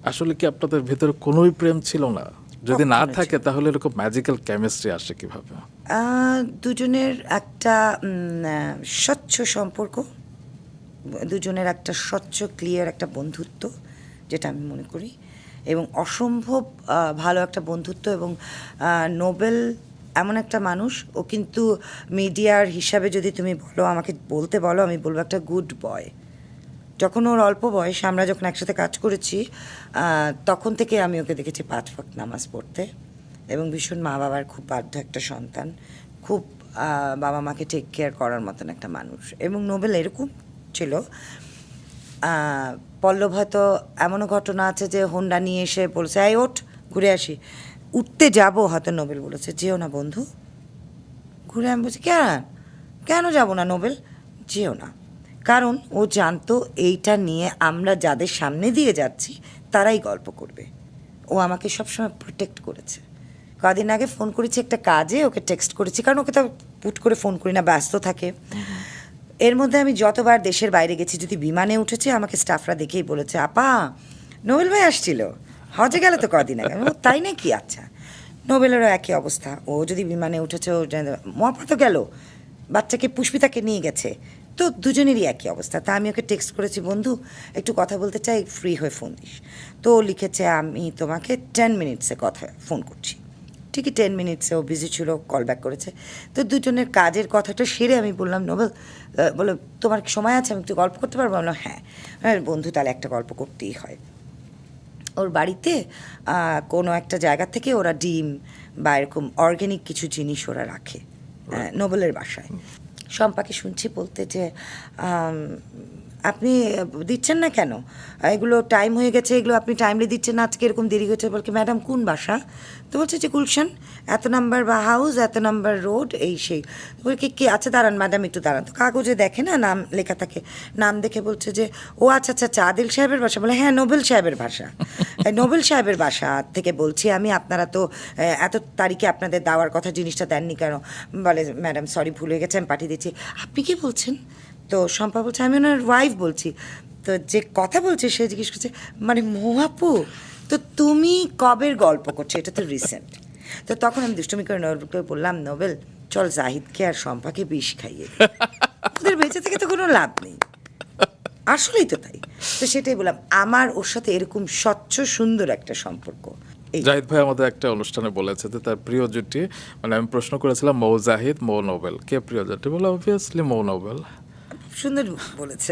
আসলে কি আপনাদের ভেতরে কোনোই প্রেম ছিল না? যদি না থাকে তাহলে এরকম ম্যাজিক্যাল কেমিস্ট্রি আসে কিভাবে? দুজনের একটা স্বচ্ছ সম্পর্ক, দুজনের একটা স্বচ্ছ ক্লিয়ার একটা বন্ধুত্ব, যেটা আমি মনে করি, এবং অসম্ভব ভালো একটা বন্ধুত্ব। এবং নোবেল এমন একটা মানুষ, ও কিন্তু মিডিয়ার হিসাবে যদি তুমি বলো, আমাকে বলতে বলো, আমি বলবো একটা গুড বয়। যখন ওর অল্প বয়স, আমরা যখন একসাথে কাজ করেছি, তখন থেকে আমি ওকে দেখেছি 5 ওয়াক্ত নামাজ পড়তে, এবং ভীষণ মা বাবার খুব বাধ্য একটা সন্তান, খুব বাবা মাকে টেক কেয়ার করার মতন একটা মানুষ। এবং নোবেল এরকম ছিল। পল্লব হয়তো এমনও ঘটনা আছে যে হোন্ডা নিয়ে এসে বলছে, এই ওঠ ঘুরে আসি, উঠতে যাব, হয়তো নোবেল বলেছে যেও না বন্ধু ঘুরে। আমি বলছি কেন যাবো না নোবেল, যেও না। কারণ ও জানতো এইটা নিয়ে আমরা যাদের সামনে দিয়ে যাচ্ছি তারাই গল্প করবে। ও আমাকে সবসময় প্রোটেক্ট করেছে। কদিন আগে ফোন করেছি একটা কাজে, ওকে টেক্সট করেছি, কারণ ওকে তো পুট করে ফোন করি না, ব্যস্ত থাকে। এর মধ্যে আমি যতবার দেশের বাইরে গেছি, যদি বিমানে উঠেছে আমাকে স্টাফরা দেখেই বলেছে, আপা নোবেল ভাই আসছিল, হজে গেলে তো কদিন আগে। তাই নাকি? আচ্ছা। নোবেলেরও একই অবস্থা। ও যদি বিমানে উঠেছে, ও মহাপা তো গেল, বাচ্চাকে পুষ্পিতাকে নিয়ে গেছে, তো দুজনেরই একই অবস্থা। তা আমি ওকে টেক্সট করেছি, বন্ধু একটু কথা বলতে চাই, ফ্রি হয়ে ফোন দিস। তো ও লিখেছে, আমি তোমাকে 10 মিনিটসে ফোন করছি। ঠিকই 10 মিনিটসে ও বিজি ছিল, কল ব্যাক করেছে। তো দুজনের কাজের কথাটা সেরে আমি বললাম, নোবেল বলো তোমার সময় আছে, আমি একটু গল্প করতে পারবো? বললাম হ্যাঁ। বন্ধু তাহলে একটা গল্প করতেই হয়। ওর বাড়িতে কোনো একটা জায়গা থেকে ওরা ডিম বা এরকম অর্গ্যানিক কিছু জিনিস ওরা রাখে নোবেলের বাসায়। শম্পাকে শুনছি বলতে যে আপনি দিচ্ছেন না কেন? এগুলো টাইম হয়ে গেছে, এগুলো আপনি টাইমলি দিচ্ছেন না, আজকে এরকম দেরি হয়েছে। বলকে ম্যাডাম কোন বাসা? তো বলছে যে গুলশান, এত নাম্বার বা হাউস, এত নাম্বার রোড, এই সেই। বলকে কে? আচ্ছা দাঁড়ান ম্যাডাম, একটু দাঁড়ান। তো কাগজে দেখে না নাম লেখা থাকে, নাম দেখে বলছে যে ও আচ্ছা আচ্ছা আচ্ছা, আদিল সাহেবের বাসা? বলে হ্যাঁ, নোবেল সাহেবের বাসা। নোবেল সাহেবের বাসা থেকে বলছি আমি, আপনারা তো এত তারিখে আপনাদের দেওয়ার কথা জিনিসটা দেননি কেন? বলে ম্যাডাম সরি, ভুলে গেছে, আমি পাঠিয়ে দিচ্ছি। আপনি কি বলছেন? তো শম্পা বলছে আমি ওনার ওয়াইফ বলছি। তো যে কথা বলছে সে জিজ্ঞেস করছে মানে মৌ আপু, তো তুমি কবের গল্প করছো? এটা তো রিসেন্ট। তো তখন আমি দুষ্টুমি করে নোবেলকে বললাম, নোবেল চল জাহিদকে আর শম্পাকে বিষ খাইয়ে, ওদের বেঁচে থেকে তো কোনো লাভ নেই। আসলেই তো তাই। তো সেটাই বললাম, আমার ওর সাথে এরকম স্বচ্ছ সুন্দর একটা সম্পর্ক। জাহিদ ভাই আমাদের একটা অনুষ্ঠানে বলেছে যে তার প্রিয় জুটি, মানে আমি প্রশ্ন করেছিলাম মৌ জাহিদ মৌ নোবেল কে প্রিয় জুটি, বলে অবভিয়াসলি মৌ নোবেল। সুন্দর বলেছে।